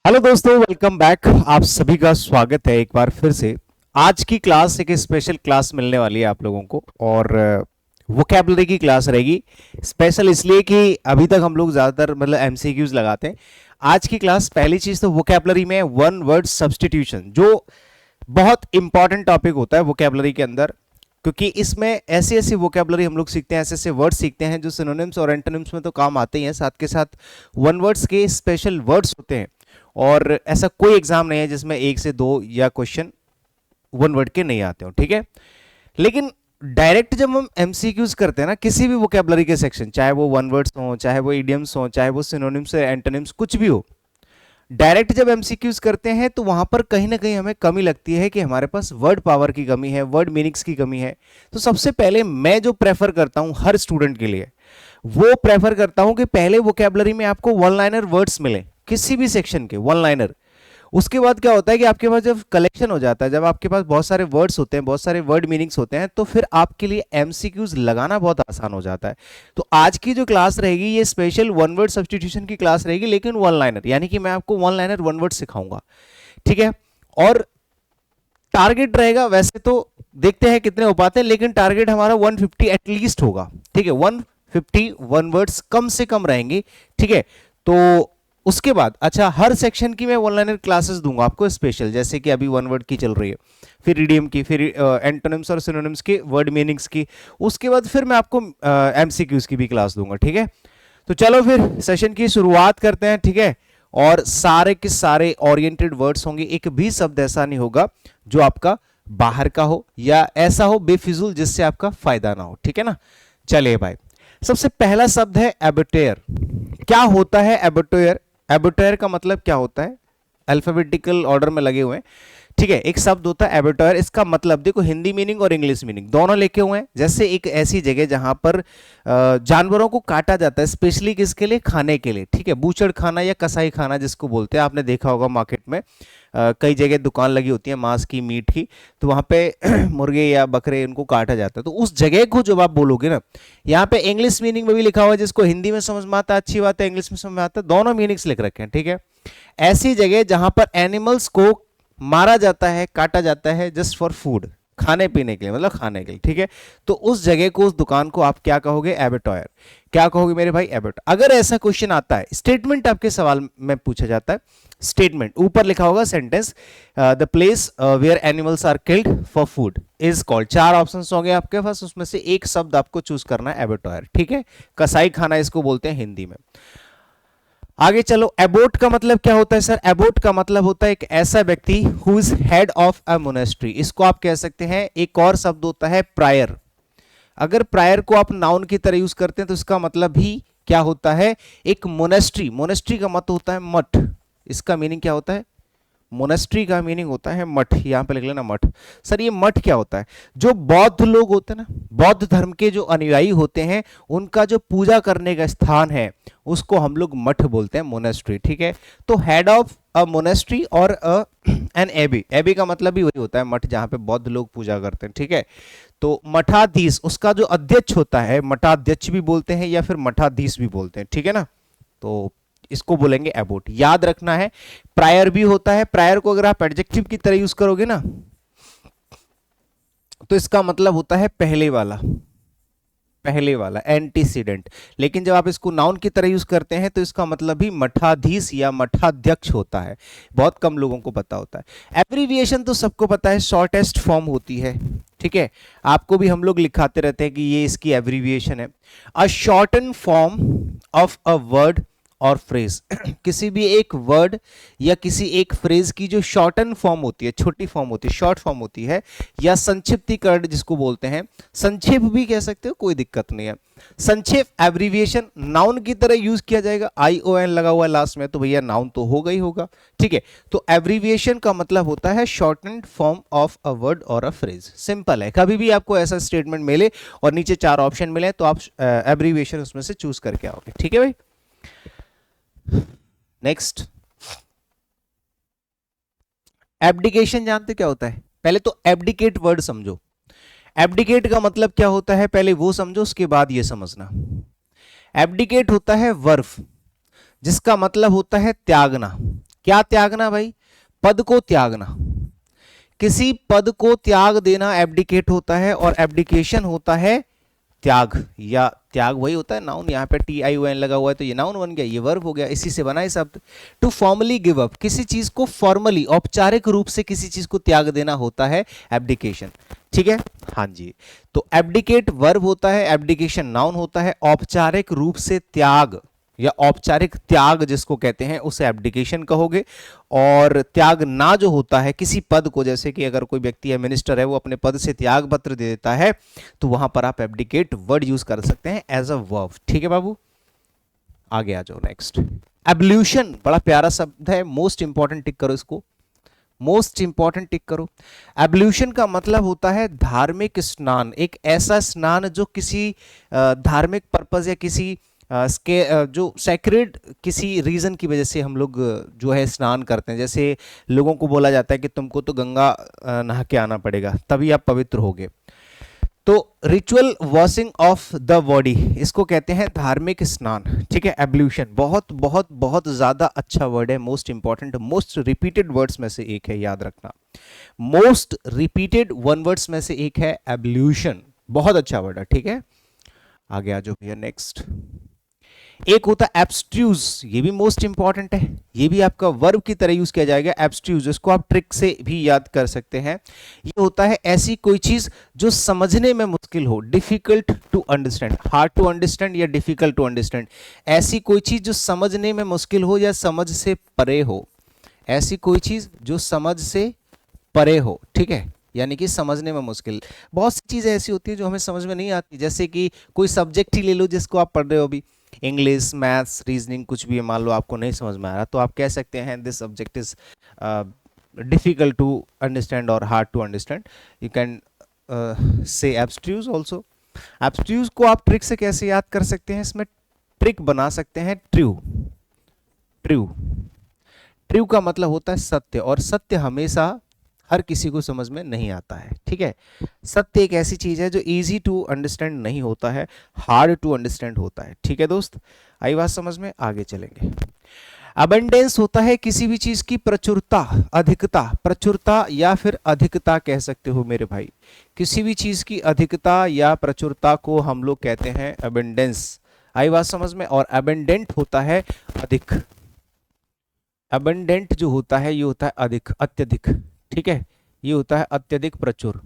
Hello दोस्तों, welcome back. आप सभी का स्वागत है एक बार फिर से। आज की क्लास एक स्पेशल क्लास मिलने वाली है आप लोगों को, और वोकैबुलरी की क्लास रहेगी। स्पेशल इसलिए कि अभी तक हम लोग ज़्यादातर मतलब एमसीक्यूज लगाते हैं। आज की क्लास पहली चीज़ तो वोकैबुलरी में वन वर्ड सब्स्टिट्यूशन, जो बहुत इंपॉर्टेंट टॉपिक होता है वोकैबुलरी के अंदर, क्योंकि इसमें ऐसी ऐसी वोकैबुलरी हम लोग सीखते हैं, ऐसे ऐसे वर्ड सीखते हैं जो सिनोनिम्स और एंटोनिम्स में तो काम आते ही हैं, साथ के साथ वन वर्ड्स के स्पेशल वर्ड्स होते हैं। और ऐसा कोई एग्जाम नहीं है जिसमें एक से दो या क्वेश्चन वन वर्ड के नहीं आते हो, ठीक है। लेकिन डायरेक्ट जब हम एमसीक्यूज करते हैं ना किसी भी वोकैबुलरी के सेक्शन, चाहे वो वन वर्ड्स हो, चाहे वो इडियम्स हो, चाहे वो सिनोनिम्स एंटोनिम्स कुछ भी हो, डायरेक्ट जब एमसीक्यूज करते हैं तो वहां पर कहीं ना कहीं हमें कमी लगती है कि हमारे पास वर्ड पावर की कमी है, वर्ड मीनिंग्स की कमी है। तो सबसे पहले मैं जो प्रेफर करता हूं हर स्टूडेंट के लिए, वो प्रेफर करता हूं कि पहले वोकैबुलरी में आपको वन लाइनर वर्ड्स मिले, किसी भी सेक्शन के वन लाइनर। उसके बाद क्या होता है कि आपके पास जब कलेक्शन हो जाता है, जब आपके पास बहुत सारे वर्ड्स होते हैं, बहुत सारे वर्ड मीनिंग्स होते हैं, तो फिर आपके लिए एमसीक्यूज लगाना बहुत आसान हो जाता है। तो आज की जो क्लास रहेगी ये स्पेशल वन वर्ड सब्स्टिट्यूशन की क्लास रहेगी, लेकिन वन लाइनर, यानी कि मैं आपको वन लाइनर वन वर्ड सिखाऊंगा, ठीक है। और टारगेट रहेगा, वैसे तो देखते हैं कितने हो पाते हैं, लेकिन टारगेट हमारा 150 एटलीस्ट होगा, ठीक है। 150 वन वर्ड्स कम से कम रहेंगे, ठीक है। तो उसके बाद अच्छा, हर सेक्शन की मैं वन लाइनर क्लासेस दूंगा आपको स्पेशल, जैसे कि अभी वन वर्ड की चल रही है, फिर इडियम की, फिर एंटोनिम्स और सिनोनिम्स की, वर्ड मीनिंग्स की। उसके बाद फिर मैं आपको एमसीक्यूज की भी क्लास दूंगा, ठीक है। तो चलो फिर सेशन की शुरुआत करते हैं, ठीक है। और सारे के सारे ओरिएंटेड वर्ड्स होंगे, एक भी शब्द ऐसा नहीं होगा जो आपका बाहर का हो या ऐसा हो बेफिजूल जिससे आपका फायदा ना हो, ठीक है ना। चलिए भाई, सबसे पहला शब्द है एबोटेयर। क्या होता है एबोटेयर? एबोटेयर का मतलब क्या होता है? अल्फाबेटिकल ऑर्डर में लगे हुए हैं, ठीक है। एक शब्द होता है एबोटेयर, इसका मतलब देखो, हिंदी मीनिंग और इंग्लिश मीनिंग दोनों लिखे हुए हैं। जैसे एक ऐसी जगह जहां पर जानवरों को काटा जाता है, स्पेशली किसके लिए? खाने के लिए, ठीक है। बूचड़ खाना या कसाई खाना जिसको बोलते हैं, आपने देखा होगा मार्केट में कई जगह दुकान लगी होती है मांस की, मीट की, तो वहां पे मुर्गे या बकरे इनको काटा जाता है। तो उस जगह को जब आप बोलोगे ना, यहाँ पे इंग्लिश मीनिंग में भी लिखा हुआ है, जिसको हिंदी में समझ में आता है अच्छी बात है, इंग्लिश में समझ में आता है, दोनों मीनिंग्स लिख रखे हैं, ठीक है। ऐसी जगह जहां पर एनिमल्स को मारा जाता है, काटा जाता है जस्ट फॉर फूड, खाने पीने के लिए, मतलब खाने के लिए, ठीक है। तो उस जगह को, उस दुकान को आप क्या कहोगे? एबेटॉयर। क्या कहोगे मेरे भाई? एबेट। अगर ऐसा क्वेश्चन आता है, स्टेटमेंट आपके सवाल में पूछा जाता है, स्टेटमेंट ऊपर लिखा होगा sentence, the place where animals are killed for food is called. चार ऑप्शंस होंगे आपके पास, उसमें से एक शब्द आपको चूज करना है, एबेटॉयर, ठीक है। कसाई खाना इसको बोलते हैं हिंदी में। आगे चलो, एबोट का मतलब क्या होता है सर? एबोट का मतलब होता है एक ऐसा व्यक्ति who is head of a monastery, इसको आप कह सकते हैं। एक और शब्द होता है प्रायर। अगर प्रायर को आप नाउन की तरह यूज करते हैं तो इसका मतलब भी क्या होता है? एक मोनेस्ट्री, मोनेस्ट्री का मतलब होता है मठ। इसका मीनिंग क्या होता है? मोनेस्ट्री का मीनिंग होता है मठ, यहां पे लिख लेना मठ। सर ये मठ क्या होता है? जो बौद्ध लोग होते हैं ना, बौद्ध धर्म के जो अनुयायी होते हैं, उनका जो पूजा करने का स्थान है उसको हम लोग मठ बोलते हैं, मोनेस्ट्री, ठीक है। तो हेड ऑफ अ मोनेस्ट्री और एन एबी, एबी का मतलब भी वही होता है मठ, जहां पे बौद्ध लोग पूजा करते हैं, ठीक है। तो मठाधीश, उसका जो अध्यक्ष होता है, मठाध्यक्ष भी बोलते हैं या फिर मठाधीश भी बोलते हैं, ठीक है ना। तो इसको बोलेंगे एबोट, याद रखना है। प्रायर भी होता है, प्रायर को अगर आप एडजेक्टिव की तरह यूज करोगे ना, तो इसका मतलब होता है पहले वाला, पहले वाला, एंटीसीडेंट। लेकिन जब आप इसको नाउन की तरह यूज करते हैं तो इसका मतलब भी मठाधीश या मठाध्यक्ष होता है। बहुत कम लोगों को पता होता है। एब्रीविएशन तो सबको पता है, शॉर्टेस्ट फॉर्म होती है, ठीक है। आपको भी हम लोग लिखाते रहते हैं कि ये इसकी एब्रीविएशन है। A shorten form of a word और फ्रेज किसी भी एक वर्ड या किसी एक फ्रेज की जो शॉर्टन फॉर्म होती है, छोटी फॉर्म होती है, शॉर्ट फॉर्म होती है, या संक्षिप्तीकरण जिसको बोलते हैं, संक्षेप भी कह सकते हो, कोई दिक्कत नहीं है। संक्षेप एब्रीविएशन नाउन की तरह यूज किया जाएगा, ION लगा हुआ है लास्ट में, तो भैया नाउन तो होगा ही होगा, ठीक है। तो एब्रीविएशन का मतलब होता है shortened form of a word और अ फ्रेज। सिंपल है, कभी भी आपको ऐसा स्टेटमेंट मिले और नीचे चार ऑप्शन मिले तो आप एब्रीविएशन उसमें से चूज करके आओगे, ठीक है भाई। नेक्स्ट, एब्डिकेशन जानते क्या होता है? पहले तो एब्डिकेट वर्ड समझो। एब्डिकेट का मतलब क्या होता है पहले वो समझो, उसके बाद ये समझना। एब्डिकेट होता है वर्ब, जिसका मतलब होता है त्यागना। क्या त्यागना भाई? पद को त्यागना। किसी पद को त्याग देना एब्डिकेट होता है, और एब्डिकेशन होता है त्याग, या त्याग वही होता है नाउन, यहाँ पे टी आई ओ एन लगा हुआ है तो ये नाउन बन गया, ये वर्ब हो गया, इसी से बना है शब्द। टू फॉर्मली गिव अप, किसी चीज को फॉर्मली औपचारिक रूप से किसी चीज को त्याग देना होता है एब्डिकेशन। ठीक है, हाँ जी। तो एब्डिकेट वर्ब होता है, एब्डिकेशन नाउन होता है, औपचारिक रूप से त्याग या औपचारिक त्याग जिसको कहते हैं उसे एब्डिकेशन कहोगे। और त्याग ना जो होता है किसी पद को, जैसे कि अगर कोई व्यक्ति है, मिनिस्टर है, वो अपने पद से त्याग पत्र दे देता है, तो वहां पर आप एब्डिकेट वर्ड यूज कर सकते हैं एज अ वर्ब। ठीक है बाबू, आगे आ जाओ नेक्स्ट। एब्ल्यूशन बड़ा प्यारा शब्द है, मोस्ट इंपॉर्टेंट टिक करो इसको, मोस्ट इंपॉर्टेंट टिक करो। एब्ल्यूशन का मतलब होता है धार्मिक स्नान, एक ऐसा स्नान जो किसी धार्मिक पर्पज या किसी जो सैक्रेड किसी रीजन की वजह से हम लोग जो है स्नान करते हैं। जैसे लोगों को बोला जाता है कि तुमको तो गंगा नहा के आना पड़ेगा तभी आप पवित्र होगे। तो ritual washing of the body, इसको कहते हैं धार्मिक स्नान। ठीक है, एब्ल्यूशन बहुत बहुत बहुत ज्यादा अच्छा वर्ड है, most important, most repeated words में से एक है, याद रखना। मोस्ट रिपीटेड वन वर्ड्स में से एक है एब्ल्यूशन, बहुत अच्छा वर्ड है। ठीक है, आगे आ जाओ भैया नेक्स्ट। एक होता है एब्स्ट्यूज, ये भी मोस्ट इंपॉर्टेंट है, ये भी आपका वर्ब की तरह यूज किया जाएगा एब्स्ट्यूज, इसको आप ट्रिक से भी याद कर सकते हैं। ये होता है ऐसी कोई चीज जो समझने में मुश्किल हो, difficult to understand, hard to understand या डिफिकल्ट टू अंडरस्टैंड। ऐसी कोई चीज जो समझने में मुश्किल हो या समझ से परे हो, ऐसी कोई चीज जो समझ से परे हो। ठीक है, यानी कि समझने में मुश्किल। बहुत सी चीजें ऐसी होती है जो हमें समझ में नहीं आती, जैसे कि कोई सब्जेक्ट ही ले लो जिसको आप पढ़ रहे हो अभी, इंग्लिश, मैथ्स, रीजनिंग, कुछ भी मान लो आपको नहीं समझ में आ रहा, तो आप कह सकते हैं this subject is difficult to understand और hard to understand. You can say abstruse also. एब्स्ट्रूज को आप ट्रिक से कैसे याद कर सकते हैं, इसमें ट्रिक बना सकते हैं ट्रू। ट्रू, ट्रू का मतलब होता है सत्य, और सत्य हमेशा हर किसी को समझ में नहीं आता है। ठीक है, सत्य एक ऐसी चीज है जो इजी टू अंडरस्टैंड नहीं होता है, हार्ड टू अंडरस्टैंड होता है। ठीक है दोस्त, आई बात समझ में, आगे चलेंगे। अबंडेंस होता है किसी भी चीज की प्रचुरता, अधिकता, प्रचुरता या फिर अधिकता कह सकते हो मेरे भाई। किसी भी चीज की अधिकता या प्रचुरता को हम लोग कहते हैं अबंडेंस। आई बात समझ में। और अबंडेंट होता है अधिक, अबंडेंट जो होता है ये होता है अधिक, अत्यधिक। ठीक है, ये होता है अत्यधिक, प्रचुर,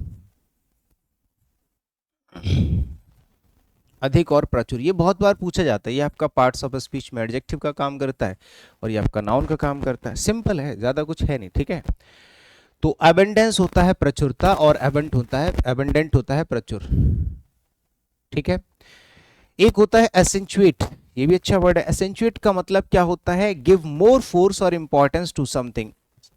अधिक और प्रचुर। ये बहुत बार पूछा जाता है, ये आपका पार्ट्स ऑफ स्पीच में एडजेक्टिव का काम करता है और ये आपका नाउन का काम करता है। सिंपल है, ज्यादा कुछ है नहीं। ठीक है, तो अबंडेंस होता है प्रचुरता और अबंडेंट होता है प्रचुर। ठीक है, एक होता है एसेंचुएट, ये भी अच्छा वर्ड है। एसेंचुएट का मतलब क्या होता है, गिव मोर फोर्स और इंपॉर्टेंस टू समथिंग,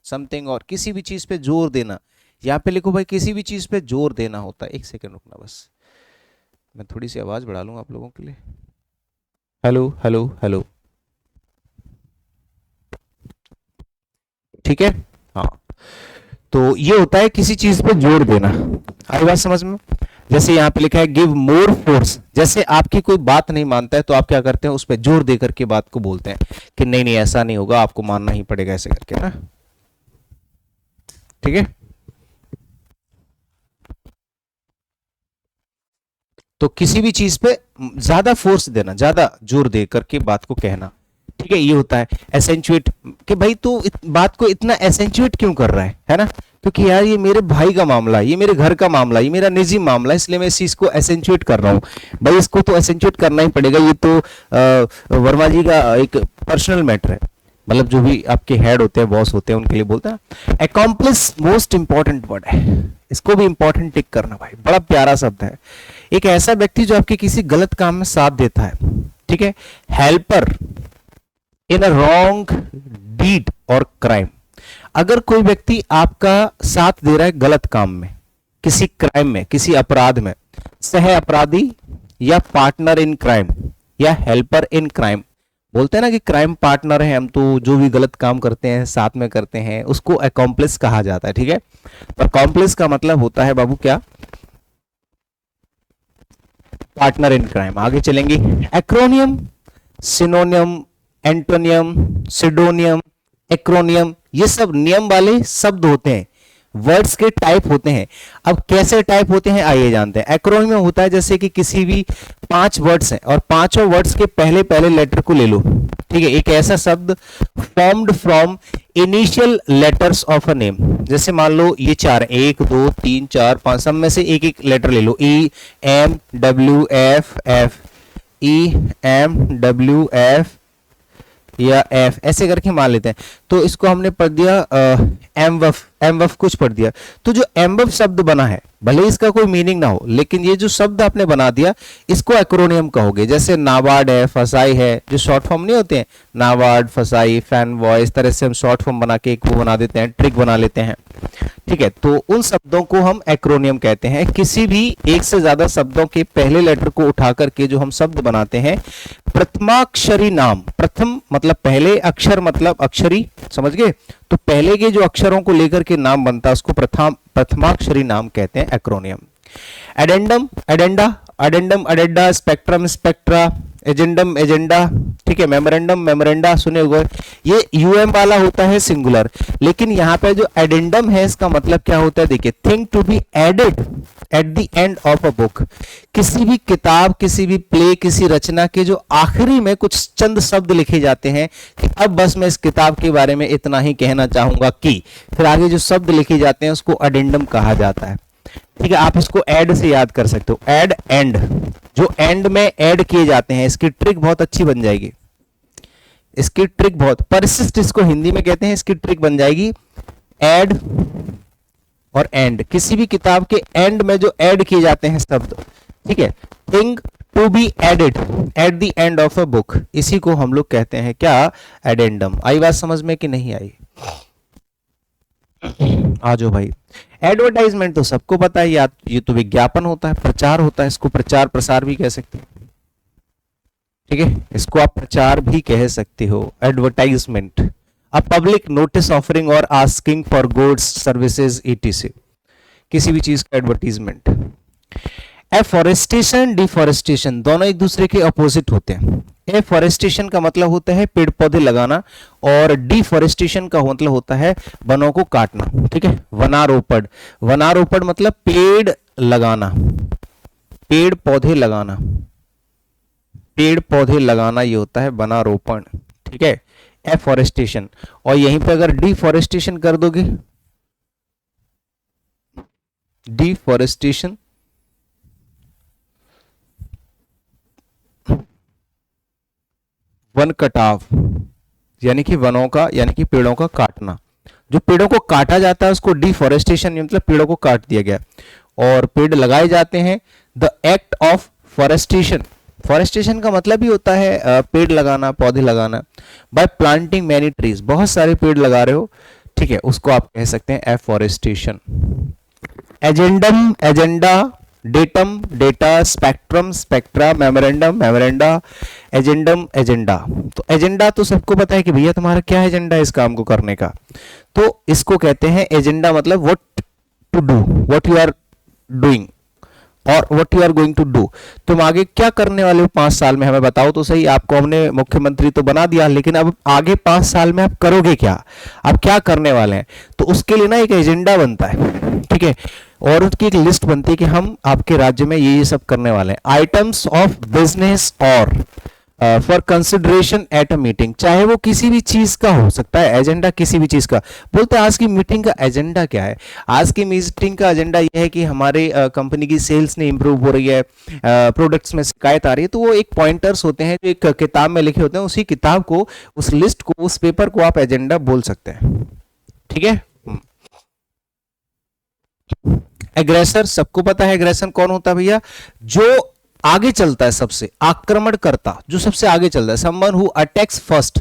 समथिंग और किसी भी चीज पे जोर देना। यहां पे लिखो भाई, किसी भी चीज पे जोर देना होता है। एक सेकंड रुकना बस, मैं थोड़ी सी आवाज बढ़ा लूंगा आप लोगों के लिए। हेलो हेलो हेलो, ठीक है, हाँ। तो ये होता है किसी चीज पे जोर देना। आई बात समझ में। जैसे यहाँ पे लिखा है गिव मोर फोर्स, जैसे आपकी कोई बात नहीं मानता है तो आप क्या करते हैं, उस पर जोर दे करके बात को बोलते हैं कि नहीं नहीं ऐसा नहीं होगा, आपको मानना ही पड़ेगा, ऐसे करके ना। ठीक है, तो किसी भी चीज पे ज्यादा फोर्स देना, ज्यादा जोर दे करके बात को कहना। ठीक है, ये होता है एसेंचुएट, कि भाई तू बात को इतना एसेंचुएट क्यों कर रहा है ना, क्योंकि यार ये मेरे भाई का मामला है, ये मेरे घर का मामला है, ये मेरा निजी मामला है, इसलिए मैं इस चीज को एसेंचुएट कर रहा हूँ। भाई इसको तो एसेंचुएट करना ही पड़ेगा, ये तो वर्मा जी का एक पर्सनल मैटर है, मतलब जो भी आपके हेड होते हैं, बॉस होते हैं, उनके लिए बोलता है। अकॉम्प्लिस मोस्ट इंपॉर्टेंट वर्ड है, इसको भी इंपॉर्टेंट टिक करना भाई, बड़ा प्यारा शब्द है। एक ऐसा व्यक्ति जो आपके किसी गलत काम में साथ देता है। ठीक है, helper in a wrong deed और क्राइम। अगर कोई व्यक्ति आपका साथ दे रहा है गलत काम में, किसी क्राइम में, किसी अपराध में, सह अपराधी या पार्टनर इन क्राइम या हेल्पर इन क्राइम, बोलते हैं ना कि क्राइम पार्टनर है हम, तो जो भी गलत काम करते हैं साथ में करते हैं उसको अकॉम्प्लिस कहा जाता है। ठीक है, तो अकॉम्प्लिस का मतलब होता है बाबू क्या, पार्टनर इन क्राइम। आगे चलेंगे। एक्रोनियम, सिनोनियम, एंटोनियम, सिडोनियम, एक्रोनियम, ये सब नियम वाले शब्द होते हैं, वर्ड्स के टाइप होते हैं। अब कैसे टाइप होते हैं आइए जानते हैं। एक्रोनियम होता है जैसे कि किसी भी 5 वर्ड्स हैं और पांचों वर्ड्स के पहले पहले लेटर को ले लो, ठीक है, एक ऐसा शब्द formed from initial letters of a name. जैसे मान लो ये 4, 1 2 3 4 5, सब में से एक एक लेटर ले लो, E M W F F, E M W F या एफ, ऐसे करके मान लेते हैं। तो इसको हमने पढ़ दिया एमवफ, एमवफ कुछ पढ़ दिया। तो जो एमवफ शब्द बना है, भले इसका कोई मीनिंग ना हो, लेकिन ये जो शब्द आपने बना दिया इसको एक्रोनियम कहोगे। जैसे नाबार्ड है, फसाई है, जो शॉर्ट फॉर्म नहीं होते हैं, नाबार्ड, फसाई, फैनबॉय, इस तरह से हम शॉर्ट फॉर्म बना के एक वो बना देते हैं, ट्रिक बना लेते हैं, ठीक है। तो उन शब्दों को हम एक्रोनियम कहते हैं। किसी भी एक से ज्यादा शब्दों के पहले लेटर को उठा करके जो हम शब्द बनाते हैं, प्रथमाक्षरी नाम, प्रथम मतलब पहले, अक्षर मतलब अक्षरी, समझ गए? तो पहले के जो अक्षरों को लेकर के नाम बनता है उसको प्रथमाक्षरी नाम कहते हैं acronym. Addendum, addenda, addendum, addenda, spectrum, spectra, agendum, agenda, ठीक है, मेमोरेंडम, मेमोरेंडा, सुने हुए, ये यूएम वाला होता है सिंगुलर। लेकिन यहाँ पे जो एडेंडम है इसका मतलब क्या होता है, देखिए, thing to be added at the end of a book. किसी भी किताब, किसी भी प्ले, किसी रचना के जो आखिरी में कुछ चंद शब्द लिखे जाते हैं कि अब बस मैं इस किताब के बारे में इतना ही कहना चाहूंगा कि, फिर आगे जो शब्द लिखे जाते हैं उसको एडेंडम कहा जाता है, ठीक है। आप इसको ऐड से याद कर सकते हो, ऐड, एंड, जो एंड में ऐड किए जाते हैं, इसकी ट्रिक बहुत अच्छी बन जाएगी, इसकी ट्रिक बहुत, परसिस्ट इसको हिंदी में कहते हैं, इसकी ट्रिक बन जाएगी ऐड और एंड। किसी भी किताब के एंड में जो ऐड किए जाते हैं शब्द, ठीक है, thing to be added at the end of a book, इसी को हम लोग कहते हैं क्या, एडेंडम। आई बात समझ में कि नहीं आई? आ जाओ भाई। एडवर्टाइजमेंट तो सबको पता है, या ये तो विज्ञापन होता है, प्रचार होता है, इसको प्रचार प्रसार भी कह सकते हैं, ठीक है, इसको आप प्रचार भी कह सकते हो। Advertisement, a public notice offering और asking for goods services etc, किसी भी चीज का एडवर्टीजमेंट। एफॉरेस्टेशन, डिफॉरेस्टेशन दोनों एक दूसरे के अपोजिट होते हैं। एफॉरेस्टेशन का मतलब होता है पेड़ पौधे लगाना, और डिफॉरेस्टेशन का मतलब होता है वनों को काटना, ठीक है। वनारोपण, वनारोपण मतलब पेड़ लगाना, पेड़ पौधे लगाना, पेड़ पौधे लगाना, ये होता है वनारोपण, ठीक है, एफॉरेस्टेशन। और यहीं पे अगर डिफॉरेस्टेशन कर दोगे, डिफॉरेस्टेशन वन कटाव, यानी कि वनों का, यानी कि पेड़ों का काटना। जो पेड़ों को काटा जाता है उसको डिफॉरेस्टेशन, मतलब पेड़ों को काट दिया गया, और पेड़ लगाए जाते हैं the act of forestation. Forestation का मतलब ही होता है पेड़ लगाना, पौधे लगाना। बाय प्लांटिंग मैनी ट्रीज, बहुत सारे पेड़ लगा रहे हो, ठीक है, उसको आप कह सकते हैं afforestation. Agendum, agenda, datum, data, spectrum, spectra, memorandum, memoranda, agendum, agenda. तो एजेंडा तो सबको पता है कि भैया तुम्हारा क्या एजेंडा है इस काम को करने का, तो इसको कहते हैं एजेंडा, मतलब what to do, what you are doing और what you are going to do. तुम आगे क्या करने वाले हो 5 साल में, हमें बताओ तो सही। आपको हमने मुख्यमंत्री तो बना दिया, लेकिन अब आगे 5 साल में आप करोगे क्या, आप क्या करने वाले हैं, तो उसके लिए ना एक एजेंडा बनता है, ठीक है, और उसकी एक लिस्ट बनती है कि हम आपके राज्य में ये सब करने वाले हैं। आइटम्स ऑफ बिजनेस और for consideration at a meeting, चाहे वो किसी भी चीज का हो सकता है एजेंडा, किसी भी चीज का। बोलते हैं आज की मीटिंग का एजेंडा क्या है, आज की मीटिंग का एजेंडा ये है कि हमारे कंपनी की सेल्स नहीं इंप्रूव हो रही है, प्रोडक्ट्स में शिकायत आ रही है। तो वो एक पॉइंटर्स होते हैं जो एक किताब में लिखे होते हैं, उसी किताब को, उस लिस्ट को, उस पेपर को आप एजेंडा बोल सकते हैं, ठीक है। एग्रेसर, सबको पता है एग्रेशन कौन होता है भैया, जो आगे चलता है सबसे, आक्रमणकर्ता, जो सबसे आगे चलता है, समवन हु अटैक्स फर्स्ट,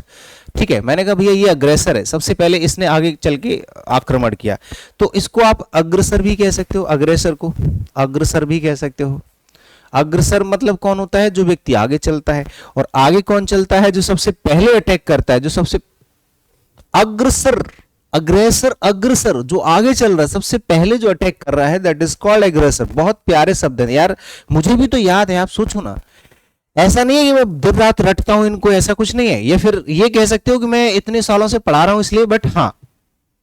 ठीक है। मैंने कहा भैया ये अग्रेसर है, सबसे पहले इसने आगे चल के आक्रमण किया, तो इसको आप अग्रसर भी कह सकते हो, अग्रेसर को अग्रसर भी कह सकते हो। अग्रसर मतलब कौन होता है, जो व्यक्ति आगे चलता है, और आगे कौन चलता है, जो सबसे पहले अटैक करता है, जो सबसे अग्रसर, अग्रेसर, अग्रसर, जो आगे चल रहा है, सबसे पहले जो अटैक कर रहा है, दैट इज कॉल्ड एग्रेसर। बहुत प्यारे शब्द हैं यार, मुझे भी तो याद है, आप सोचो ना, ऐसा नहीं है कि मैं दिन रात रटता हूं इनको, ऐसा कुछ नहीं है। या फिर ये कह सकते हो कि मैं इतने सालों से पढ़ा रहा हूं इसलिए, बट हाँ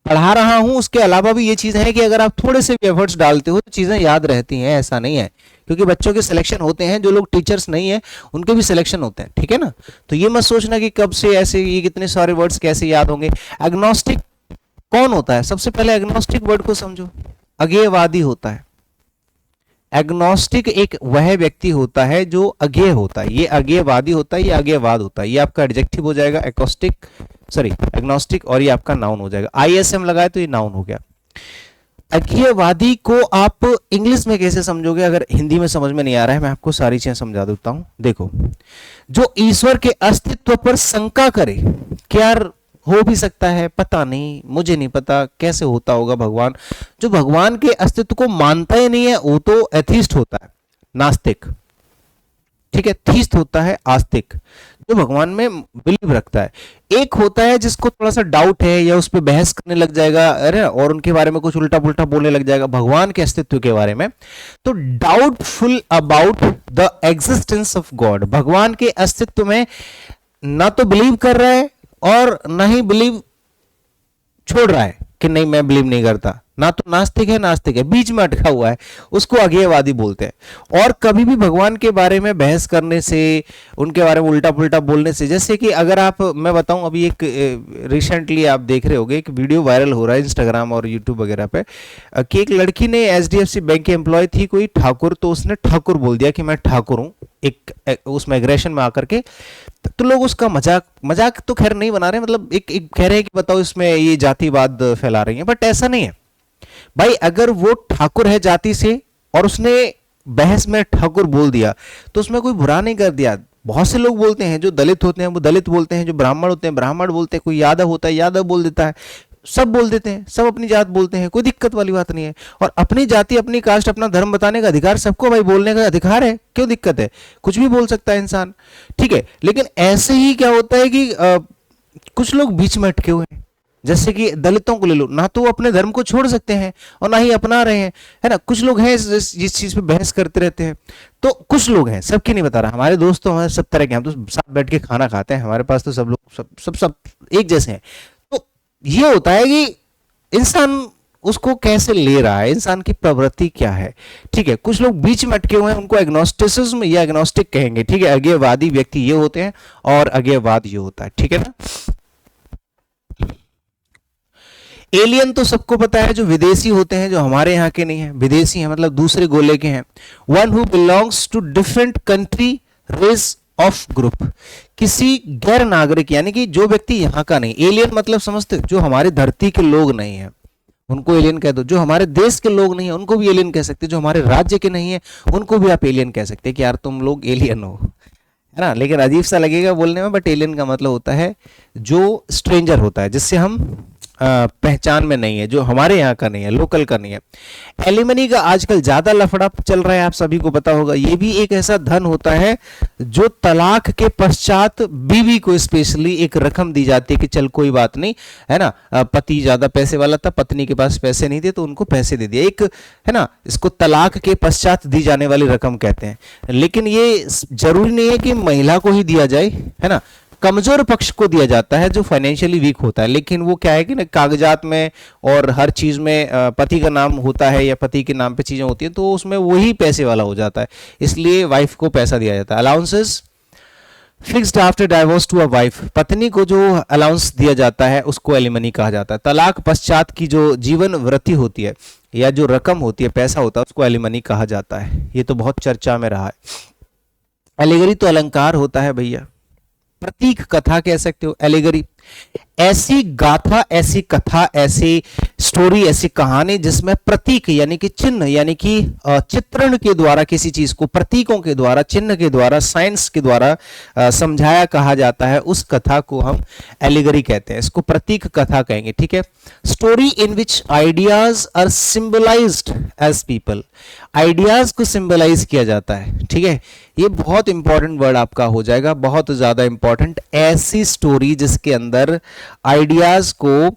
पढ़ा रहा हूं, उसके अलावा भी ये चीज है कि अगर आप थोड़े से भी एफर्ट्स डालते हो तो चीजें याद रहती हैं, ऐसा नहीं है। क्योंकि बच्चों के सिलेक्शन होते हैं, जो लोग टीचर्स नहीं है उनके भी सिलेक्शन होते हैं, ठीक है ना। तो ये मत सोचना कि कब से ऐसे ये कितने सारे वर्ड्स कैसे याद होंगे। एग्नोस्टिक कौन होता है? सबसे पहले एग्नोस्टिक वर्ड को समझो। अज्ञेयवादी होता है। एग्नोस्टिक एक वह व्यक्ति होता है जो अज्ञेय होता है। ये अज्ञेयवादी होता है, ये अज्ञेयवाद होता है। ये आपका एडजेक्टिव हो जाएगा एकोस्टिक, सॉरी एग्नोस्टिक, और ये आपका नाउन हो जाएगा। आईएसएम लगाए तो ये नाउन हो गया। अज्ञेयवादी को आप इंग्लिश में कैसे समझोगे? अगर हिंदी में समझ में नहीं आ रहा है, मैं आपको सारी चीजें समझा देता हूं। देखो, जो ईश्वर के अस्तित्व पर शंका करे, क्या हो भी सकता है, पता नहीं, मुझे नहीं पता कैसे होता होगा भगवान। जो भगवान के अस्तित्व को मानता ही नहीं है वो तो एथिस्ट होता है, नास्तिक, ठीक है। थीस्ट होता है आस्तिक, जो भगवान में बिलीव रखता है। एक होता है जिसको थोड़ा सा डाउट है या उस पर बहस करने लग जाएगा, अरे, और उनके बारे में कुछ उल्टा पुल्टा बोलने लग जाएगा भगवान के अस्तित्व के बारे में। तो doubtful about the existence of God, भगवान के अस्तित्व में ना तो बिलीव कर रहा है और ना ही बिलीव छोड़ रहा है कि नहीं मैं बिलीव नहीं करता। ना तो नास्तिक है नास्तिक है, बीच में अटका हुआ है, उसको अज्ञेयवादी बोलते हैं। और कभी भी भगवान के बारे में बहस करने से, उनके बारे में उल्टा पुल्टा बोलने से, जैसे कि अगर आप, मैं बताऊं, अभी एक रिसेंटली आप देख रहे होंगे एक वीडियो वायरल हो रहा है इंस्टाग्राम और यूट्यूब वगैरह पे, कि एक लड़की ने एचडीएफसी बैंक की एम्प्लॉय थी कोई ठाकुर, तो उसने ठाकुर बोल दिया कि मैं ठाकुर हूं, एक उसमें एग्रेशन में आकर के। तो लोग उसका मजाक मजाक तो खैर नहीं बना रहे, मतलब एक कह रहे हैं कि बताओ इसमें ये जातिवाद फैला रही है, बट ऐसा नहीं है भाई। अगर वो ठाकुर है जाति से और उसने बहस में ठाकुर बोल दिया तो उसमें कोई बुरा नहीं कर दिया। बहुत से लोग बोलते हैं, जो दलित होते हैं वो दलित बोलते हैं, जो ब्राह्मण होते हैं ब्राह्मण बोलते हैं, कोई यादव होता है यादव बोल देता है, सब बोल देते हैं, सब अपनी जात बोलते हैं, कोई दिक्कत वाली बात नहीं है। और अपनी जाति, अपनी कास्ट, अपना धर्म बताने का अधिकार सबको भाई, बोलने का अधिकार है, क्यों दिक्कत है? कुछ भी बोल सकता है इंसान, ठीक है। लेकिन ऐसे ही क्या होता है कि कुछ लोग बीच में अटके हुए हैं। जैसे कि दलितों को ले लो, ना तो वो अपने धर्म को छोड़ सकते हैं और ना ही अपना रहे हैं, है ना। कुछ लोग हैं इस चीज पे बहस करते रहते हैं। तो कुछ लोग हैं, सबकी नहीं बता रहा, हमारे दोस्त तो हमारे सब तरह के, हम तो साथ बैठ के खाना खाते हैं, हमारे पास तो सब लोग सब एक जैसे हैं। तो ये होता है कि इंसान उसको कैसे ले रहा है, इंसान की प्रवृत्ति क्या है, ठीक है। कुछ लोग बीच में अटके हुए हैं, उनको एग्नोस्टिसिज्म या एग्नोस्टिक कहेंगे, ठीक है। अज्ञेयवादी व्यक्ति ये होते हैं और अज्ञेयवाद ये होता है, ठीक है ना। एलियन तो सबको पता है, जो विदेशी होते हैं, जो हमारे यहाँ के नहीं है, विदेशी हैं मतलब दूसरे गोले के हैं। One who belongs to different country, race of group, किसी गैर नागरिक, यानी कि जो व्यक्ति यहाँ का नहीं। एलियन मतलब समझते, जो हमारी धरती के लोग नहीं है उनको एलियन कह दो। जो हमारे देश के लोग नहीं है उनको भी एलियन कह सकते। जो हमारे राज्य के नहीं है उनको भी आप एलियन कह सकते हैं कि यार तुम लोग एलियन हो, है ना। लेकिन अजीब सा लगेगा बोलने में, बट एलियन का मतलब होता है जो स्ट्रेंजर होता है, जिससे हम पहचान में नहीं है, जो हमारे यहाँ का नहीं है, लोकल का नहीं है। एलिमनी का आजकल ज्यादा लफड़ा चल रहा है, आप सभी को पता होगा। ये भी एक ऐसा धन होता है जो तलाक के पश्चात बीवी को स्पेशली एक रकम दी जाती है कि चल कोई बात नहीं, है ना, पति ज्यादा पैसे वाला था, पत्नी के पास पैसे नहीं थे तो उनको पैसे दे दिया, एक, है ना। इसको तलाक के पश्चात दी जाने वाली रकम कहते हैं। लेकिन ये जरूरी नहीं है कि महिला को ही दिया जाए, है ना। कमजोर पक्ष को दिया जाता है जो फाइनेंशियली वीक होता है। लेकिन वो क्या है कि ना, कागजात में और हर चीज में पति का नाम होता है या पति के नाम पे चीजें होती हैं, तो उसमें वही पैसे वाला हो जाता है, इसलिए वाइफ को पैसा दिया जाता है। Allowances fixed after divorce to a wife, पत्नी को जो अलाउंस दिया जाता है उसको एलिमनी कहा जाता है। तलाक पश्चात की जो जीवन वृत्ति होती है या जो रकम होती है, पैसा होता है, उसको एलिमनी कहा जाता है। ये तो बहुत चर्चा में रहा है। एलिगरी तो अलंकार होता है भैया, प्रतीक कथा कह सकते हो, एलिगरी ऐसी गाथा, ऐसी कथा, ऐसी स्टोरी, ऐसी कहानी जिसमें प्रतीक यानी कि चिन्ह, यानी कि चित्रण के द्वारा किसी चीज को, प्रतीकों के द्वारा, चिन्ह के द्वारा, साइंस के द्वारा समझाया कहा जाता है, उस कथा को हम एलिगरी कहते हैं। इसको प्रतीक कथा कहेंगे, ठीक है। Story in which ideas are symbolised as people, ideas को सिंबलाइज किया जाता है, ठीक है। ये बहुत इंपॉर्टेंट वर्ड आपका हो जाएगा, बहुत ज्यादा इंपॉर्टेंट। ऐसी स्टोरी जिसके अंदर आइडियाज को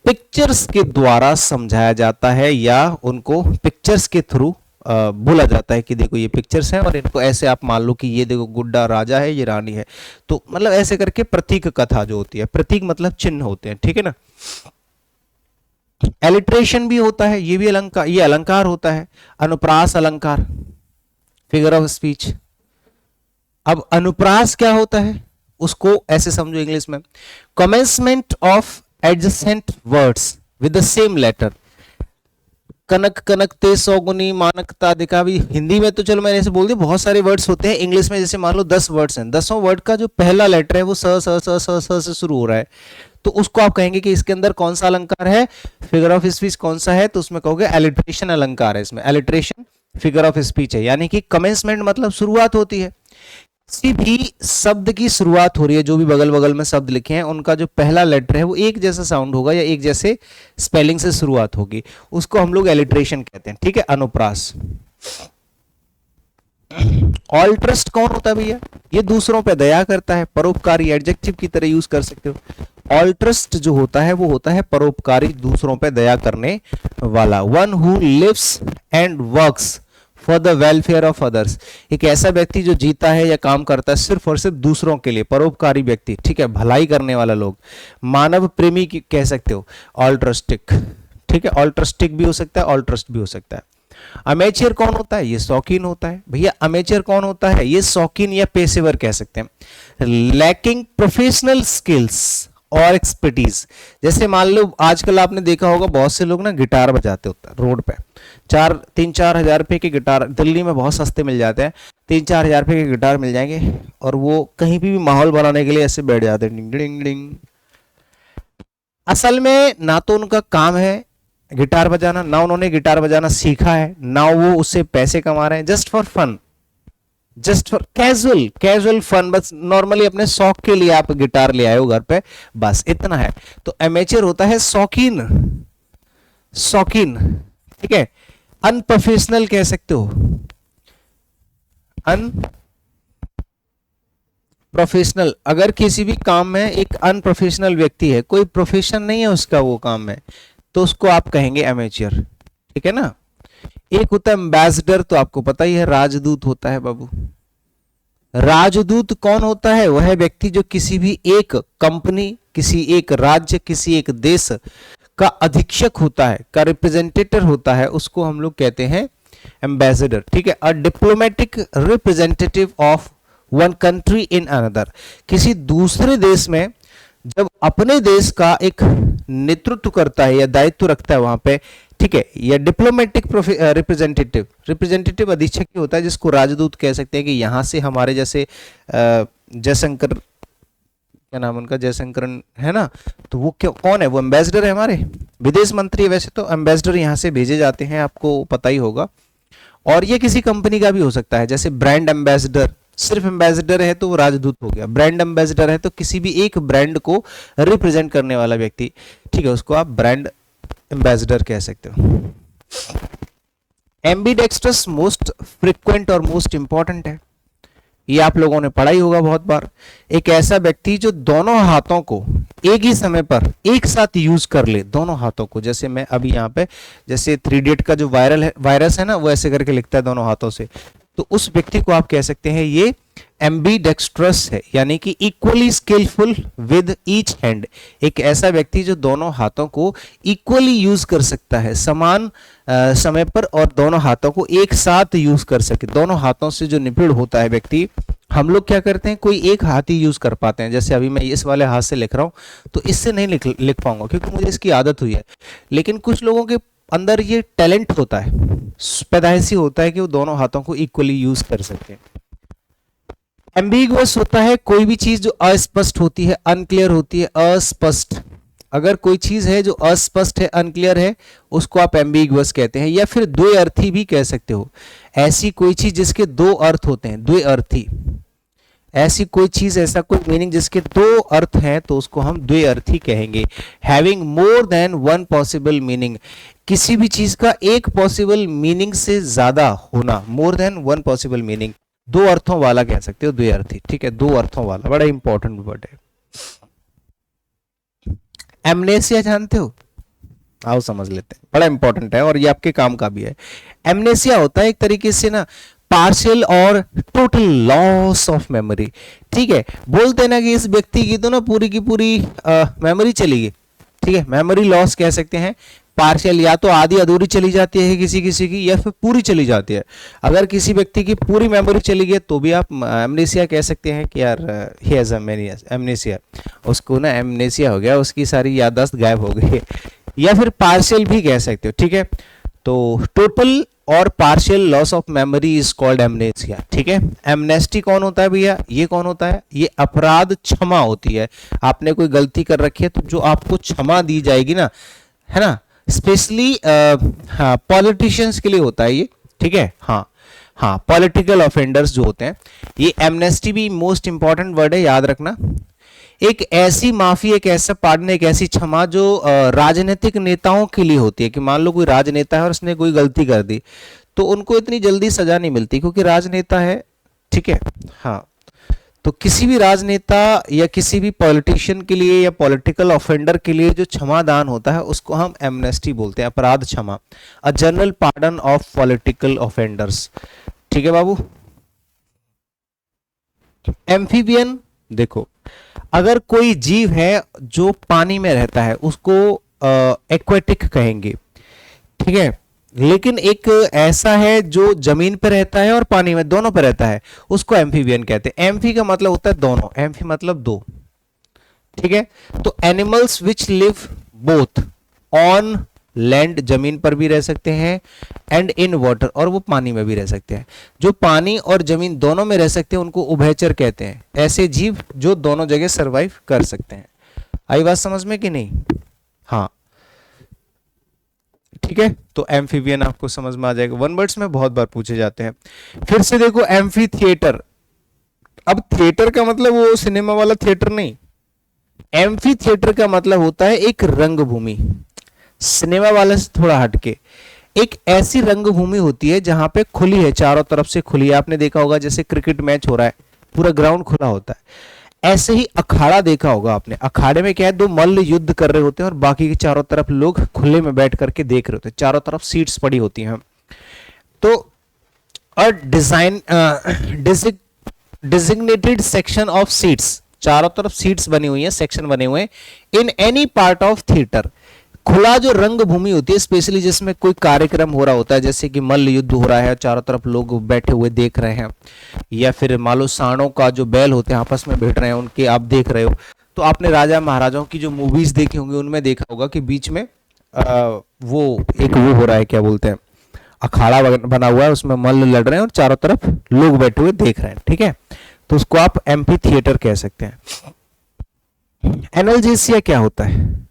पिक्चर्स के द्वारा समझाया जाता है या उनको पिक्चर्स के थ्रू बोला जाता है कि देखो ये पिक्चर्स हैं और इनको ऐसे आप मान लो कि ये देखो गुड्डा राजा है, ये रानी है। तो मतलब ऐसे करके प्रतीक कथा जो होती है, प्रतीक मतलब चिन्ह होते हैं, ठीक है ना। एलिट्रेशन भी होता है, ये भी अलंकार, ये अलंकार होता है। अनुप्रास अलंकार, फिगर ऑफ स्पीच। अब अनुप्रास क्या होता है, उसको ऐसे समझो इंग्लिश में, commencement of adjacent words with the same letter. कनक कनक ते सौगुनी मानकता दिखा, भी हिंदी में तो चलो मैंने ऐसे बोल दिया, बहुत सारे वर्ड्स होते हैं। इंग्लिश में जैसे मान लो 10 वर्ड्स हैं, 10 वर्ड का जो पहला लेटर है वो स स स स स से शुरू हो रहा है, तो उसको आप कहेंगे कि इसके अंदर कौन सा अलंकार है, फिगर ऑफ स्पीच कौन सा है, तो उसमें कहोगे एलिट्रेशन अलंकार है। इसमें एलिट्रेशन फिगर ऑफ स्पीच है, यानी कि कमेंसमेंट मतलब शुरुआत होती है। किसी भी शब्द की शुरुआत हो रही है, जो भी बगल बगल में शब्द लिखे हैं उनका जो पहला लेटर है वो एक जैसा साउंड होगा या एक जैसे स्पेलिंग से शुरुआत होगी, उसको हम लोग एलिट्रेशन कहते हैं, ठीक है। अनुप्रास। ऑल्ट्रस्ट कौन होता है भैया, ये दूसरों पे दया करता है, परोपकारी, एडजेक्टिव की तरह यूज कर सकते हो। ऑल्ट्रस्ट जो होता है वो होता है परोपकारी, दूसरों पे दया करने वाला। One who lives and works for the welfare of others, एक ऐसा व्यक्ति जो जीता है या काम करता है सिर्फ और सिर्फ दूसरों के लिए, परोपकारी व्यक्ति, ठीक है, भलाई करने वाला लोग। मानव प्रेमी कह सकते हो, ऑल्ट्रस्टिक, ठीक है, ऑल्ट्रस्टिक भी हो सकता है, ऑल्ट्रस्ट भी हो सकता है। अमेचर कौन होता है, ये शौकीन होता है भैया। अमेचर कौन होता है, ये शौकीन या पेशेवर कह सकते हैं। लैकिंग प्रोफेशनल स्किल्स और एक्सपर्टीज, जैसे मान लो आजकल आपने देखा होगा बहुत से लोग ना गिटार बजाते होते हैं रोड पे, 3-4 हजार रुपए के गिटार दिल्ली में बहुत सस्ते मिल जाते हैं, 3-4 हजार रुपए के गिटार मिल जाएंगे और वो कहीं भी माहौल बनाने के लिए ऐसे बैठ जाते हैं, डिंग डिंग डिंग। असल में ना तो उनका काम है गिटार बजाना, ना उन्होंने गिटार बजाना सीखा है, ना वो उससे पैसे कमा रहे हैं, just for fun, just for casual casual fun, बस नॉर्मली अपने शौक के लिए आप गिटार ले आए हो घर पे, बस इतना है। तो एमेचर होता है शौकीन, शौकीन, ठीक है। अनप्रोफेशनल कह सकते हो, अनप्रोफेशनल, अगर किसी भी काम में एक अनप्रोफेशनल व्यक्ति है, कोई प्रोफेशन नहीं है उसका वो काम में, तो उसको आप कहेंगे एमेचर, ठीक है ना। एक होता है एम्बेसडर, तो आपको पता ही है, राजदूत होता है बाबू। राजदूत कौन होता है, वह व्यक्ति जो किसी भी एक कंपनी, किसी एक राज्य, किसी एक देश का अधीक्षक होता है, का रिप्रेजेंटेटिव होता है, उसको हम लोग कहते हैं एम्बेसडर, ठीक है। अ diplomatic representative of one country in another, किसी दूसरे देश में जब अपने देश का एक नेतृत्व करता है या दायित्व रखता है वहां पे, ठीक है। या डिप्लोमेटिक रिप्रेजेंटेटिव, रिप्रेजेंटेटिव अधीक्षक ही होता है, जिसको राजदूत कह सकते हैं कि यहाँ से हमारे जैसे जयशंकर, क्या नाम उनका, जयशंकरन है ना, तो वो क्या कौन है, वो एम्बेसडर है, हमारे विदेश मंत्री है। वैसे तो एम्बेसडर यहाँ से भेजे जाते हैं, आपको पता ही होगा। और ये किसी कंपनी का भी हो सकता है, जैसे ब्रांड एम्बेसडर, सिर्फ एम्बेसडर है तो वो राजदूत हो गया, ब्रांड एम्बेसडर है तो किसी भी एक ब्रांड को रिप्रेजेंट करने वाला व्यक्ति, ठीक है, उसको आप ब्रांड एम्बेसडर कह सकते हो। एम्बीडेक्स्ट्रस मोस्ट फ्रिक्वेंट और मोस्ट इंपॉर्टेंट है, ये आप लोगों ने पढ़ा ही होगा बहुत बार। एक ऐसा व्यक्ति जो दोनों हाथों को एक ही समय पर एक साथ यूज कर ले, दोनों हाथों को, जैसे मैं अभी यहाँ पे जैसे 3 का जो वायरस है ना, वो ऐसे करके लिखता है दोनों हाथों से, तो उस व्यक्ति को आप कह सकते हैं ये एम्बीडेक्स्ट्रस है, यानी कि equally skilful with each hand, एक ऐसा व्यक्ति जो दोनों हाथों को इक्वली यूज कर सकता है, समान समय पर, और दोनों हाथों को एक साथ यूज कर सके। दोनों हाथों से जो निपुण होता है व्यक्ति, हम लोग क्या करते हैं, कोई एक हाथ ही यूज कर पाते हैं, जैसे अभी मैं इस वाले हाथ से लिख रहा हूं तो इससे नहीं लिख पाऊंगा क्योंकि मुझे इसकी आदत हुई है। लेकिन कुछ लोगों के अंदर ये टैलेंट होता है, पैदाइशी होता है कि वो दोनों हाथों को इक्वली यूज कर सकते हैं। एम्बिगुअस होता है कोई भी चीज जो अस्पष्ट होती है, अनक्लियर होती है, अस्पष्ट। अगर कोई चीज है जो अस्पष्ट है, अनक्लियर है, उसको आप एम्बिगुअस कहते हैं, या फिर द्विअर्थी भी कह सकते हो। ऐसी कोई चीज जिसके दो अर्थ होते हैं, द्विअर्थी, ऐसी कोई चीज, ऐसा कोई मीनिंग जिसके दो अर्थ हैं, तो उसको हम द्विअर्थी कहेंगे। Having more than one possible meaning, किसी भी चीज का एक पॉसिबल मीनिंग से ज्यादा होना, more than one possible meaning, दो अर्थों वाला कह सकते हो, द्विअर्थी, ठीक है, दो अर्थों वाला, बड़ा इंपॉर्टेंट वर्ड है। एमनेसिया जानते हो, आओ समझ लेते हैं, बड़ा इंपॉर्टेंट है और ये आपके काम का भी है। एमनेसिया होता है एक तरीके से ना पार्शियल और टोटल लॉस ऑफ मेमोरी। ठीक है, बोलते हैं ना कि इस व्यक्ति की तो ना पूरी की पूरी मेमोरी चली गई। ठीक है, मेमोरी लॉस कह सकते हैं। पार्शियल या तो आधी अधूरी चली जाती है किसी किसी की, या फिर पूरी चली जाती है। अगर किसी व्यक्ति की पूरी मेमोरी चली गई तो भी आप एमनेसिया कह सकते हैं कि यार ही हैज एमनेसिया, उसको ना एमनेसिया हो गया, उसकी सारी याददाश्त गायब हो गई। या फिर पार्शियल भी कह सकते हो। ठीक है, तो टोटल और partial loss of memory is called amnesia. ठीक है, एमनेस्टी कौन होता है भैया? ये कौन होता है? ये अपराध क्षमा होती है। आपने कोई गलती कर रखी है तो जो आपको क्षमा दी जाएगी ना, है ना, स्पेशली हाँ पॉलिटिशियंस के लिए होता है ये। ठीक है, हाँ हाँ, पॉलिटिकल ऑफेंडर्स जो होते हैं, ये एमनेस्टी भी मोस्ट इंपॉर्टेंट वर्ड है, याद रखना। एक ऐसी माफी, एक ऐसा पार्डन, एक ऐसी क्षमा जो राजनीतिक नेताओं के लिए होती है कि मान लो कोई राजनेता है और उसने कोई गलती कर दी तो उनको इतनी जल्दी सजा नहीं मिलती क्योंकि राजनेता है। ठीक है, हाँ, तो किसी भी राजनेता या किसी भी पॉलिटिशियन के लिए या पॉलिटिकल ऑफेंडर के लिए जो क्षमादान होता है उसको हम एमनेस्टी बोलते हैं, अपराध क्षमा, a general pardon of political offenders. ठीक है बाबू। एम्फीबियन, देखो अगर कोई जीव है जो पानी में रहता है उसको एक्वेटिक कहेंगे। ठीक है, लेकिन एक ऐसा है जो जमीन पर रहता है और पानी में, दोनों पर रहता है, उसको एम्फीबियन कहते हैं। एम्फी का मतलब होता है दोनों, एम्फी मतलब दो। ठीक है, तो animals which live both on land, जमीन पर भी रह सकते हैं, एंड इन वाटर, और वो पानी में भी रह सकते हैं। जो पानी और जमीन दोनों में रह सकते हैं उनको उभयचर कहते हैं, ऐसे जीव जो दोनों जगह सरवाइव कर सकते हैं। आई बात समझ में कि नहीं? हाँ, ठीक है, तो एम्फीबियन आपको समझ में आ जाएगा। वन वर्ड्स में बहुत बार पूछे जाते हैं। फिर से देखो एम्फी थिएटर। अब थिएटर का मतलब वो सिनेमा वाला थिएटर नहीं, एम्फी थिएटर का मतलब होता है एक रंगभूमि, सिनेमा वाले से थोड़ा हटके। एक ऐसी रंगभूमि होती है जहां पे खुली है, चारों तरफ से खुली है। आपने देखा होगा जैसे क्रिकेट मैच हो रहा है, पूरा ग्राउंड खुला होता है। ऐसे ही अखाड़ा देखा होगा आपने, अखाड़े में क्या है, दो मल्ल युद्ध कर रहे होते हैं और बाकी के चारों तरफ लोग खुले में बैठ करके देख रहे होते हैं, चारों तरफ सीट्स पड़ी होती हैं। तो अ design designated section of seats, चारों तरफ सीट्स बनी हुई हैं, सेक्शन बने हुए हैं। In any part of theatre, खुला जो रंगभूमि होती है, स्पेशली जिसमें कोई कार्यक्रम हो रहा होता है, जैसे कि मल्ल युद्ध हो रहा है, चारों तरफ लोग बैठे हुए देख रहे हैं, या फिर मान लो सांडों का जो बैल होते हैं आपस में बैठ रहे हैं, उनके आप देख रहे हो। तो आपने राजा महाराजाओं की जो मूवीज देखी होंगी उनमें देखा होगा कि बीच में वो एक वो हो रहा है, क्या बोलते हैं, अखाड़ा बना हुआ है, उसमें मल्ल लड़ रहे हैं और चारों तरफ लोग बैठे हुए देख रहे हैं। ठीक है, तो उसको आप एम्फी थिएटर कह सकते हैं। एनाल्जेसिया क्या होता है?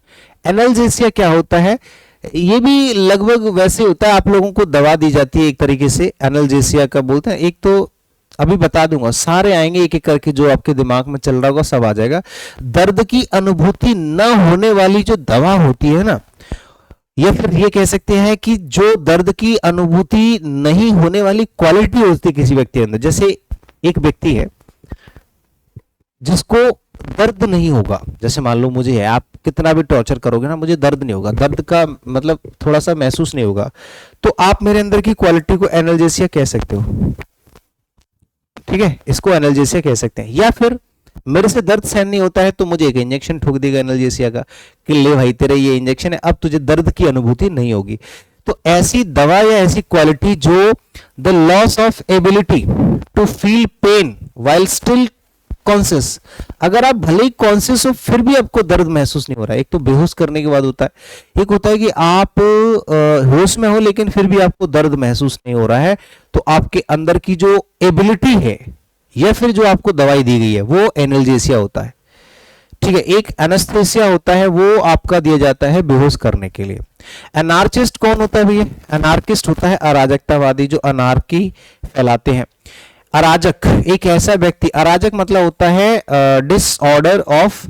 एनाल्जेसिया क्या होता है? ये भी लगभग वैसे होता है, आप लोगों को दवा दी जाती है एक तरीके से। एनाल्जेसिया का बोलते हैं, एक तो अभी बता दूंगा, सारे आएंगे एक एक करके, जो आपके दिमाग में चल रहा होगा सब आ जाएगा। दर्द की अनुभूति न होने वाली जो दवा होती है ना, या फिर ये कह सकते हैं कि जो दर्द की अनुभूति नहीं होने वाली क्वालिटी होती है किसी व्यक्ति के अंदर। जैसे एक व्यक्ति है जिसको दर्द नहीं होगा, जैसे मान लो मुझे है, आप कितना भी टॉर्चर करोगे ना, मुझे दर्द नहीं होगा, दर्द का मतलब थोड़ा सा महसूस नहीं होगा, तो आप मेरे अंदर की क्वालिटी को एनाल्जेसिया कह सकते हो। ठीक है, इसको एनाल्जेसिया कह सकते हैं। या फिर मेरे से दर्द सहन नहीं होता है तो मुझे एक इंजेक्शन ठोक देगा एनाल्जेसिया का कि ले भाई तेरे ये इंजेक्शन है, अब तुझे दर्द की अनुभूति नहीं होगी। तो ऐसी दवा या ऐसी क्वालिटी जो the loss of ability to feel pain while still conscious, अगर आप भले ही कॉन्शियस हो फिर भी आपको दर्द महसूस नहीं हो रहा है। एक तो बेहोश करने के बाद होता है, एक होता है कि आप होश में हो लेकिन फिर भी आपको दर्द महसूस नहीं हो रहा है, तो आपके अंदर की जो एबिलिटी है या फिर जो आपको दवाई दी गई है वो एनाल्जेसिया होता है। ठीक है, एक एनेस्थेसिया होता है, वो आपका दिया जाता है बेहोश करने के लिए। एनार्चिस्ट कौन होता है भैया? एनार्किस्ट होता है अराजकतावादी, जो अनार्की फैलाते हैं। अराजक एक ऐसा व्यक्ति, अराजक मतलब होता है डिसऑर्डर ऑफ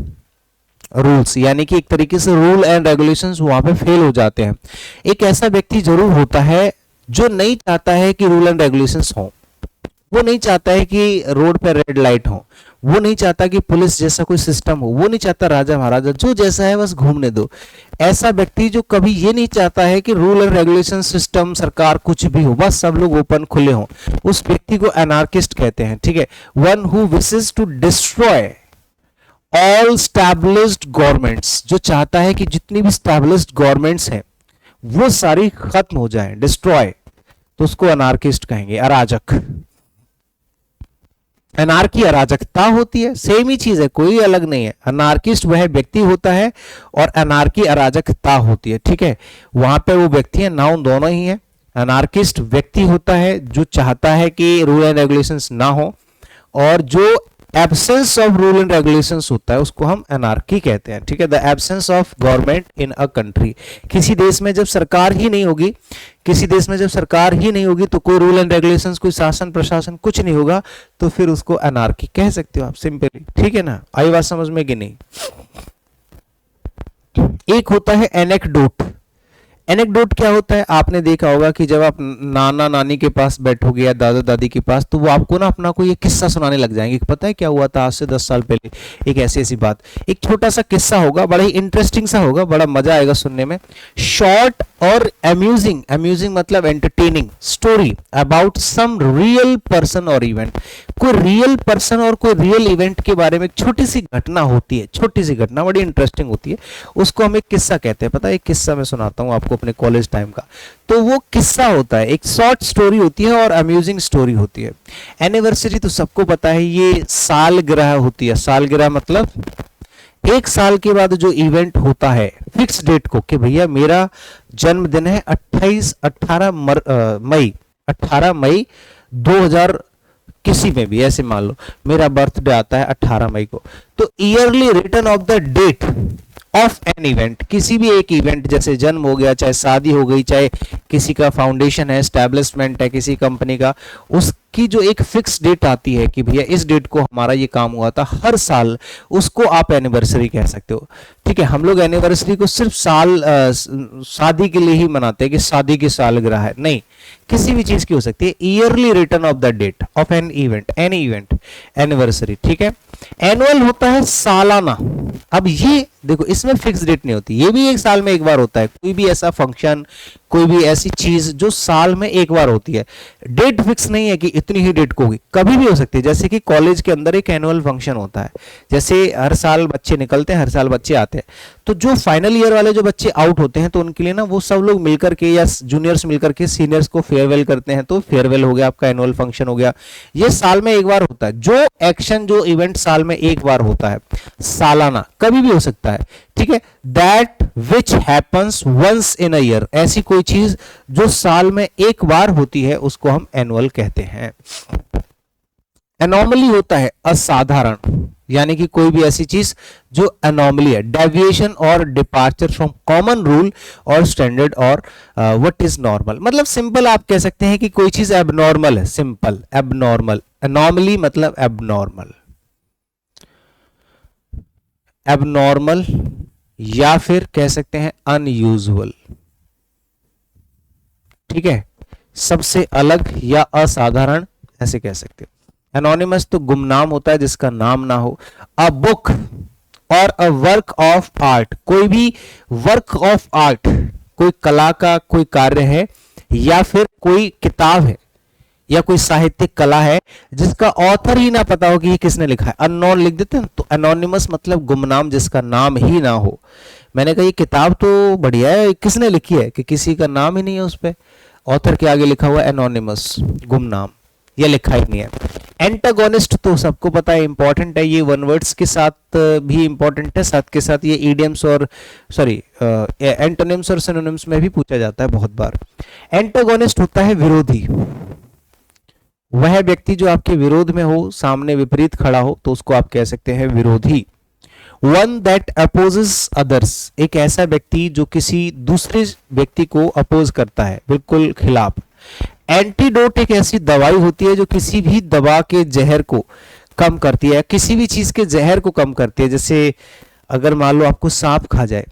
रूल्स, यानी कि एक तरीके से रूल एंड रेगुलेशंस वहां पे फेल हो जाते हैं। एक ऐसा व्यक्ति जरूर होता है जो नहीं चाहता है कि रूल एंड रेगुलेशंस हो, वो नहीं चाहता है कि रोड पे रेड लाइट हो, वो नहीं चाहता कि पुलिस जैसा कोई सिस्टम हो, वो नहीं चाहता राजा महाराजा, जो जैसा है बस घूमने दो। ऐसा व्यक्ति जो कभी ये नहीं चाहता है कि रूल एंड रेगुलेशन सिस्टम सरकार कुछ भी हो, बस सब लोग ओपन खुले हों, उस व्यक्ति को एनार्किस्ट कहते हैं। ठीक है, one who wishes to destroy all established governments, जो चाहता है कि जितनी भी स्टैब्लिश्ड गवर्नमेंट्स हैं वो सारी खत्म हो जाएं, डिस्ट्रॉय, तो उसको अनार्किस्ट कहेंगे, अराजक। अनार्की अराजकता होती है, सेम ही चीज है, कोई अलग नहीं है। अनार्किस्ट वह व्यक्ति होता है और अनार्की अराजकता होती है। ठीक है, वहां पे वो व्यक्ति है, नाउन दोनों ही है। अनार्किस्ट व्यक्ति होता है जो चाहता है कि रूल एंड रेगुलेशंस ना हो, और जो absence of rule and regulations होता है उसको हम एनार्की कहते हैं। ठीक है, the absence of government in a country. किसी देश में जब सरकार ही नहीं होगी, किसी देश में जब सरकार ही नहीं होगी तो कोई रूल एंड रेगुलेशंस, कोई शासन प्रशासन कुछ नहीं होगा, तो फिर उसको एनार्की कह सकते हो आप सिंपली। ठीक है ना, आई बात समझ में कि नहीं। एक होता है एनेक्डोट। एनेक्डोट क्या होता है, आपने देखा होगा कि जब आप नाना नानी के पास बैठोगे या दादा दादी के पास, तो वो आपको ना अपना कोई एक किस्सा सुनाने लग जाएंगे। पता है क्या हुआ था आज से 10 साल पहले, एक ऐसी ऐसी बात, एक छोटा सा किस्सा होगा, बड़ा ही इंटरेस्टिंग सा होगा, बड़ा मजा आएगा सुनने में। शॉर्ट और अम्यूजिंग, अम्यूजिंग मतलब entertaining story about some real person और इवेंट। कोई रियल पर्सन और कोई रियल इवेंट के बारे में छोटी सी घटना होती है, छोटी सी घटना बड़ी इंटरेस्टिंग होती है, उसको हम एक किस्सा कहते हैं। पता है, एक किस्सा मैं सुनाता हूँ आपको अपने कॉलेज टाइम का, तो वो किस्सा होता है, एक शॉर्ट स्टोरी होती है और अम्यूजिंग स्टोरी होती है। एनिवर्सरी तो सबको पता है, ये सालगिरह होती है। सालगिरह मतलब एक साल के बाद जो इवेंट होता है फिक्स डेट को, कि भैया मेरा जन्मदिन है 18 मई 2000 किसी में भी, ऐसे मान लो मेरा बर्थडे आता है 18 मई को, तो yearly return of the date of an event, किसी भी एक इवेंट, जैसे जन्म हो गया, चाहे शादी हो गई, चाहे किसी का फाउंडेशन है, एस्टैब्लिशमेंट है किसी कंपनी का, उसकी जो एक फिक्स डेट आती है कि भैया इस डेट को हमारा ये काम हुआ था हर साल, उसको आप एनिवर्सरी कह सकते हो। ठीक है, हम लोग एनिवर्सरी को सिर्फ शादी के लिए ही मनाते हैं कि शादी की सालगिरह है, नहीं, किसी भी चीज की हो सकती है। Yearly return of the date of an event, any event, anniversary. ठीक है, एनुअल होता है सालाना। अब ये देखो, इसमें फिक्स डेट नहीं होती, ये भी एक साल में एक बार होता है। कोई भी ऐसा फंक्शन, कोई भी ऐसी चीज जो साल में एक बार होती है, डेट फिक्स नहीं है कि इतनी ही डेट को होगी, कभी भी हो सकती है। जैसे कि कॉलेज के अंदर एक एनुअल फंक्शन होता है, जैसे हर साल बच्चे निकलते हैं, हर साल बच्चे आते हैं, तो जो फाइनल ईयर वाले जो बच्चे आउट होते हैं, तो उनके लिए ना वो सब लोग मिलकर के या जूनियर्स मिलकर के सीनियर्स को फेयरवेल करते हैं, तो फेयरवेल हो गया, आपका एनुअल फंक्शन हो गया। ये साल में एक बार होता है, जो एक्शन, जो इवेंट साल में एक बार होता है, सालाना, कभी भी हो सकता है। ठीक है, that which happens once in a year, ऐसी कोई चीज जो साल में एक बार होती है उसको हम एनुअल कहते हैं। एनॉमली होता है असाधारण, यानी कि कोई भी ऐसी चीज जो एनॉमली है, डेविएशन और डिपार्चर फ्रॉम कॉमन रूल और स्टैंडर्ड और व्हाट इज नॉर्मल। मतलब सिंपल आप कह सकते हैं कि कोई चीज एबनॉर्मल है, सिंपल एबनॉर्मल। एनॉमली मतलब एबनॉर्मल, एबनॉर्मल या फिर कह सकते हैं अनयूजुअल। ठीक है, सबसे अलग या असाधारण ऐसे कह सकते हैं। एनोनिमस तो गुमनाम होता है, जिसका नाम ना हो। अ बुक और अ वर्क ऑफ आर्ट, कोई भी वर्क ऑफ आर्ट, कोई कला का कोई कार्य है, या फिर कोई किताब है या कोई साहित्यिक कला है जिसका ऑथर ही ना पता हो कि ये किसने लिखा है, अननोन लिख देते हैं, तो एनोनिमस मतलब गुमनाम, जिसका नाम ही ना हो। मैंने कहा ये किताब तो बढ़िया है, किसने लिखी है, कि किसी का नाम ही नहीं है उस पे, ऑथर के आगे लिखा हुआ एनोनिमस, गुमनाम, ये लिखा ही नहीं है। एंटागोनिस्ट तो सबको पता है, इंपॉर्टेंट है, ये वन वर्ड्स के साथ भी इंपॉर्टेंट है, साथ के साथ ये ईडियम्स और एंटोनिम्स और सिनोनिम्स में भी पूछा जाता है बहुत बार। एंटागोनिस्ट होता है विरोधी, वह व्यक्ति जो आपके विरोध में हो, सामने विपरीत खड़ा हो, तो उसको आप कह सकते हैं विरोधी। वन दैट अपोजेस अदर्स, एक ऐसा व्यक्ति जो किसी दूसरे व्यक्ति को अपोज करता है, बिल्कुल खिलाफ। एंटीडोट एक ऐसी दवाई होती है जो किसी भी दवा के जहर को कम करती है, किसी भी चीज के जहर को कम करती है। जैसे अगर मान लो आपको सांप खा जाए,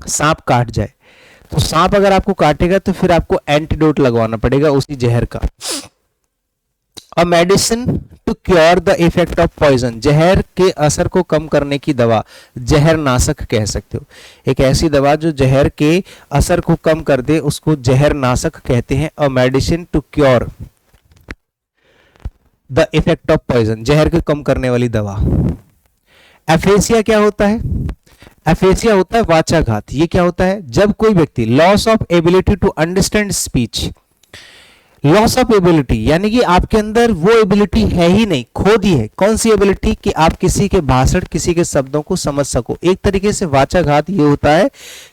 सांप काट जाए, तो सांप अगर आपको काटेगा तो फिर आपको एंटीडोट लगवाना पड़ेगा उसी जहर का। A medicine to cure the effect of poison, जहर के असर को कम करने की दवा, जहर नाशक कह सकते हो। एक ऐसी दवा जो जहर के असर को कम कर दे उसको जहर नाशक कहते हैं। A medicine to cure the effect of poison, जहर को कम करने वाली दवा। एफेसिया क्या होता है? एफेसिया होता है वाचाघात। ये क्या होता है? जब कोई व्यक्ति loss of ability to understand speech, loss of ability यानी कि आपके अंदर वो एबिलिटी है ही नहीं, खो दी है। कौन सी एबिलिटी? कि आप किसी के भाषण, किसी के शब्दों को समझ सको। एक तरीके से वाचाघात ये होता है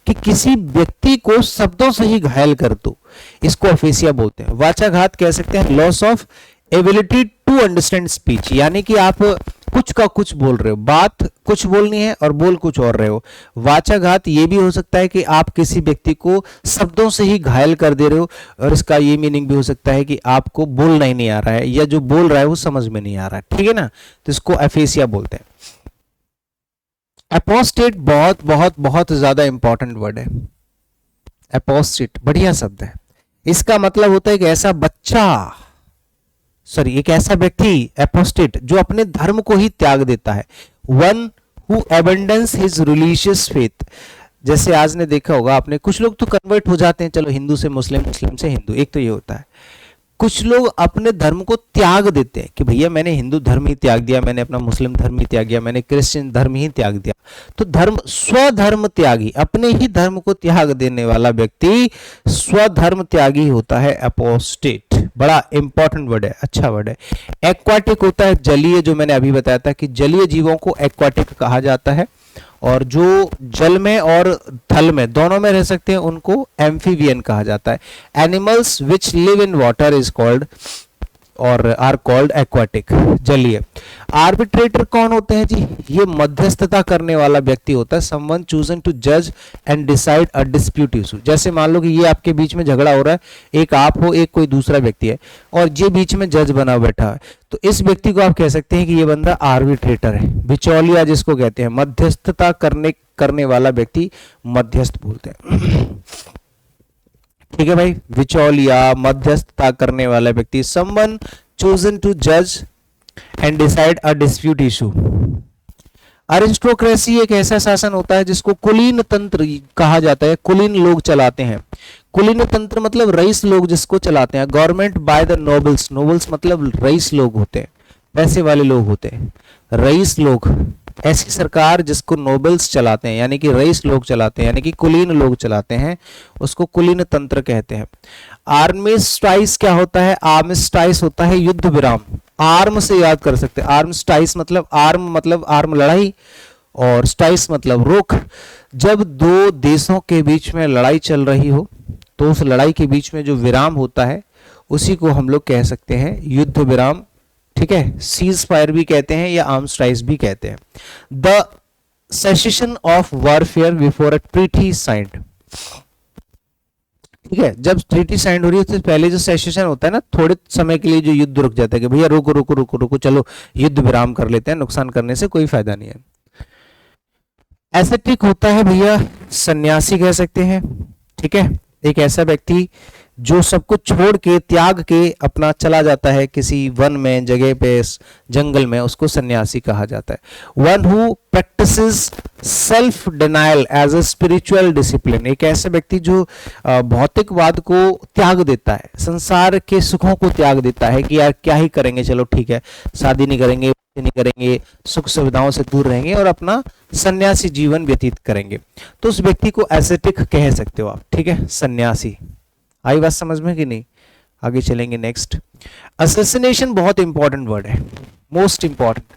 कि किसी व्यक्ति को शब्दों से ही घायल कर दो, इसको एफेसिया बोलते हैं। वाचाघात कह सकते हैं loss of ability to understand speech, यानी कि आप कुछ का कुछ बोल रहे हो, बात कुछ बोलनी है और बोल कुछ और रहे हो। वाचाघात ये भी हो सकता है कि आप किसी व्यक्ति को शब्दों से ही घायल कर दे रहे हो, और इसका ये मीनिंग भी हो सकता है कि आपको बोलना ही नहीं आ रहा है या जो बोल रहा है वो समझ में नहीं आ रहा है, ठीक है ना। तो इसको एफेसिया बोलते हैं। एपोस्टेट बहुत बहुत बहुत ज्यादा इंपॉर्टेंट वर्ड है। एपोस्टेट बढ़िया शब्द है। इसका मतलब होता है कि ऐसा बच्चा, सॉरी एक ऐसा व्यक्ति, एपोस्टेट, जो अपने धर्म को ही त्याग देता है। One who abundance his religious faith. जैसे आज ने देखा होगा आपने, कुछ लोग तो कन्वर्ट हो जाते हैं, चलो हिंदू से मुस्लिम, मुस्लिम से हिंदू, एक तो ये होता है। कुछ लोग अपने धर्म को त्याग देते हैं कि भैया मैंने हिंदू धर्म ही त्याग दिया, मैंने अपना मुस्लिम धर्म ही त्याग दिया, मैंने क्रिश्चियन धर्म ही त्याग दिया। तो धर्म, स्वधर्म त्यागी, अपने ही धर्म को त्याग देने वाला व्यक्ति स्वधर्म त्यागी होता है एपोस्टेट। बड़ा इंपॉर्टेंट वर्ड है, अच्छा वर्ड है। एक्वाटिक होता है जलीय, जो मैंने अभी बताया था कि जलीय जीवों को एक्वाटिक कहा जाता है, और जो जल में और थल में दोनों में रह सकते हैं उनको एम्फीबियन कहा जाता है। Animals which live in water is called और आर कॉल्ड एक्वाटिक, जलीय। आर्बिट्रेटर कौन होते हैं जी? ये मध्यस्थता करने वाला व्यक्ति होता है। समवन चूजन टू जज and decide a dispute issue. जैसे मान लो कि ये आपके बीच में झगड़ा हो रहा है, एक आप हो, एक कोई दूसरा व्यक्ति है, और ये बीच में जज बना बैठा है, तो इस व्यक्ति को आप कह सकते हैं कि ये बंदा आर्बिट्रेटर है। बिचौलिया जिसको कहते हैं, मध्यस्थता करने वाला व्यक्ति मध्यस्थ बोलते हैं, ठीक है भाई। बिचौलिया, मध्यस्थता करने वाला व्यक्ति। समवन चोजन टू जज and decide a dispute issue. Aristocracy एक ऐसा शासन होता है जिसको कुलीन तंत्र कहा जाता है, कुलीन लोग चलाते हैं। कुलीन तंत्र मतलब रईस लोग जिसको चलाते हैं। Government by the nobles, nobles मतलब रईस लोग होते हैं, पैसे वाले लोग होते हैं, रईस लोग। ऐसी सरकार जिसको नोबल्स चलाते हैं, यानी कि रईस लोग चलाते हैं, यानी कि कुलीन लोग चलाते हैं, उसको कुलीन तंत्र कहते हैं। आर्मिस्टाइस क्या होता है? आर्मिस्टाइस होता है युद्ध विराम। आर्म से याद कर सकते हैं, आर्मिस्टाइस मतलब आर्म लड़ाई, और स्टाइस मतलब रोक। जब दो देशों के बीच में लड़ाई चल रही हो तो उस लड़ाई के बीच में जो विराम होता है उसी को हम लोग कह सकते हैं युद्ध विराम, ठीक है। सीज फायर भी कहते हैं या आर्मस्टाइस भी कहते हैं। The cessation of warfare before a treaty signed, ठीक है। जब ट्रीटी साइन हो रही है उससे पहले जो सेशन होता है ना, थोड़े समय के लिए जो युद्ध रुक जाता है कि भैया रुको रुको रुको रुको, चलो युद्ध विराम कर लेते हैं, नुकसान करने से कोई फायदा नहीं है। एसेटिक होता है भैया सन्यासी कह सकते हैं, ठीक है। एक ऐसा व्यक्ति जो सब कुछ छोड़ के, त्याग के अपना चला जाता है किसी वन में, जगह पे, जंगल में, उसको सन्यासी कहा जाता है। One who practises self denial as a spiritual discipline, एक ऐसा व्यक्ति जो भौतिकवाद को त्याग देता है, संसार के सुखों को त्याग देता है कि यार क्या ही करेंगे, चलो ठीक है, शादी नहीं करेंगे, नहीं करेंगे, सुख सुविधाओं से दूर रहेंगे और अपना सन्यासी जीवन व्यतीत करेंगे, तो उस व्यक्ति को एसेटिक कह सकते हो आप, ठीक है, सन्यासी। आई बात समझ में कि नहीं? आगे चलेंगे नेक्स्ट। असैसिनेशन बहुत इंपॉर्टेंट वर्ड है, मोस्ट इंपॉर्टेंट।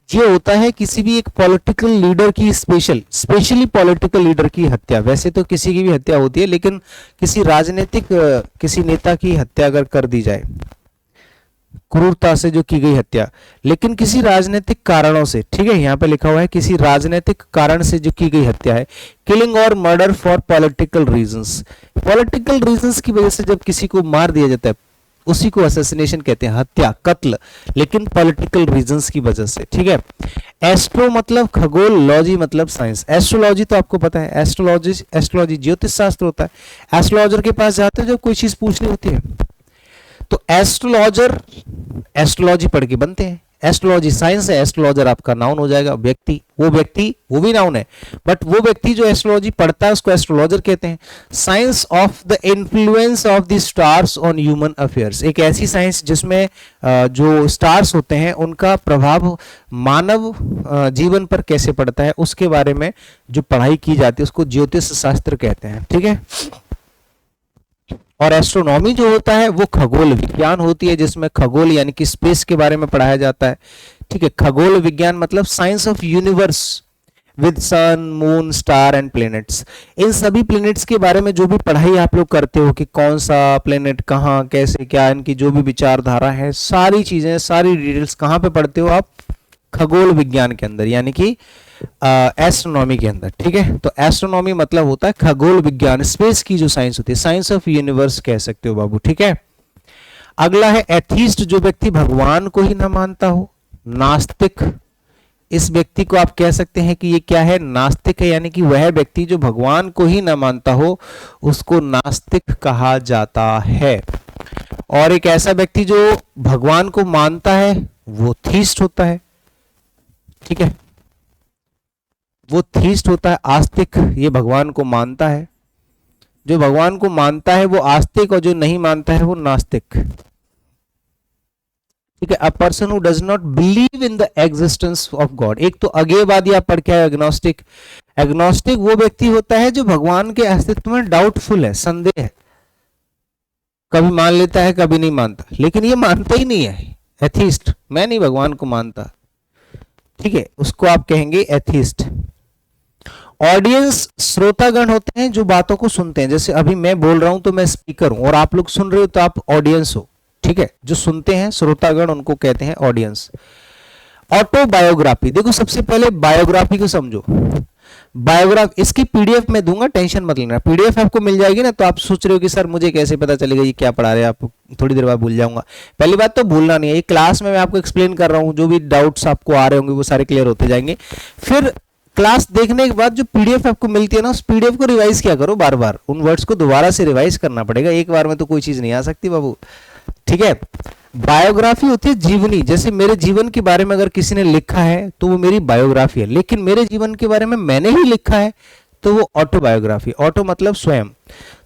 ये होता है किसी भी एक पॉलिटिकल लीडर की, स्पेशली पॉलिटिकल लीडर की हत्या। वैसे तो किसी की भी हत्या होती है, लेकिन किसी राजनीतिक किसी नेता की हत्या अगर कर दी जाए, क्रूरता से जो की गई हत्या, लेकिन किसी राजनीतिक कारणों से, ठीक है, यहाँ पे लिखा हुआ है किसी राजनीतिक कारण से जो की गई हत्या है। किलिंग और murder for political reasons, political reasons की वजह से जब किसी को मार दिया जाता है उसी को असैसिनेशन कहते हैं, हत्या, कत्ल, लेकिन पॉलिटिकल रीजंस की वजह से, ठीक है। एस्ट्रो मतलब खगोल, लॉजी मतलब साइंस। एस्ट्रोलॉजी तो आपको पता है, एस्ट्रोलॉजी ज्योतिष शास्त्र होता है। एस्ट्रोलॉजर के पास जाते हैं जब कोई चीज पूछनी होती है, तो एस्ट्रोलॉजर, एस्ट्रोलॉजी पढ़ के बनते हैं, एस्ट्रोलॉजी साइंस है, एस्ट्रोलॉजर आपका नाउन हो जाएगा, व्यक्ति, वो भी नाउन है, बट वो व्यक्ति जो एस्ट्रोलॉजी पढ़ता है उसको एस्ट्रोलॉजर कहते हैं। Science of the influence of the stars on human affairs, एक ऐसी साइंस जिसमें जो स्टार्स होते हैं उनका प्रभाव मानव जीवन पर कैसे पड़ता है उसके बारे में जो पढ़ाई की जाती है उसको ज्योतिष शास्त्र कहते हैं, ठीक है। और एस्ट्रोनॉमी जो होता है वो खगोल विज्ञान होती है, जिसमें खगोल यानी कि स्पेस के बारे में पढ़ाया जाता है, ठीक है। खगोल विज्ञान मतलब science of universe with sun, moon, star and planets. इन सभी प्लैनेट्स के बारे में जो भी पढ़ाई आप लोग करते हो कि कौन सा प्लैनेट कहाँ कैसे क्या, इनकी जो भी विचारधारा है, सारी चीजें, सारी डिटेल्स कहाँ पे पढ़ते हो आप? खगोल विज्ञान के अंदर, यानी कि एस्ट्रोनॉमी के अंदर, ठीक है। तो एस्ट्रोनॉमी मतलब होता है खगोल विज्ञान, स्पेस की जो साइंस होती है, साइंस ऑफ यूनिवर्स कह सकते हो बाबू, ठीक है। अगला है एथीस्ट, जो व्यक्ति भगवान को ही ना मानता हो, नास्तिक। इस व्यक्ति को आप कह सकते हैं कि ये क्या है? नास्तिक है, यानी कि वह व्यक्ति जो भगवान को ही ना मानता हो उसको नास्तिक कहा जाता है। और एक ऐसा व्यक्ति जो भगवान को मानता है वो थीस्ट होता है, ठीक है, वो थीस्ट होता है। आस्तिक ये भगवान को मानता है, जो भगवान को मानता है वो आस्तिक, और जो नहीं मानता है वो नास्तिक, ठीक है। A person who does not believe in the existence of God. एक तो अज्ञेयवादी आप पढ़ के आए, एग्नोस्टिक। एग्नोस्टिक वो व्यक्ति होता है जो भगवान के अस्तित्व में डाउटफुल है, संदेह है, कभी मान लेता है कभी नहीं मानता, लेकिन ये मानता ही नहीं है। एथीस्ट, मैं नहीं भगवान को मानता, ठीक है, उसको आप कहेंगे एथीस्ट। ऑडियंस श्रोतागण होते हैं जो बातों को सुनते हैं, जैसे अभी मैं बोल रहा हूं तो मैं स्पीकर हूं और आप लोग सुन रहे हो तो आप ऑडियंस हो, ठीक है। जो सुनते हैं श्रोतागण उनको कहते हैं ऑडियंस। ऑटोबायोग्राफी, देखो सबसे पहले बायोग्राफी को समझो। बायोग्राफी, इसकी पीडीएफ में दूंगा, टेंशन मत लेना, पीडीएफ आपको मिल जाएगी ना। तो आप सोच रहे हो कि सर मुझे कैसे पता चलेगा ये क्या पढ़ा रहे हैं, आप थोड़ी देर बाद भूल जाऊंगा। पहली बात तो भूलना नहीं है, ये क्लास में मैं आपको एक्सप्लेन कर रहा हूं, जो भी डाउट्स आपको आ रहे होंगे वो सारे क्लियर होते जाएंगे। फिर क्लास देखने के बाद जो पीडीएफ आपको मिलती है ना, उस पीडीएफ को रिवाइज किया करो, बार बार उन वर्ड्स को दोबारा से रिवाइज करना पड़ेगा, एक बार में तो कोई चीज नहीं आ सकती बाबू, ठीक है। बायोग्राफी होती है जीवनी, जैसे मेरे जीवन के बारे में अगर किसी ने लिखा है तो वो मेरी बायोग्राफी है, लेकिन मेरे जीवन के बारे में मैंने ही लिखा है तो वो ऑटोबायोग्राफी। ऑटो मतलब स्वयं,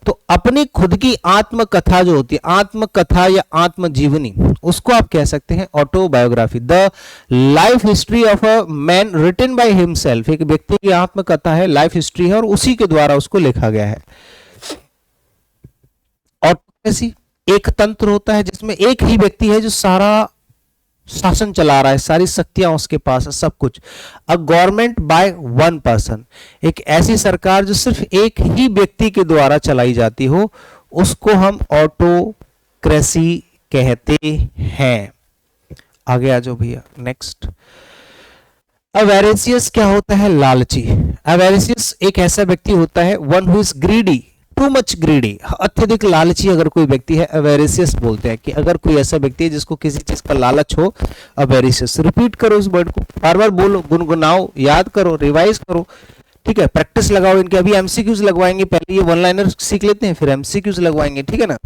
तो अपनी खुद की आत्मकथा जो होती है, आत्मकथा या आत्मजीवनी, उसको आप कह सकते हैं autobiography. The life history of a man written by himself, एक व्यक्ति की आत्मकथा है, लाइफ हिस्ट्री है और उसी के द्वारा उसको लिखा गया है। ऑटोक्रेसी एक तंत्र होता है जिसमें एक ही व्यक्ति है जो सारा शासन चला रहा है, सारी शक्तियां उसके पास है, सब कुछ। A government by one person, एक ऐसी सरकार जो सिर्फ एक ही व्यक्ति के द्वारा चलाई जाती हो, उसको हम ऑटोक्रेसी कहते हैं। आगे आ जाओ भैया, नेक्स्ट। अवेरेसियस क्या होता है? लालची। अवेरेसियस एक ऐसा व्यक्ति होता है, one who is greedy, too much greedy, अत्यधिक लालची अगर कोई व्यक्ति है, अवेरेसियस बोलते हैं। कि अगर कोई ऐसा व्यक्ति है जिसको किसी चीज का लालच हो, अवेरेसियस। रिपीट करो इस वर्ड को, बार बार बोलो, गुनगुनाओ, याद करो, रिवाइज करो, ठीक है, प्रैक्टिस लगाओ इनके। अभी एमसीक्यूज लगवाएंगे, पहले ये वन लाइनर सीख लेते हैं फिर एमसीक्यूज लगवाएंगे, ठीक है ना।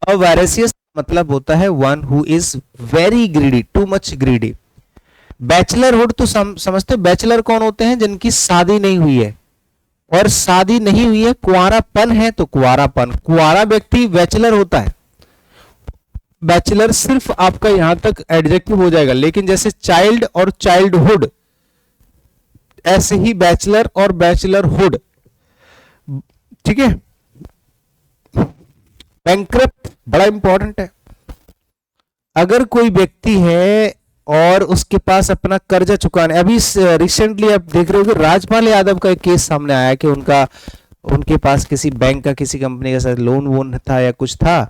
अवेरेसियस मतलब होता है one who is very greedy, too much greedy. Bachelorhood तो समझते, बैचलर कौन होते हैं? जिनकी शादी नहीं हुई है, और शादी नहीं हुई है, कुंवारापन है तो कुंवारापन, कुंवारा व्यक्ति बैचलर होता है। बैचलर सिर्फ आपका यहां तक एडजेक्टिव हो जाएगा, लेकिन जैसे चाइल्ड और चाइल्डहुड, ऐसे ही बैचलर और बैचलरहुड, ठीक है। बैंकरप्ट बड़ा इंपॉर्टेंट है। अगर कोई व्यक्ति है और उसके पास अपना कर्जा चुकाने, अभी रिसेंटली आप देख रहे हो कि राजपाल यादव का एक केस सामने आया कि उनके पास किसी बैंक का, किसी कंपनी के साथ लोन वोन था या कुछ था,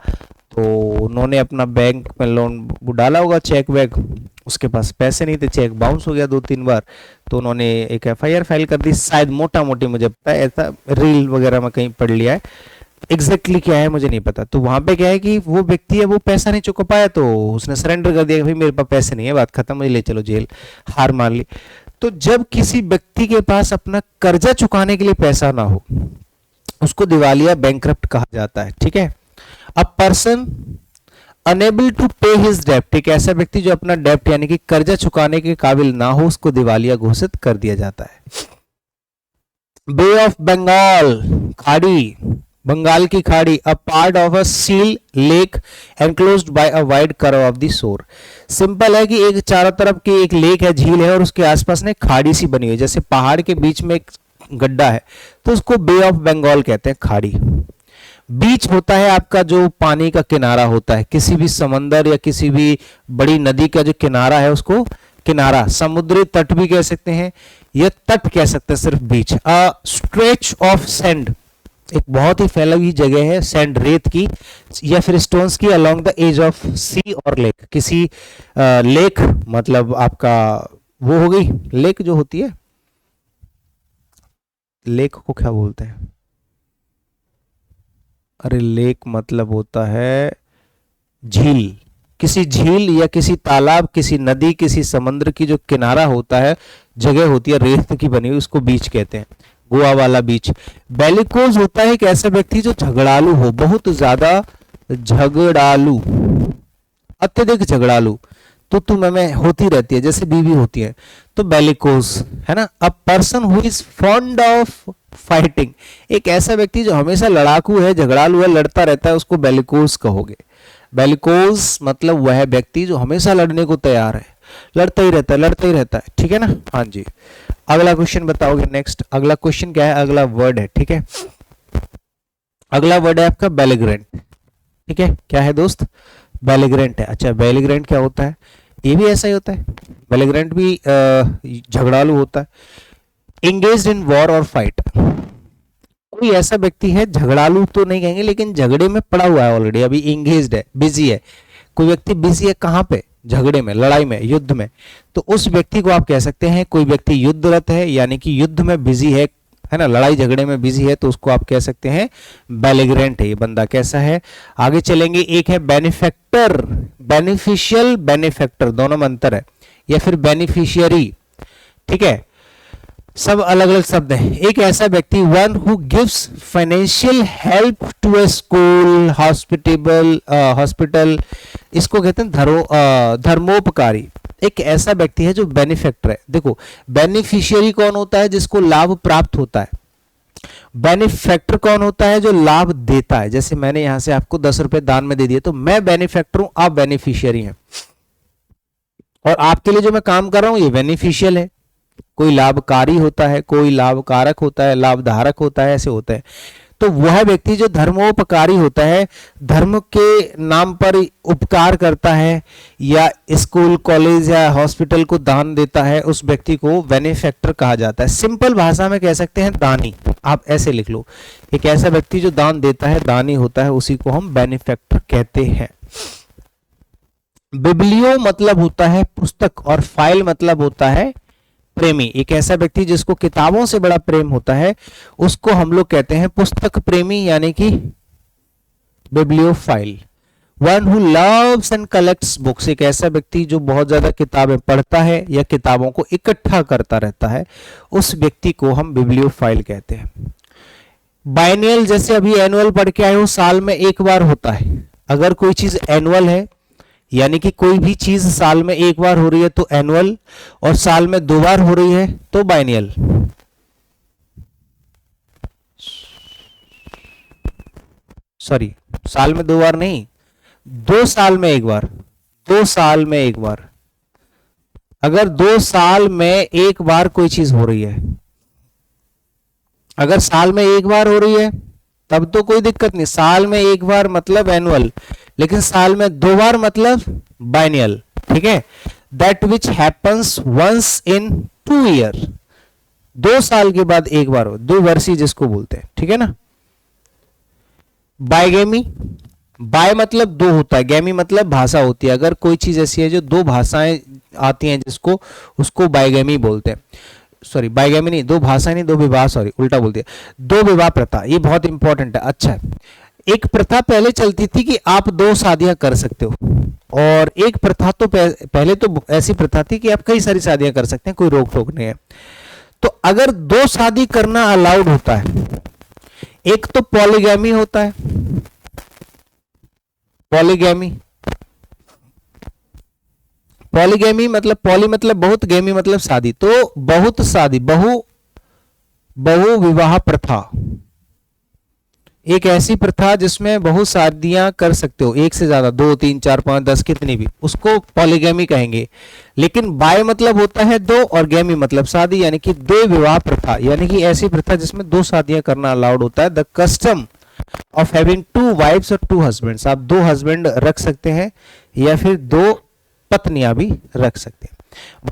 तो उन्होंने अपना बैंक में लोन डाला होगा, चेक वेक, उसके पास पैसे नहीं थे, चेक बाउंस हो गया 2-3 बार, तो उन्होंने एक एफआईआर फाइल कर दी, शायद मोटा मोटी, मुझे पता है, ऐसा रील वगैरह में कहीं पढ़ लिया है, एग्जैक्टली क्या है मुझे नहीं पता। तो वहां पे क्या है कि वो व्यक्ति है, वो पैसा नहीं चुका पाया, तो उसने सरेंडर कर दिया कि भाई मेरे पास पैसे नहीं है, बात खत्म, मुझे ले चलो जेल, हार मान ली। तो जब किसी व्यक्ति के पास अपना कर्जा चुकाने के लिए पैसा ना हो, उसको दिवालिया, बैंकरप्ट कहा जाता है, ठीक है। अ पर्सन अनेबल टू पे हिज डेप्ट, एक ऐसा व्यक्ति जो अपना डेप्ट यानी कि कर्जा चुकाने के काबिल ना हो उसको दिवालिया घोषित कर दिया जाता है। बे ऑफ बंगाल, खाड़ी, बंगाल की खाड़ी, a part of a seal lake enclosed bye a wide curve of the shore. Simple है कि एक चारों तरफ की एक लेक है, झील है और उसके आसपास ने खाड़ी सी बनी हुई है, जैसे पहाड़ के बीच में एक गड्ढा है तो उसको बे ऑफ बंगाल कहते हैं, खाड़ी। बीच होता है आपका जो पानी का किनारा होता है, किसी भी समंदर या किसी भी बड़ी नदी का जो किनारा है उसको किनारा, समुद्री तट भी कह सकते हैं या तट कह सकते हैं, सिर्फ बीच। अ स्ट्रेच ऑफ सैंड, एक बहुत ही फैली हुई जगह है सैंड, रेत की या फिर स्टोन्स की, अलोंग द एज ऑफ सी और लेक, किसी लेक मतलब आपका वो हो गई लेक जो होती है, लेक को क्या बोलते हैं, अरे लेक मतलब होता है झील, किसी झील या किसी तालाब, किसी नदी, किसी समुद्र की जो किनारा होता है, जगह होती है रेत की बनी हुई, उसको बीच कहते हैं, गोवा वाला बीच। बेलिकोज होता है एक ऐसा व्यक्ति जो झगड़ालू हो, बहुत ज्यादा झगड़ालू, अत्यधिक झगड़ालू, तो मैं होती रहती है जैसे बीवी होती है, तो बेलिकोज है ना। अ person who is fond of fighting, एक ऐसा व्यक्ति जो हमेशा लड़ाकू है, झगड़ालू है, लड़ता रहता है, उसको बेलिकोज कहोगे। बेलिकोज मतलब वह व्यक्ति जो हमेशा लड़ने को तैयार है, लड़ता ही रहता है, लड़ता ही रहता है, ठीक है ना। हाँ जी, अगला क्वेश्चन बताओगे नेक्स्ट। अगला क्वेश्चन क्या है, अगला वर्ड है, ठीक है, अगला वर्ड है आपका बेलिग्रेंट, ठीक है। क्या है दोस्त, बेलिग्रेंट है। अच्छा, बेलिग्रेंट क्या होता है, ये भी ऐसा ही होता है, बेलिग्रेंट भी झगड़ालू होता है। एंगेज्ड इन वॉर और फाइट, कोई ऐसा व्यक्ति है, झगड़ालू तो नहीं कहेंगे लेकिन झगड़े में पड़ा हुआ है ऑलरेडी, अभी एंगेज्ड है, बिजी है, कोई व्यक्ति बिजी है कहां पे, झगड़े में, लड़ाई में, युद्ध में, तो उस व्यक्ति को आप कह सकते हैं कोई व्यक्ति युद्धरत है, यानी कि युद्ध में बिजी है ना, लड़ाई झगड़े में बिजी है, तो उसको आप कह सकते हैं बेलिग्रेंट है ये बंदा। कैसा है, आगे चलेंगे। एक है बेनिफैक्टर, बेनिफिशियल, बेनिफैक्टर दोनों में अंतर है, या फिर बेनिफिशियरी, ठीक है, सब अलग अलग शब्द हैं। एक ऐसा व्यक्ति, one who gives financial help to a school, hospital, इसको कहते हैं धर्मोपकारी। एक ऐसा व्यक्ति है जो बेनिफैक्टर है। देखो, बेनिफिशियरी कौन होता है, जिसको लाभ प्राप्त होता है। बेनिफैक्टर कौन होता है, जो लाभ देता है। जैसे मैंने यहां से आपको 10 रुपए दान में दे दिए, तो मैं बेनिफैक्टर हूं, आप बेनिफिशियरी हैं, और आपके लिए जो मैं काम कर रहा हूं ये बेनिफिशियल है। कोई लाभकारी होता है, कोई लाभकारक होता है, लाभधारक होता है, ऐसे होता है। तो वह व्यक्ति जो धर्मोपकारी होता है, धर्म के नाम पर उपकार करता है, या स्कूल, कॉलेज या हॉस्पिटल को दान देता है, उस व्यक्ति को बेनिफैक्टर कहा जाता है। सिंपल भाषा में कह सकते हैं दानी, आप ऐसे लिख लो। एक ऐसा व्यक्ति जो दान देता है, दानी होता है, उसी को हम बेनिफैक्टर कहते हैं। बिब्लियो मतलब होता है पुस्तक, और फाइल मतलब होता है प्रेमी। एक ऐसा व्यक्ति जिसको किताबों से बड़ा प्रेम होता है, उसको हम लोग कहते हैं पुस्तक प्रेमी, यानी कि bibliophile. One who loves and collects books, एक ऐसा व्यक्ति जो बहुत ज्यादा किताबें पढ़ता है या किताबों को इकट्ठा करता रहता है, उस व्यक्ति को हम बिब्लियोफाइल कहते हैं। बाइनियल, जैसे अभी एनुअल पढ़ के आए हो, साल में एक बार होता है। अगर कोई चीज एनुअल है, यानी कि कोई भी चीज साल में एक बार हो रही है तो एनुअल, और साल में 2 बार हो रही है तो बाइनियल। सॉरी, साल में 2 बार नहीं, 2 साल में एक बार, 2 साल में एक बार। अगर 2 साल में एक बार कोई चीज हो रही है, अगर साल में एक बार हो रही है तब तो कोई दिक्कत नहीं, साल में एक बार मतलब एनुअल, लेकिन साल में 2 बार मतलब बाइनियल, ठीक है। That which happens once in 2 year, 2 साल के बाद एक बार हो, 2 वर्षीय जिसको बोलते हैं, ठीक है ना। बाइगेमी, बाय मतलब 2 होता है, गैमी मतलब भाषा होती है। अगर कोई चीज ऐसी है जो 2 भाषाएं आती हैं जिसको, उसको बाइगेमी बोलते हैं। सॉरी, बाइगेमी नहीं, 2 भाषाएं नहीं, 2 विवाह, सॉरी उल्टा बोल दिया, 2 विवाह प्रथा, ये बहुत इंपॉर्टेंट है। अच्छा, एक प्रथा पहले चलती थी कि आप 2 शादियां कर सकते हो, और एक प्रथा तो पहले तो ऐसी प्रथा थी कि आप कई सारी शादियां कर सकते हैं, कोई रोक टोक नहीं है। तो अगर 2 शादी करना अलाउड होता है, एक तो पॉलीगैमी होता है, पॉलीगैमी, पॉलीगैमी मतलब, पॉली मतलब बहुत, गैमी मतलब शादी, तो बहुत शादी, बहु विवाह प्रथा, एक ऐसी प्रथा जिसमें बहुत शादियां कर सकते हो, एक से ज्यादा, 2 3 4 5 10 कितनी भी, उसको पॉलीगैमी कहेंगे। लेकिन बाय मतलब होता है दो, और गैमी मतलब शादी, यानी कि दो विवाह प्रथा, यानी कि ऐसी प्रथा जिसमें दो शादियां करना अलाउड होता है। The custom of having 2 wives और 2 हस्बैंड्स, आप 2 हस्बैंड रख सकते हैं या फिर 2 पत्नियां भी रख सकते हैं।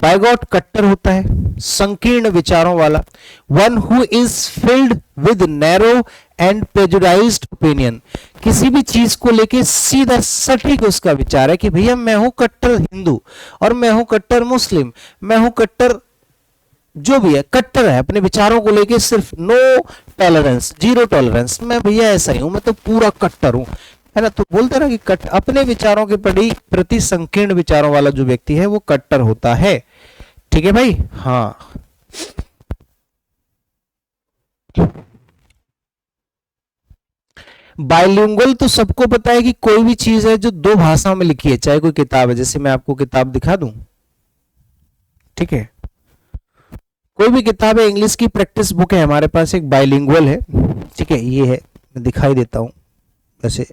बायगॉट कट्टर होता है, संकीर्ण विचारों वाला, one who is filled with narrow and prejudiced opinion, किसी भी चीज को लेके सीधा सटीक उसका विचार है कि भैया मैं हूं कट्टर हिंदू, और मैं हूं कट्टर मुस्लिम, मैं हूं कट्टर, जो भी है कट्टर है अपने विचारों को लेके, सिर्फ नो टॉलरेंस, जीरो टॉलरेंस, मैं भैया ऐसा ही हूं, मैं तो पूरा कट्टर हूं, है ना। तो बोलते ना कि अपने विचारों के प्रति संकीर्ण विचारों वाला जो व्यक्ति है वो कट्टर होता है। ठीक है भाई, हाँ। बाइलिंगुअल तो सबको पता है कि कोई भी चीज है जो 2 भाषाओं में लिखी है, चाहे कोई किताब है, जैसे मैं आपको किताब दिखा दूं, ठीक है, कोई भी किताब है, इंग्लिश की प्रैक्टिस बुक है हमारे पास, एक बाइलिंगुअल है, ठीक है, ये है, मैं दिखाई देता हूं वैसे,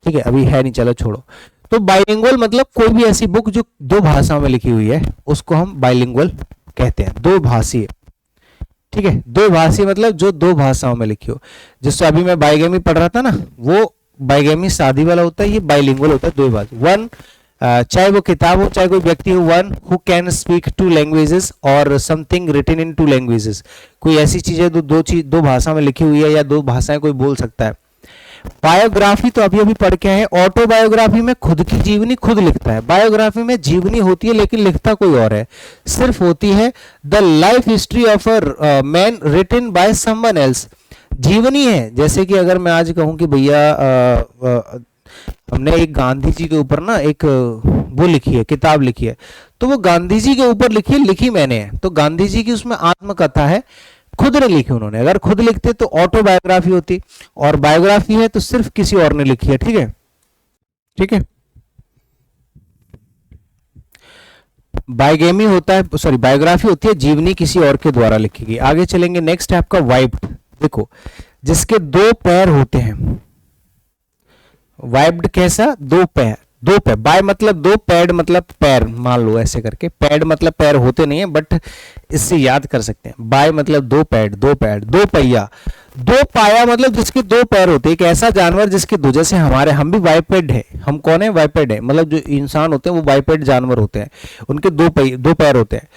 ठीक है, अभी है नहीं, चलो छोड़ो। तो बाइलिंगुअल मतलब कोई भी ऐसी बुक जो 2 भाषाओं में लिखी हुई है, उसको हम बाइलिंगुअल कहते हैं, 2 भाषीय, ठीक है, 2 भाषी मतलब जो 2 भाषाओं में लिखी हो। जैसे अभी मैं बाइगेमी पढ़ रहा था ना, वो बाइगेमी शादी वाला होता है, ये बाइलिंगुअल होता है, 2 भाषा। वन, चाहे वो किताब हो चाहे कोई व्यक्ति हो, one who can speak 2 languages और समथिंग रिटन इन 2 लैंग्वेजेस, कोई ऐसी चीज है जो 2 भाषा में लिखी हुई है या 2 भाषाएं कोई बोल सकता है। बायोग्राफी तो अभी अभी पढ़ के आए, ऑटोबायोग्राफी में खुद की जीवनी खुद लिखता है, बायोग्राफी में जीवनी होती है लेकिन लिखता कोई और है, सिर्फ होती है the life history of a man written by someone else, जीवनी है। जैसे कि अगर मैं आज कहूं कि भैया हमने एक गांधी जी के ऊपर ना एक वो लिखी है, किताब लिखी है, तो वो गांधी जी के ऊपर लिखी है, लिखी मैंने है, तो गांधी जी की उसमें आत्मकथा है, खुद ने लिखी उन्होंने। अगर खुद लिखते तो ऑटोबायोग्राफी होती, और बायोग्राफी है तो सिर्फ किसी और ने लिखी है, ठीक है, ठीक है। बायोगेमी होता है, सॉरी, बायोग्राफी होती है जीवनी किसी और के द्वारा लिखी गई। आगे चलेंगे, नेक्स्ट है आपका वाइब्ड, देखो, जिसके 2 पैर होते हैं, वाइब्ड कैसा, 2 पैर, 2 पैर, बाय मतलब 2, पैड मतलब पैर, मान लो ऐसे करके, पैड मतलब पैर होते नहीं है बट इससे याद कर सकते हैं, बाय मतलब 2 पैड, 2 पैड, 2 पहिया, 2 पाया मतलब जिसके 2 पैर होते हैं, एक ऐसा जानवर जिसके 2, जैसे हमारे, हम भी बाइपेड है, हम कौन है, बाइपेड है, मतलब जो इंसान होते हैं वो बाइपेड जानवर होते हैं, उनके 2 पैर होते हैं।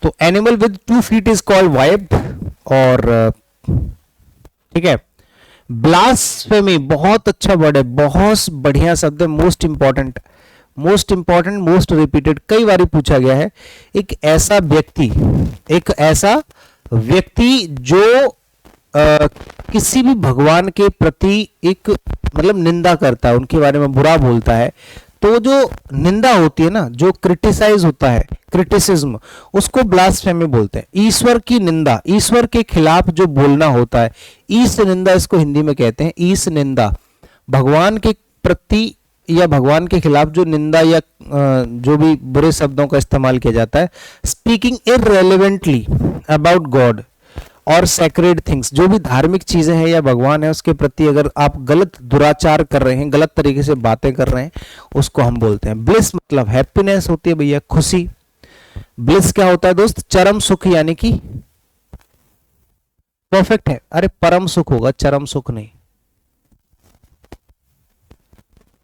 तो animal with 2 feet is called vibed, और ठीक है। ब्लास्फेमी बहुत अच्छा वर्ड है, बहुत बढ़िया शब्द है, most important, most important, most repeated, कई बार पूछा गया है। एक ऐसा व्यक्ति जो किसी भी भगवान के प्रति एक मतलब निंदा करता है, उनके बारे में बुरा बोलता है, तो जो निंदा होती है ना, जो क्रिटिसाइज होता है, क्रिटिसिज्म, उसको ब्लास्फेमी बोलते हैं। ईश्वर की निंदा, ईश्वर के खिलाफ जो बोलना होता है, ईश निंदा इसको हिंदी में कहते हैं, ईश निंदा, भगवान के प्रति या भगवान के खिलाफ जो निंदा या जो भी बुरे शब्दों का इस्तेमाल किया जाता है। स्पीकिंग इररेलेवेंटली अबाउट गॉड और सैक्रेड थिंग्स, जो भी धार्मिक चीजें हैं या भगवान है उसके प्रति अगर आप गलत दुराचार कर रहे हैं, गलत तरीके से बातें कर रहे हैं, उसको हम बोलते हैं। ब्लिस मतलब हैप्पीनेस होती है भैया, खुशी। ब्लिस क्या होता है दोस्त, चरम सुख, यानी कि परफेक्ट है, अरे परम सुख होगा, चरम सुख नहीं,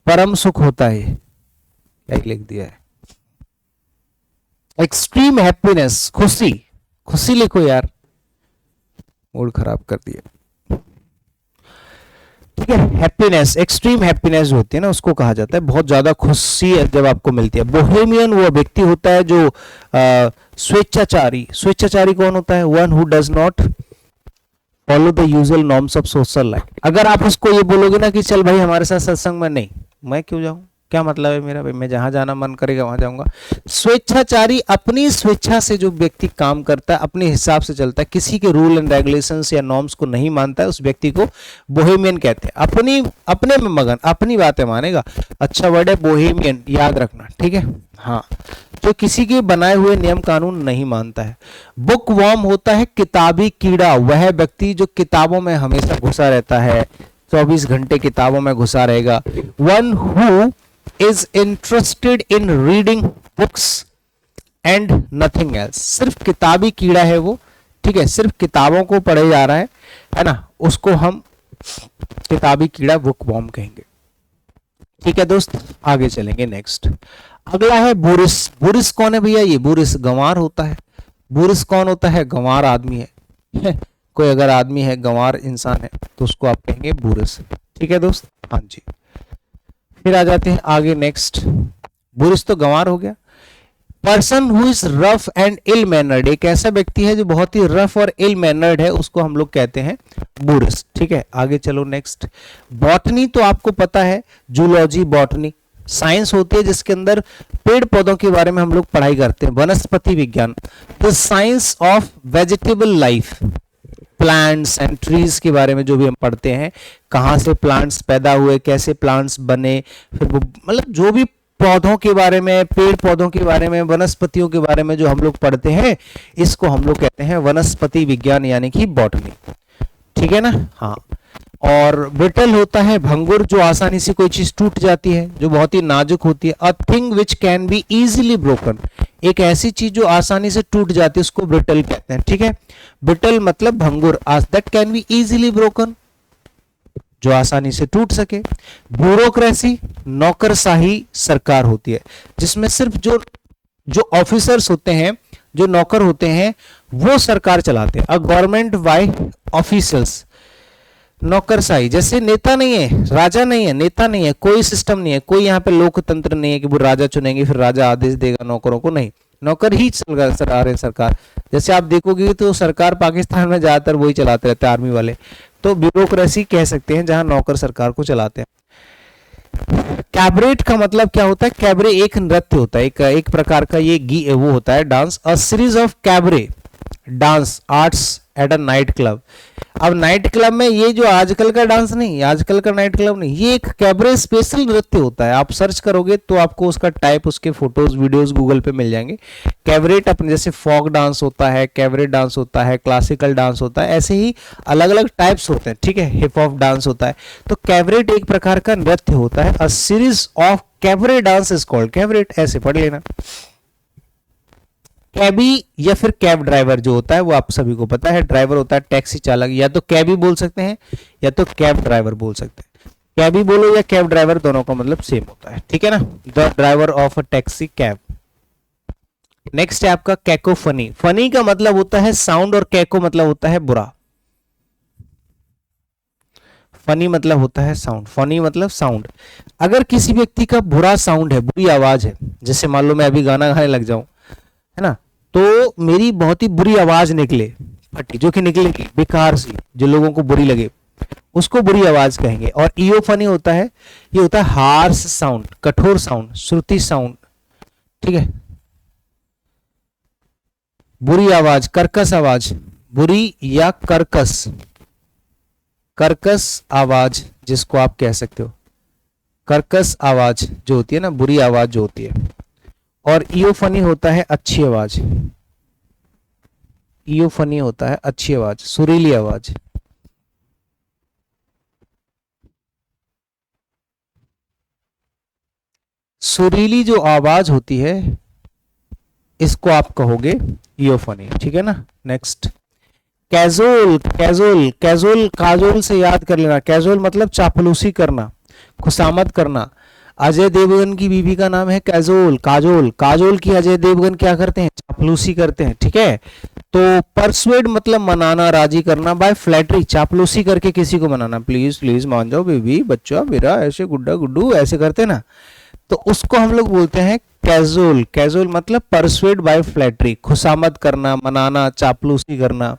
परम सुख होता है, क्या लिख दिया है, एक्सट्रीम हैप्पीनेस, खुशी, खुशी लिखो यार, मूड खराब कर दिया, ठीक है। हैप्पीनेस, एक्सट्रीम हैप्पीनेस जो होती है ना, उसको कहा जाता है बहुत ज्यादा खुशी है जब आपको मिलती है। बोहेमियन वो व्यक्ति होता है जो स्वेच्छाचारी, स्वेच्छाचारी कौन होता है, one who does not follow the usual norms of social life. अगर आप उसको ये बोलोगे ना कि चल भाई हमारे साथ सत्संग में, नहीं, मैं क्यों जाऊं, क्या मतलब है मेरा भाई, मैं जहां जाना मन करेगा वहां जाऊंगा। स्वेच्छाचारी, अपनी स्वेच्छा से जो व्यक्ति काम करता है, अपने हिसाब से चलता है, किसी के रूल एंड रेगुलेशंस या नॉर्म्स को नहीं मानता है, उस व्यक्ति को बोहेमियन कहते हैं। अपनी अपने में मगन, अपनी बातें मानेगा, अच्छा वर्ड है बोहेमियन, याद रखना, ठीक है। हाँ, जो किसी के बनाए हुए नियम कानून नहीं मानता है। बुक वर्म होता है किताबी कीड़ा, वह व्यक्ति जो किताबों में हमेशा घुसा रहता है, 24 घंटे किताबों में घुसा रहेगा। One who is interested in reading books and nothing else, सिर्फ किताबी कीड़ा है वो, ठीक है, सिर्फ किताबों को पढ़े जा रहा है ना, उसको हम किताबी कीड़ा बुक वर्म कहेंगे। ठीक है दोस्त, आगे चलेंगे। नेक्स्ट अगला है बुरिस। बुरिस कौन है भैया? ये बुरिस गंवार होता है। बुरिस कौन होता है? गंवार आदमी है। कोई अगर आदमी है, गंवार इंसान है, तो उसको आप कहेंगे बुरिस। ठीक है दोस्त, हाँ जी। फिर आ जाते हैं आगे। नेक्स्ट, बुरिस तो गंवार हो गया। Person who is rough and ill mannered, एक ऐसा व्यक्ति है जो बहुत ही रफ और इल मैनर्ड है, उसको हम लोग कहते हैं बुरिस। ठीक है, आगे चलो। नेक्स्ट, बॉटनी तो आपको पता है, जूलॉजी, बॉटनी साइंस होती है जिसके अंदर पेड़ पौधों के बारे में हम लोग पढ़ाई करते हैं, वनस्पति विज्ञान, the science of vegetable life, plants and trees के बारे में जो भी हम पढ़ते हैं, कहाँ से प्लांट्स पैदा हुए, कैसे प्लांट्स बने, फिर मतलब जो भी पौधों के बारे में, पेड़ पौधों के बारे में, वनस्पतियों के बारे में जो हम लोग पढ़ते हैं, इसको हम लोग कहते हैं वनस्पति विज्ञान यानी कि बॉटनी। ठीक है ना, हाँ। और ब्रिटल होता है भंगुर, जो आसानी से कोई चीज टूट जाती है, जो बहुत ही नाजुक होती है। A thing which can be easily broken, एक ऐसी चीज जो आसानी से टूट जाती है, उसको ब्रिटल कहते हैं। ठीक है, ब्रिटल मतलब भंगुर, that can be easily broken, जो आसानी से टूट सके। ब्यूरोक्रेसी, नौकरशाही सरकार होती है, जिसमें सिर्फ जो ऑफिसर्स होते हैं, जो नौकर होते हैं, वो सरकार चलाते हैं। अ गवर्नमेंट बाय ऑफिसर्स, नौकरशाही, जैसे नेता नहीं है, राजा नहीं है, नेता नहीं है, कोई सिस्टम नहीं है, कोई यहाँ पे लोकतंत्र नहीं है कि वो राजा चुनेंगे फिर राजा आदेश देगा नौकरों को, नहीं, नौकर ही चल रहा है सरकार। जैसे आप देखोगे तो सरकार पाकिस्तान में ज्यादातर वही चलाते रहते हैं, आर्मी वाले, तो ब्यूरोक्रेसी कह सकते हैं जहां नौकर सरकार को चलाते हैं। कैबरेट का मतलब क्या होता है? कैबरे एक नृत्य होता है, एक प्रकार का ये वो होता है dance. A series of cabaret dance arts at a night club. अब नाइट क्लब में ये जो आजकल का डांस नहीं, आजकल का नाइट क्लब नहीं, ये एक कैबरे स्पेशल नृत्य होता है। आप सर्च करोगे तो आपको उसका टाइप, उसके फोटोज वीडियोस गूगल पे मिल जाएंगे। कैबरेट अपने जैसे फॉक डांस होता है, कैबरे डांस होता है, क्लासिकल डांस होता है, ऐसे ही अलग अलग टाइप्स होते हैं। ठीक है, हिप हॉप डांस होता है, तो कैबरेट एक प्रकार का नृत्य होता है। A series of cabaret dance is called cabaret, ऐसे पढ़ लेना। कैबी या फिर कैब ड्राइवर जो होता है वो आप सभी को पता है, ड्राइवर होता है टैक्सी चालक, या तो कैबी बोल सकते हैं या तो कैब ड्राइवर बोल सकते हैं। कैबी बोलो या कैब ड्राइवर, दोनों का मतलब सेम होता है। ठीक है ना, the driver of a taxi, cab. Next है आपका कैकोफनी। फनी का मतलब होता है साउंड और कैको मतलब होता है बुरा। फनी मतलब होता है साउंड, फनी मतलब साउंड। अगर किसी व्यक्ति का बुरा साउंड है, बुरी आवाज है, जैसे मान लो मैं अभी गाना गाने लग जाऊं, है ना, तो मेरी बहुत ही बुरी आवाज निकले, फटी, जो कि निकलेगी बेकार सी, जो लोगों को बुरी लगे, उसको बुरी आवाज कहेंगे। और इयोफनी होता है, ये होता है हार्श साउंड, कठोर साउंड, श्रुति साउंड। ठीक है, बुरी आवाज, कर्कश आवाज, बुरी या कर्कश, कर्कश आवाज जिसको आप कह सकते हो, कर्कश आवाज जो होती है ना, बुरी आवाज जो होती है। और इयोफनी होता है अच्छी आवाज, इयोफनी होता है अच्छी आवाज, सुरीली आवाज। सुरीली जो आवाज होती है इसको आप कहोगे इयोफनी। ठीक है ना। Next, casual, casual, casual Kajol से याद कर लेना। कैजुअल मतलब चापलूसी करना, खुशामद करना। अजय देवगन की बीवी का नाम है कैजोल, काजोल, काजोल की अजय देवगन क्या करते हैं? चापलूसी करते हैं। ठीक है, तो परसुएड मतलब मनाना, राजी करना। बाय फ्लैटरी, चापलूसी करके किसी को मनाना, प्लीज प्लीज मान जाओ बेबी, बच्चा मेरा, ऐसे गुड्डा गुड्डू ऐसे करते ना, तो उसको हम लोग बोलते हैं कैजुअल। कैजुअल मतलब परसुएड बाय फ्लैटरी, खुशामद करना, मनाना, चापलूसी करना,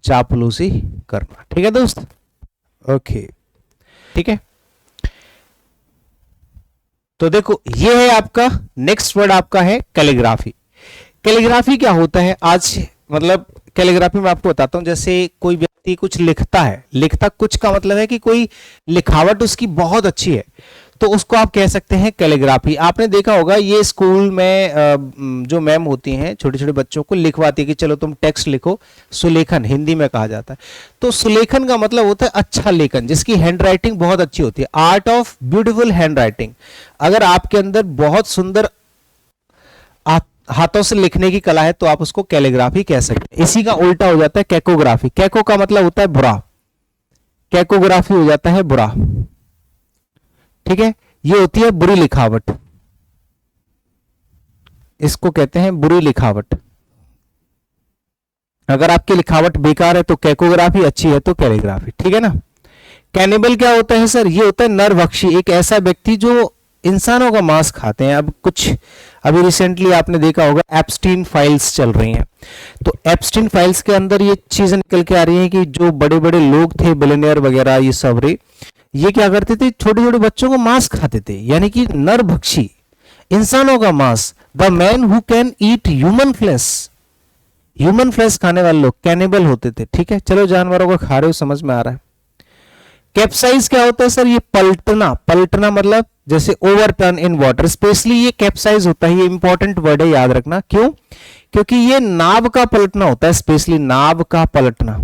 चापलूसी करना। ठीक है दोस्त, ओके। ठीक है। तो देखो ये है आपका नेक्स्ट वर्ड, आपका है कैलीग्राफी। कैलीग्राफी क्या होता है आज, मतलब कैलीग्राफी में आपको बताता हूं। जैसे कोई व्यक्ति कुछ लिखता है, लिखता कुछ का मतलब है कि कोई लिखावट उसकी बहुत अच्छी है, तो उसको आप कह सकते हैं कैलीग्राफी। आपने देखा होगा ये स्कूल में जो मैम होती हैं छोटे छोटे बच्चों को लिखवाती है कि चलो तुम टेक्स्ट लिखो, सुलेखन हिंदी में कहा जाता है। तो सुलेखन का मतलब होता है अच्छा लेखन, जिसकी हैंड राइटिंग बहुत अच्छी होती है, art of beautiful hand writing. अगर आपके अंदर बहुत सुंदर हाथों से लिखने की कला है तो आप उसको कैलीग्राफी कह सकते हैं। इसी का उल्टा हो जाता है कैकोग्राफी। कैको का मतलब होता है बुरा, कैकोग्राफी हो जाता है बुरा, ठीक है। ये होती है बुरी लिखावट, इसको कहते हैं बुरी लिखावट। अगर आपकी लिखावट बेकार है तो कैकोग्राफी, अच्छी है तो कैलीग्राफी, ठीक है ना। कैनिबल क्या होता है सर, ये होता है नरभक्षी, एक ऐसा व्यक्ति जो इंसानों का मांस खाते हैं। अब कुछ अभी रिसेंटली आपने देखा होगा एप्स्टीन फाइल्स चल रही हैं, तो एप्स्टीन फाइल्स के अंदर ये चीजें निकल के आ रही हैं कि जो बड़े बड़े लोग थे, बिलियनियर वगैरह, ये सब रे, ये क्या करते थे, छोटे छोटे बच्चों को मांस खाते थे, यानी कि नरभक्षी, इंसानों का मांस। The man who can eat human flesh, human flesh खाने वाले लोग कैनिबल होते थे, ठीक है। चलो जानवरों को खा रहे हो, समझ में आ रहा है। कैप्साइज क्या होता है सर, ये पलटना, पलटना मतलब जैसे ओवरटर्न इन वाटर, स्पेशली ये कैप्साइज होता है, ये इंपॉर्टेंट वर्ड है, याद रखना। क्यों, क्योंकि ये नाव का पलटना होता है, स्पेशली नाव का पलटना,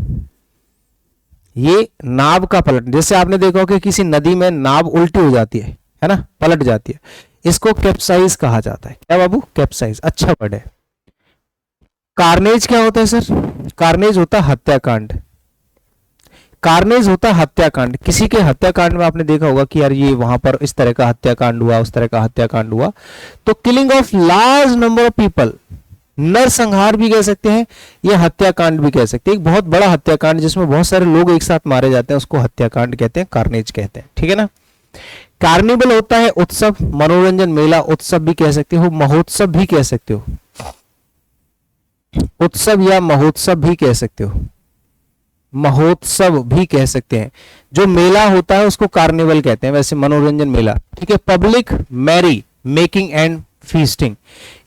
ये नाव का पलटना। जैसे आपने देखा हो कि किसी नदी में नाव उल्टी हो जाती है ना, पलट जाती है, इसको कैप्साइज कहा जाता है। क्या बाबू, कैप्साइज, अच्छा वर्ड है। कार्नेज क्या होता है सर, कार्नेज होता है हत्याकांड, कार्नेज होता है हत्याकांड। किसी के हत्याकांड में आपने देखा होगा कि यार ये वहां पर इस तरह का हत्याकांड हुआ, उस तरह का हत्याकांड हुआ, तो killing of large number of people, नरसंहार भी कह सकते हैं, ये हत्याकांड भी कह सकते हैं। एक बहुत बड़ा हत्याकांड जिसमें बहुत सारे लोग एक साथ मारे जाते हैं, उसको हत्याकांड कहते हैं, कार्नेज कहते हैं, ठीक है ना। कार्निवल होता है उत्सव, मनोरंजन, मेला, उत्सव भी कह सकते हो, महोत्सव भी कह सकते हो, उत्सव या महोत्सव भी कह सकते हो, महोत्सव भी कह सकते हैं। जो मेला होता है उसको कार्निवल कहते हैं, वैसे मनोरंजन मेला, ठीक है। Public merry making and feasting,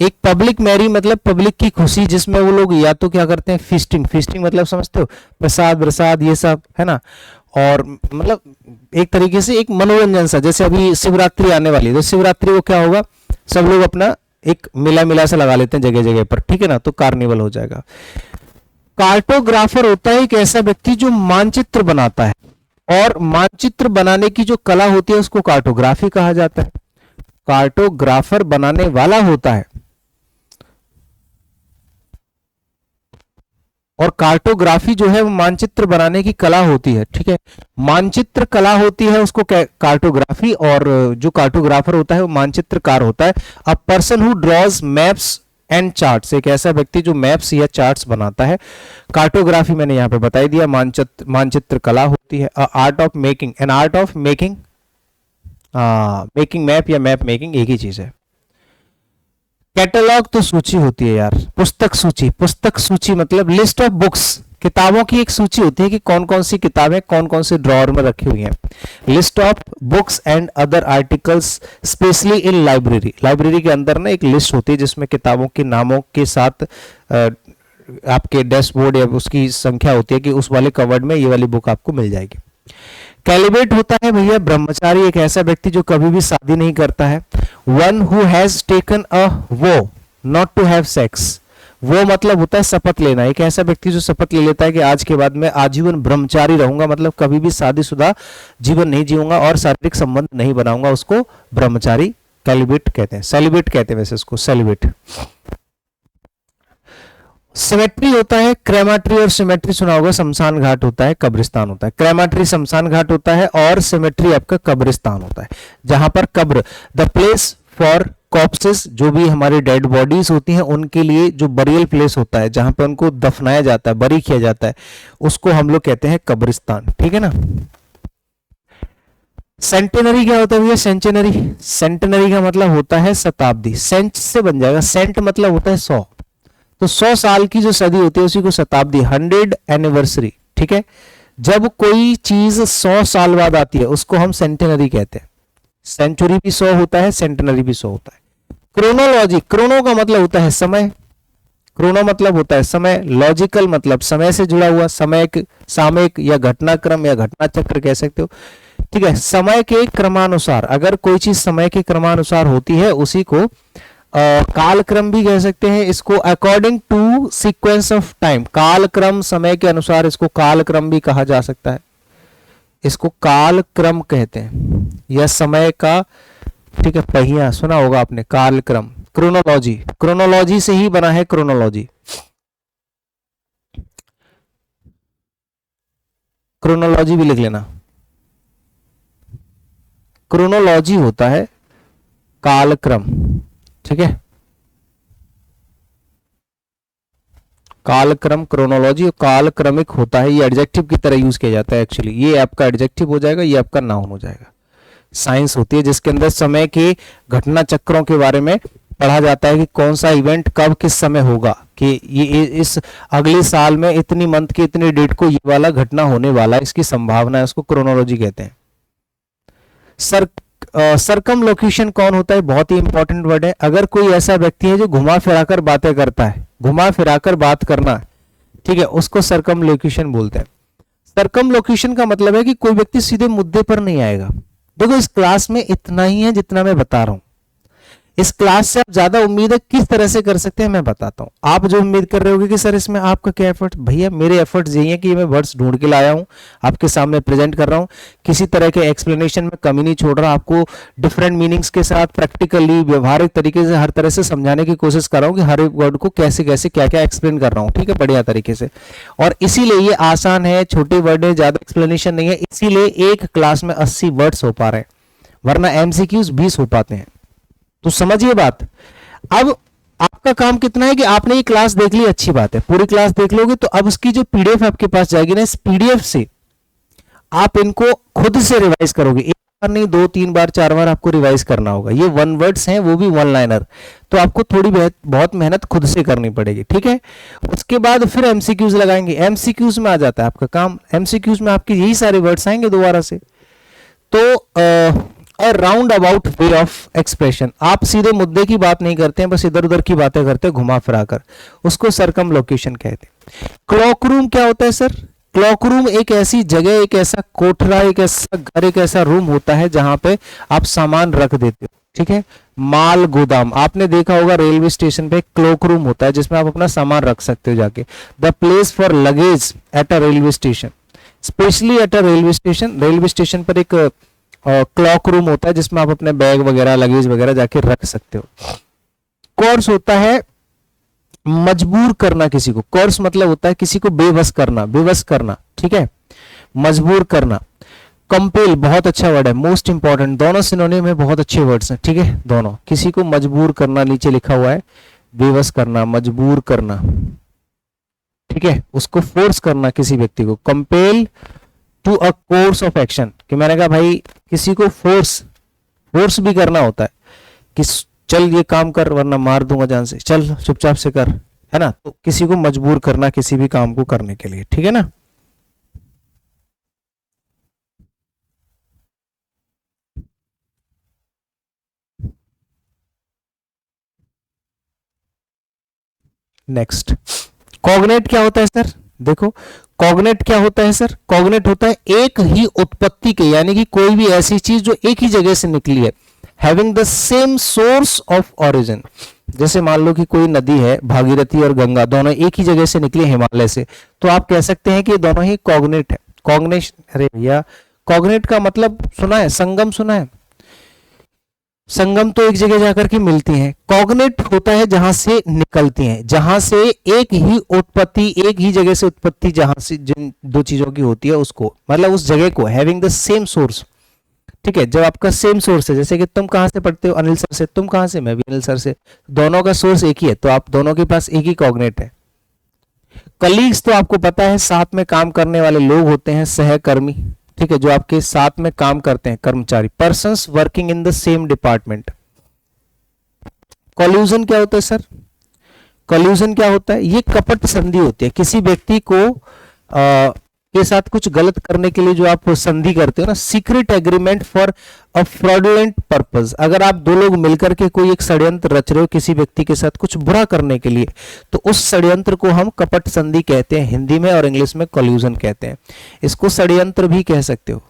एक पब्लिक मैरी मतलब पब्लिक की खुशी, जिसमें वो लोग या तो क्या करते हैं, फीस्टिंग, फीस्टिंग मतलब समझते हो, प्रसाद प्रसाद ये सब है ना, और मतलब एक तरीके से एक मनोरंजन सा। जैसे अभी शिवरात्रि आने वाली है, तो शिवरात्रि को क्या होगा, सब लोग अपना एक मिला मिला सा लगा लेते हैं जगह जगह पर, ठीक है ना, तो कार्निवल हो जाएगा। कार्टोग्राफर होता है एक ऐसा व्यक्ति जो मानचित्र बनाता है, और मानचित्र बनाने की जो कला होती है उसको कार्टोग्राफी कहा जाता है। कार्टोग्राफर बनाने वाला होता है, और कार्टोग्राफी जो है वो मानचित्र बनाने की कला होती है, ठीक है। मानचित्र कला होती है उसको कार्टोग्राफी, और जो कार्टोग्राफर होता है वो मानचित्रकार होता है। A person who draws maps and charts, एक ऐसा व्यक्ति जो मैप्स या चार्ट्स बनाता है। कार्टोग्राफी मैंने यहाँ पे बता दिया, मानचित्र कला होती है। Art of making, an art of making, making map या मैप मेकिंग एक ही चीज है। कैटलॉग तो सूची होती है यार, पुस्तक सूची, पुस्तक सूची मतलब लिस्ट ऑफ बुक्स, किताबों की एक सूची होती है कि कौन कौन सी किताबें कौन कौन से ड्रॉअर में रखी हुई हैं। List of books and other articles specially in library, library के अंदर ना एक लिस्ट होती है जिसमें किताबों के नामों के साथ आपके डैशबोर्ड या उसकी संख्या होती है कि उस वाले कवर्ड में ये वाली बुक आपको मिल जाएगी। कैलिब्रेट होता है भैया ब्रह्मचारी, एक ऐसा व्यक्ति जो कभी भी शादी नहीं करता है। One who has taken a वो नॉट टू हैव सेक्स, वो मतलब होता है शपथ लेना, एक ऐसा व्यक्ति जो शपथ ले लेता है कि आज के बाद मैं आजीवन ब्रह्मचारी रहूंगा, मतलब कभी भी शादीशुदा जीवन नहीं जीऊंगा और शारीरिक संबंध नहीं बनाऊंगा, उसको ब्रह्मचारी कैलिब्रेट कहते हैं, सेलिब्रेट कहते हैं वैसे उसको, सेलिब्रेट। सिमेट्री होता है क्रेमाट्री, और सिमेट्री सुना होगा, शमशान घाट होता है, कब्रिस्तान होता है। क्रेमाट्री शमशान घाट होता है और सिमेट्री आपका कब्रिस्तान होता है, जहां पर कब्र, द प्लेस फॉर कॉप्सेस, जो भी हमारी डेड बॉडीज होती हैं उनके लिए जो बरियल प्लेस होता है, जहां पर उनको दफनाया जाता है, बरी किया जाता है, उसको हम लोग कहते हैं कब्रिस्तान, ठीक है ना। सेंटेनरी क्या होता है भैया, सेंचुनरी, सेंटेनरी का मतलब होता है शताब्दी, सेंच से बन जाएगा, सेंट मतलब होता है 100, तो 100 साल की जो सदी होती है उसी को शताब्दी, 100 एनिवर्सरी, ठीक है। जब कोई चीज 100 साल बाद आती है उसको हम सेंटेनरी कहते हैं। सेंचुरी भी 100 होता है, सेंटेनरी भी 100 होता है। क्रोनोलॉजी, क्रोनो का मतलब होता है समय, क्रोनो मतलब होता है समय, लॉजिकल मतलब समय से जुड़ा हुआ, समय सामयिक या घटनाक्रम या घटना चक्र कह सकते हो। ठीक है, समय के क्रमानुसार, अगर कोई चीज समय के क्रमानुसार होती है उसी को कालक्रम भी कह सकते हैं। इसको according to sequence of time, कालक्रम समय के अनुसार इसको कालक्रम भी कहा जा सकता है, इसको कालक्रम कहते हैं, या समय का, ठीक है, पहिया सुना होगा आपने, कालक्रम। क्रोनोलॉजी, क्रोनोलॉजी से ही बना है क्रोनोलॉजी, क्रोनोलॉजी भी लिख लेना। क्रोनोलॉजी होता है कालक्रम, ठीक है, कालक्रम क्रोनोलॉजी, और कालक्रमिक होता है, ये एडजेक्टिव की तरह यूज किया जाता है एक्चुअली, ये आपका एडजेक्टिव हो जाएगा, ये आपका नाउन हो जाएगा। साइंस होती है जिसके अंदर समय के घटना चक्रों के बारे में पढ़ा जाता है कि कौन सा इवेंट कब किस समय होगा, कि ये इस अगले साल में इतनी मंथ की इतनी डेट को ये वाला घटना होने वाला है, इसकी संभावना है, उसको क्रोनोलॉजी कहते हैं। सरकम लोकेशन कौन होता है, बहुत ही इंपॉर्टेंट वर्ड है। अगर कोई ऐसा व्यक्ति है जो घुमा फिराकर बातें करता है, घुमा फिराकर बात करना, ठीक है, उसको सरकम लोकेशन बोलते हैं। सरकम लोकेशन का मतलब है कि कोई व्यक्ति सीधे मुद्दे पर नहीं आएगा। देखो इस क्लास में इतना ही है जितना मैं बता रहा हूं, इस क्लास से आप ज्यादा उम्मीद है किस तरह से कर सकते हैं मैं बताता हूं। आप जो उम्मीद कर रहे होगे कि सर इसमें आपका क्या एफर्ट, भैया मेरे एफर्ट्स यही है कि मैं वर्ड्स ढूंढ के लाया हूं, आपके सामने प्रेजेंट कर रहा हूं, किसी तरह के एक्सप्लेनेशन में कमी नहीं छोड़ रहा, आपको डिफरेंट मीनिंग्स के साथ प्रैक्टिकली व्यवहारिक तरीके से हर तरह से समझाने की कोशिश कर रहा हूं कि हर एक वर्ड को कैसे कैसे क्या क्या एक्सप्लेन कर रहा हूं, ठीक है, बढ़िया तरीके से। और इसीलिए ये आसान है, छोटे वर्ड है, ज्यादा एक्सप्लेनेशन नहीं है, इसीलिए एक क्लास में 80 वर्ड्स हो पा रहे हैं, वरना एमसीक्यूज 20 हो पाते हैं। तो समझिए बात। अब आपका काम कितना है कि आपने ये क्लास देख ली, अच्छी बात है, पूरी क्लास देख लोगे तो अब उसकी जो पीडीएफ आपके पास जाएगी ना, इस पीडीएफ से आप इनको खुद से रिवाइज करोगे, एक बार नहीं, 2-3 बार 4 बार आपको रिवाइज करना होगा। ये वन वर्ड्स हैं, वो भी वन लाइनर, तो आपको थोड़ी बहुत मेहनत खुद से करनी पड़ेगी, ठीक है। उसके बाद फिर एमसीक्यूज लगाएंगे, एमसीक्यूज में आ जाता है आपका काम, एमसीक्यूज में आपके यही सारे वर्ड्स आएंगे दोबारा से। तो round about way of expression, आप सीधे मुद्दे की बात नहीं करते हैं, बस इधर उधर की बातें करते हैं घुमा फिरा कर, उसको सरकम लोकेशन कहते हैं। क्लॉक रूम क्या होता है सर, क्लॉक रूम एक ऐसी जगह, एक ऐसा कोठरा, एक ऐसा घर, एक ऐसा रूम होता है जहां पे आप सामान रख देते हो, ठीक है। माल गोदाम, आपने देखा होगा रेलवे स्टेशन पे क्लॉक रूम होता है जिसमें आप अपना सामान रख सकते हो जाके। The place for luggage at a railway station, specially at a railway station, railway station पर एक क्लॉक रूम होता है जिसमें आप अपने बैग वगैरह लगेज वगैरह जाके रख सकते हो। कोर्स होता है मजबूर करना किसी को, कोर्स मतलब होता है किसी को बेबस करना, बेबस करना, ठीक है, मजबूर करना। कंपेल बहुत अच्छा वर्ड है, मोस्ट इंपॉर्टेंट, दोनों सिनोनिम में बहुत अच्छे वर्ड्स हैं, ठीक है, दोनों। किसी को मजबूर करना, नीचे लिखा हुआ है, बेबस करना, मजबूर करना, ठीक है, उसको फोर्स करना किसी व्यक्ति को। Compel to a course of action, कि मैंने कहा भाई किसी को फोर्स भी करना होता है कि चल ये काम कर वरना मार दूंगा जान से, चल चुपचाप से कर, है ना। तो किसी को मजबूर करना किसी भी काम को करने के लिए, ठीक है ना। नेक्स्ट, कॉग्नेट क्या होता है सर, देखो कॉग्नेट क्या होता है सर, कॉग्नेट होता है एक ही उत्पत्ति के, यानी कि कोई भी ऐसी चीज जो एक ही जगह से निकली है, having the same source of origin. जैसे मान लो कि कोई नदी है, भागीरथी और गंगा दोनों एक ही जगह से निकली हिमालय से, तो आप कह सकते हैं कि दोनों ही कॉग्नेट है। कॉग्नेशन, अरे भैया कॉग्नेट का मतलब सुना है, संगम सुना है, संगम तो एक जगह जाकर के मिलती हैं। कॉग्नेट होता है जहां से निकलती हैं, जहां से एक ही उत्पत्ति, एक ही जगह से उत्पत्ति जहां से जिन दो चीजों की होती है उसको, मतलब उस जगह को, हैविंग द सेम सोर्स, ठीक है। जब आपका सेम सोर्स है, जैसे कि तुम कहां से पढ़ते हो, अनिल सर से, तुम कहां से, मैं भी अनिल सर से, दोनों का सोर्स एक ही है, तो आप दोनों के पास एक ही कॉग्नेट है। कलीग्स तो आपको पता है साथ में काम करने वाले लोग होते हैं, सहकर्मी, ठीक है, जो आपके साथ में काम करते हैं, कर्मचारी, persons working in the same department. Collusion क्या होता है सर, कॉल्यूजन क्या होता है, ये कपट संधि होती है, किसी व्यक्ति को के साथ कुछ गलत करने के लिए जो आप संधि करते हो ना, secret agreement for a fraudulent purpose, अगर आप दो लोग मिलकर के कोई एक षड्यंत्र रच रहे हो किसी व्यक्ति के साथ कुछ बुरा करने के लिए, तो उस षड्यंत्र को हम कपट संधि कहते हैं हिंदी में, और इंग्लिश में कोल्यूजन कहते हैं। इसको षड्यंत्र भी कह सकते हो,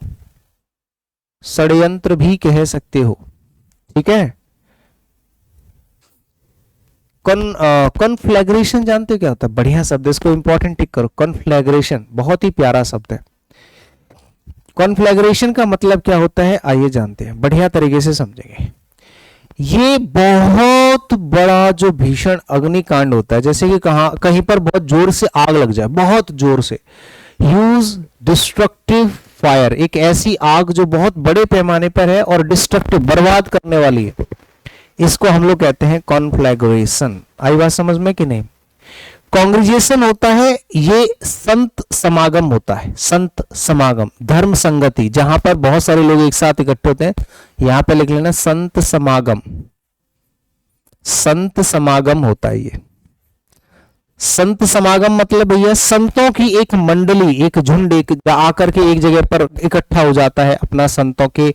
षड्यंत्र भी कह सकते हो, ठीक है। कॉन्फ्लैग्रेशन जानते हो क्या होता है? बढ़िया शब्द है, इसको इंपॉर्टेंट टिक करो। कॉन्फ्लैग्रेशन बहुत ही प्यारा शब्द है। कॉन्फ्लैग्रेशन का मतलब क्या होता है आइए जानते हैं, बढ़िया तरीके से समझेंगे। ये बहुत बड़ा जो भीषण अग्निकांड होता है, जैसे कि कहीं पर बहुत जोर से आग लग जाए, बहुत जोर से, यूज डिस्ट्रक्टिव फायर, एक ऐसी आग जो बहुत बड़े पैमाने पर है और डिस्ट्रक्टिव, बर्बाद करने वाली है, इसको हम लोग कहते हैं कॉन्फ्लैग्रेशन। आई बात समझ में कि नहीं? कांग्रेजेशन होता है, ये संत समागम होता है, संत समागम, धर्म संगति, जहां पर बहुत सारे लोग एक साथ इकट्ठे होते हैं, यहां पे लिख लेना संत समागम, संत समागम होता है ये। संत समागम मतलब भैया संतों की एक मंडली, एक झुंड, एक आकर के एक जगह पर इकट्ठा हो जाता है अपना संतों के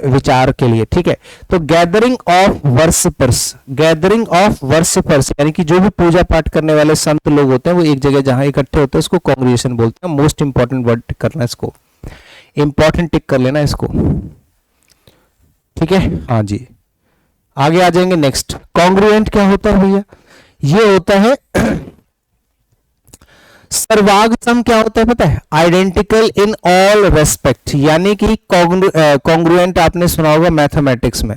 विचार के लिए, ठीक है। तो gathering of worshippers, gathering of worshippers यानी कि जो भी पूजा पाठ करने वाले संत लोग होते हैं वो एक जगह जहां इकट्ठे होते हैं उसको कांग्रेगेशन बोलते हैं। मोस्ट इंपॉर्टेंट वर्ड टिक करना, इसको इंपॉर्टेंट टिक कर लेना इसको, ठीक है। हाँ जी, आगे आ जाएंगे नेक्स्ट। कॉन्ग्रुएंट क्या होता है भैया? ये होता है सर्वागसम, क्या होता है पता है? आइडेंटिकल इन ऑल रेस्पेक्ट, यानी कि कॉन्ग्रुएंट आपने सुना होगा मैथमेटिक्स में।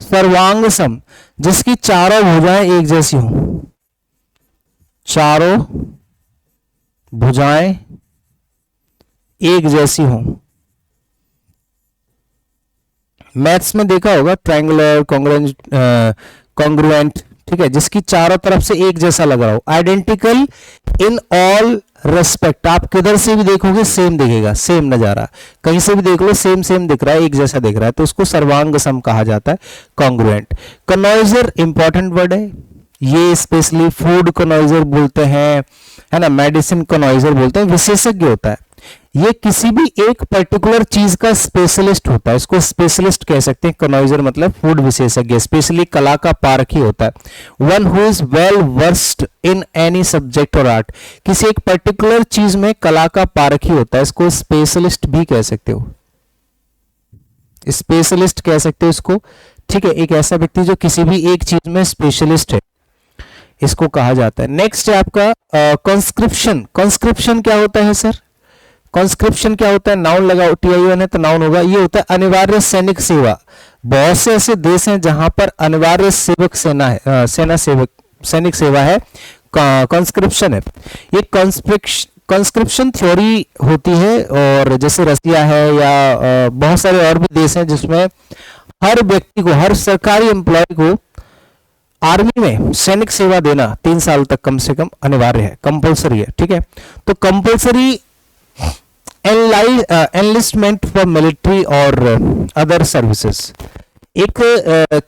सर्वांगसम जिसकी चारों भुजाएं एक जैसी हों, चारों भुजाएं एक जैसी हों। मैथ्स में देखा होगा ट्रायंगुलर, कॉन्ग्रुएंट, ठीक है, जिसकी चारों तरफ से एक जैसा लग रहा हो। आइडेंटिकल इन ऑल रेस्पेक्ट, आप किधर से भी देखोगे सेम दिखेगा, सेम नजारा, कहीं से भी देख लो सेम सेम दिख रहा है, एक जैसा दिख रहा है, तो उसको सर्वांग सम कहा जाता है, कॉन्ग्रुएंट। कनॉइजर इंपॉर्टेंट वर्ड है, ये स्पेशली फूड कनॉइजर बोलते हैं, है ना, मेडिसिन कनॉइजर बोलते हैं, विशेषज्ञ होता है। ये किसी भी एक पर्टिकुलर चीज का स्पेशलिस्ट होता है, इसको स्पेशलिस्ट कह सकते हैं। कनॉइजर मतलब फूड विशेषज्ञ, स्पेशली कला का पारखी होता है। One who is well versed in any subject और आर्ट, किसी एक पर्टिकुलर चीज में कला का पारखी होता है, इसको स्पेशलिस्ट भी कह सकते हो, स्पेशलिस्ट कह सकते हो इसको, ठीक है। एक ऐसा व्यक्ति जो किसी भी एक चीज में स्पेशलिस्ट है, इसको कहा जाता है। नेक्स्ट है आपका कॉन्स्क्रिप्शन। कॉन्स्क्रिप्शन क्या होता है सर? कॉन्स्क्रिप्शन क्या होता है? नाउन लगा, TION है तो नाउन होगा। ये होता है अनिवार्य सैनिक सेवा। बहुत से ऐसे देश हैं जहां पर अनिवार्य सेवक सेना है, सेना सेवक, सैनिक सेवा है, कॉन्स्क्रिप्शन है। ये कॉन्स्क्रिप्शन थ्योरी होती है, और जैसे रसिया है या बहुत सारे और भी देश हैं जिसमें हर व्यक्ति को, हर सरकारी एम्प्लॉय को आर्मी में सैनिक सेवा देना 3 साल तक कम से कम अनिवार्य है, कंपल्सरी है, ठीक है। तो कंपल्सरी एनलिस्टमेंट फॉर मिलिट्री और अदर सर्विसेज, एक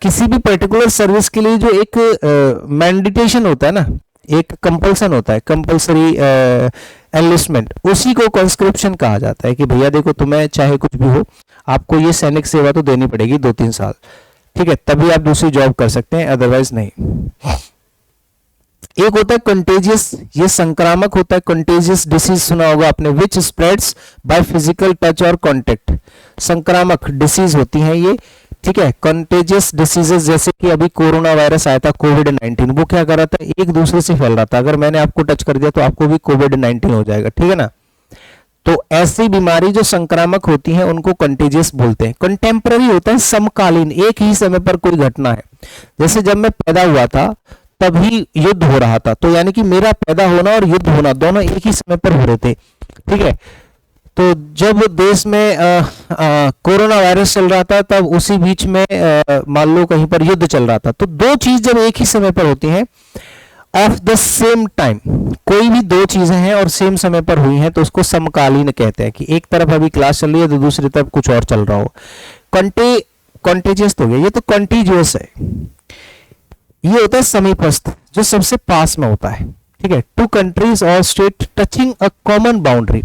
किसी भी पर्टिकुलर सर्विस के लिए जो एक मैंडेटेशन होता है ना, एक कंपल्सन होता है, कंपल्सरी एनलिस्टमेंट, उसी को कॉन्स्क्रिप्शन कहा जाता है कि भैया देखो तुम्हें चाहे कुछ भी हो, आपको ये सैनिक सेवा तो देनी पड़ेगी 2-3 साल, ठीक है, तभी आप दूसरी जॉब कर सकते हैं, अदरवाइज नहीं। एक होता है कंटेजियस, ये संक्रामक होता है। कंटेजियस डिसीज सुना होगा आपने, विच स्प्रेड्स बाय फिजिकल टच और कांटेक्ट, संक्रामक डिसीज होती हैं ये, ठीक है। कंटेजियस डिसीजेस जैसे कि अभी कोरोना वायरस आया था, कोविड-19, वो क्या कर रहा था, एक दूसरे से फैल रहा था, अगर मैंने आपको टच कर दिया तो आपको भी कोविड-19 हो जाएगा, ठीक है ना। तो ऐसी बीमारी जो संक्रामक होती हैं उनको कंटेजियस बोलते हैं। कंटेम्पररी होता है समकालीन, एक ही समय पर कोई घटना है, जैसे जब मैं पैदा हुआ था तभी युद्ध हो रहा था, तो यानी कि मेरा पैदा होना और युद्ध होना दोनों एक ही समय पर हो रहे थे, ठीक है। तो जब देश में कोरोना वायरस चल रहा था तब उसी बीच में मान लो कहीं पर युद्ध चल रहा था, तो दो चीज जब एक ही समय पर होती हैं ऑफ द सेम टाइम, कोई भी दो चीजें हैं और सेम समय पर हुई हैं तो उसको समकालीन कहते हैं, कि एक तरफ अभी क्लास चल रही है तो दूसरी तरफ कुछ और चल रहा हो। कॉन्टेजियस तो गया, ये तो कॉन्टीजियस है, ये होता है समीपस्थ, जो सबसे पास में होता है, ठीक है। टू कंट्रीज और state touching a common boundary,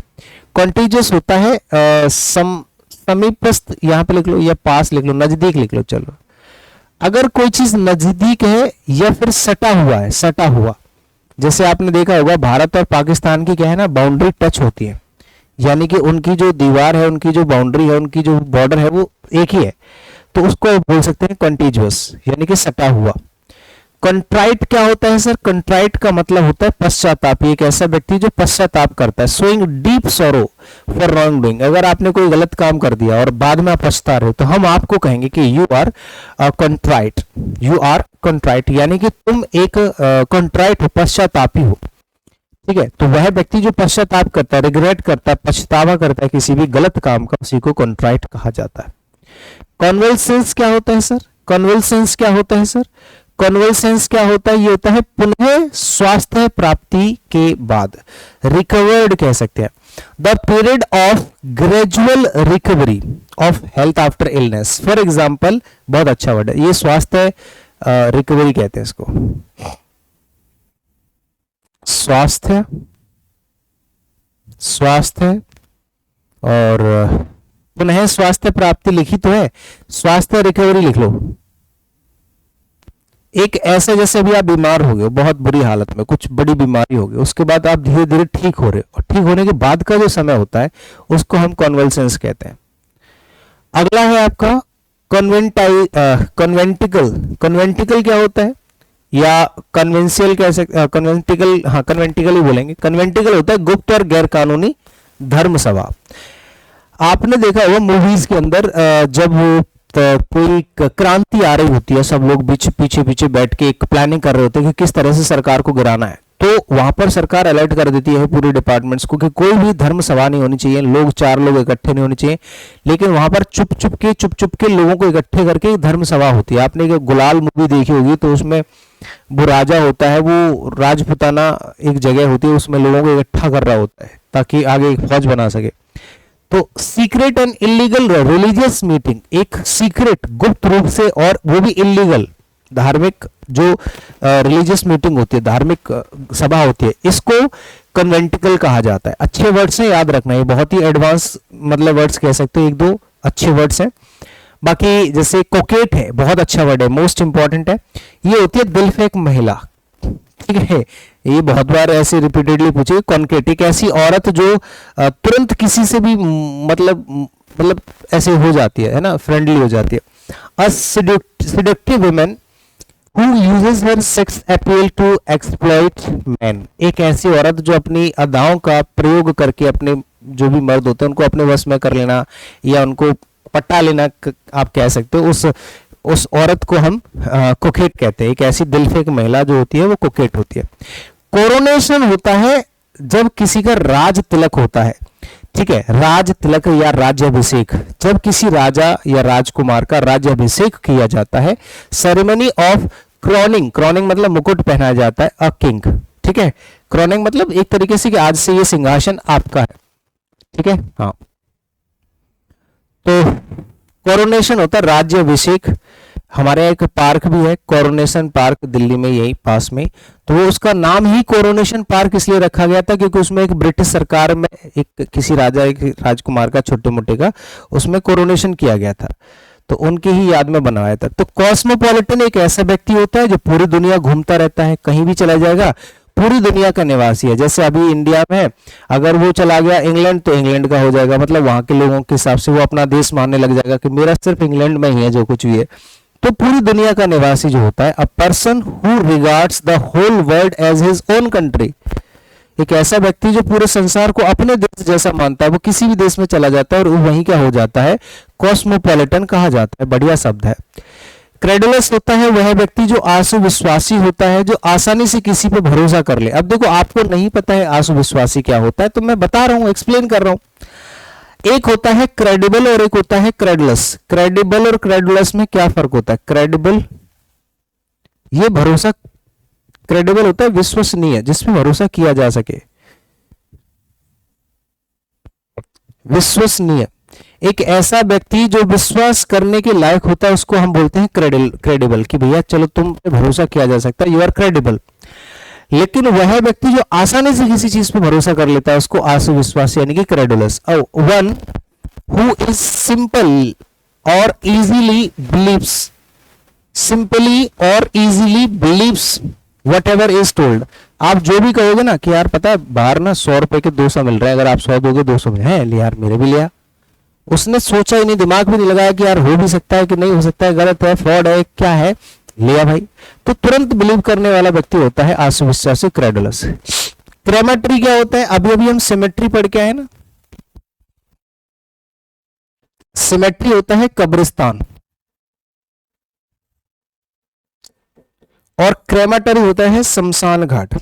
contiguous होता है समीपस्थ, यहाँ पे लिख लो या पास लिख लो, नजदीक लिख लो, चलो। अगर कोई चीज नजदीक है या फिर सटा हुआ है, सटा हुआ, जैसे आपने देखा होगा भारत और पाकिस्तान की क्या है ना, बाउंड्री टच होती है, यानी कि उनकी जो दीवार है, उनकी जो बाउंड्री है, उनकी जो बॉर्डर है वो एक ही है, तो उसको बोल सकते हैं कॉन्टीजियस, यानी कि सटा हुआ। कंट्राइट क्या होता है सर? कंट्राइट का मतलब होता है पश्चाताप, एक ऐसा व्यक्ति जो पश्चाताप करता है, showing deep sorrow for wrong doing. अगर आपने कोई गलत काम कर दिया और बाद में आप पछता रहे हो तो हम आपको कहेंगे कि यू आर कंट्राइट, यू आर कंट्राइट, यानी कि तुम एक कंट्राइट हो, पश्चातापी हो। ठीक है, तो वह व्यक्ति जो पश्चाताप करता है, रिग्रेट करता है, पछतावा करता है किसी भी गलत काम का, उसी को कंट्राइट कहा जाता है। कॉन्वल्सेंस क्या होता है सर? कॉन्वल्सेंस क्या होता है सर? कॉन्वल्सेंस क्या होता है? ये होता है पुनः स्वास्थ्य प्राप्ति के बाद, रिकवर्ड कह सकते हैं। The period of gradual recovery of health after illness. For example, बहुत अच्छा वर्ड है ये, स्वास्थ्य रिकवरी कहते हैं इसको, स्वास्थ्य, स्वास्थ्य और पुनः स्वास्थ्य प्राप्ति लिखी तो है, स्वास्थ्य रिकवरी लिख लो। एक ऐसे जैसे अभी आप बीमार हो गए, बहुत बुरी हालत में, कुछ बड़ी बीमारी हो गई, उसके बाद आप धीरे धीरे ठीक हो रहे हो, और ठीक होने के बाद का जो समय होता है उसको हम कॉन्वल्सेंस कहते हैं। अगला है आपका कन्वेंटिकल। कन्वेंटिकल क्या होता है, या कन्वेंशियल कह सकते, कन्वेंटिकल, हाँ कन्वेंटिकल ही बोलेंगे। कन्वेंटिकल होता है गुप्त और गैर कानूनी धर्म सभा। आपने देखा होगा मूवीज के अंदर जब कोई क्रांति आ रही होती है, सब लोग पीछे पीछे बैठ के एक प्लानिंग कर रहे होते हैं कि किस तरह से सरकार को गिराना है, तो वहां पर सरकार अलर्ट कर देती है पूरे डिपार्टमेंट्स को कि कोई भी धर्म सभा नहीं होनी चाहिए, लोग 4 लोग इकट्ठे नहीं होने चाहिए, लेकिन वहां पर चुप चुप के लोगों को इकट्ठे करके धर्म सभा होती है। आपने एक गुलाल मूवी देखी होगी, तो उसमें वो राजा होता है, वो राजपुताना एक जगह होती है, उसमें लोगों को इकट्ठा कर रहा होता है ताकि आगे एक फौज बना सके। तो secret and illegal religious meeting, एक सीक्रेट गुप्त रूप से, और वो भी इलीगल, धार्मिक जो रिलीजियस मीटिंग होती है, धार्मिक सभा होती है, इसको कन्वेंटिकल कहा जाता है। अच्छे वर्ड्स हैं, याद रखना, ये बहुत ही एडवांस मतलब वर्ड्स कह सकते हो, 1-2 अच्छे वर्ड्स हैं। बाकी जैसे कोकेट है, बहुत अच्छा वर्ड है, मोस्ट इंपॉर्टेंट है, ये होती है दिलफेक महिला। ठीक है, ये बहुत बार ऐसे रिपीटेडली पूछे। कॉन्केट, एक ऐसी औरत जो तुरंत किसी से भी मतलब ऐसे हो जाती है ना, फ्रेंडली हो जाती है। A seductive woman who uses her sex appeal to exploit man, एक ऐसी औरत जो अपनी अदाओं का प्रयोग करके अपने जो भी मर्द होते हैं उनको अपने वश में कर लेना या उनको पटा लेना, आप कह सकते हो, उस औरत को हम कोकेट कहते हैं। एक ऐसी दिलफेक महिला जो होती है वो कोकेट होती है। कोरोनेशन होता है जब किसी का राज तिलक होता है। ठीक है, राज तिलक या राज्याभिषेक, जब किसी राजा या राजकुमार का राज्याभिषेक किया जाता है। सेरेमनी ऑफ क्रॉनिंग, क्रॉनिंग मतलब मुकुट पहनाया जाता है अ किंग। ठीक है, क्रॉनिंग मतलब एक तरीके से कि आज से ये सिंहासन आपका है। ठीक है, हाँ, तो कोरोनेशन होता है राज्याभिषेक। हमारे यहाँ एक पार्क भी है, कोरोनेशन पार्क, दिल्ली में, यही पास में, तो वो उसका नाम ही कोरोनेशन पार्क इसलिए रखा गया था क्योंकि उसमें एक ब्रिटिश सरकार में एक किसी राजा, एक राजकुमार का, छोटे मोटे का, उसमें कोरोनेशन किया गया था, तो उनकी ही याद में बनाया था। तो कॉस्मोपॉलिटन एक ऐसा व्यक्ति होता है जो पूरी दुनिया घूमता रहता है, कहीं भी चला जाएगा, पूरी दुनिया का निवासी है। जैसे अभी इंडिया में अगर वो चला गया इंग्लैंड तो इंग्लैंड का हो जाएगा, मतलब वहां के लोगों के हिसाब से वो अपना देश मानने लग जाएगा कि मेरा सिर्फ इंग्लैंड में ही है जो कुछ भी है। तो पूरी दुनिया का निवासी जो होता है, a person who regards the whole world as his own country, एक ऐसा व्यक्ति जो पूरे संसार को अपने देश जैसा मानता है, वो किसी भी देश में चला जाता है और वहीं क्या हो जाता है, कॉस्मोपॉलिटन कहा जाता है। बढ़िया शब्द है। क्रेडुलस होता है वह व्यक्ति जो आसु विश्वासी होता है, जो आसानी से किसी पे भरोसा कर ले। अब देखो, आपको नहीं पता है आसु विश्वासी क्या होता है, तो मैं बता रहा हूं, एक्सप्लेन कर रहा हूं। एक होता है क्रेडिबल और एक होता है क्रेडुलस। क्रेडिबल और क्रेडुलस में क्या फर्क होता है? क्रेडिबल, ये भरोसा, क्रेडिबल होता है विश्वसनीय, जिसमें भरोसा किया जा सके। विश्वसनीय, एक ऐसा व्यक्ति जो विश्वास करने के लायक होता है, उसको हम बोलते हैं क्रेडिबल, कि भैया चलो तुम पे भरोसा किया जा सकता है, यू आर क्रेडिबल। लेकिन वह व्यक्ति जो आसानी से किसी चीज पे भरोसा कर लेता है उसको आसु विश्वासी यानी कि credulous. One who is simple और इजीली बिलीव्स, सिंपली और easily believes whatever is told. आप जो भी कहोगे ना कि यार पता है बाहर ना 100 रुपए के 200 मिल रहे हैं, अगर आप 100 दोगे 200 में है ले यार मेरे भी लिया, उसने सोचा ही नहीं, दिमाग भी नहीं लगाया कि यार हो भी सकता है कि नहीं हो सकता है, गलत है, फ्रॉड है, क्या है, लिया भाई। तो तुरंत बिलीव करने वाला व्यक्ति होता है आसु विश्वासी क्रेडुलस। क्रेमेटरी क्या होता है? अभी अभी हम सिमेट्री पढ़ के आए ना, सिमेट्री होता है कब्रिस्तान और क्रेमेटरी होता है शमशान घाट,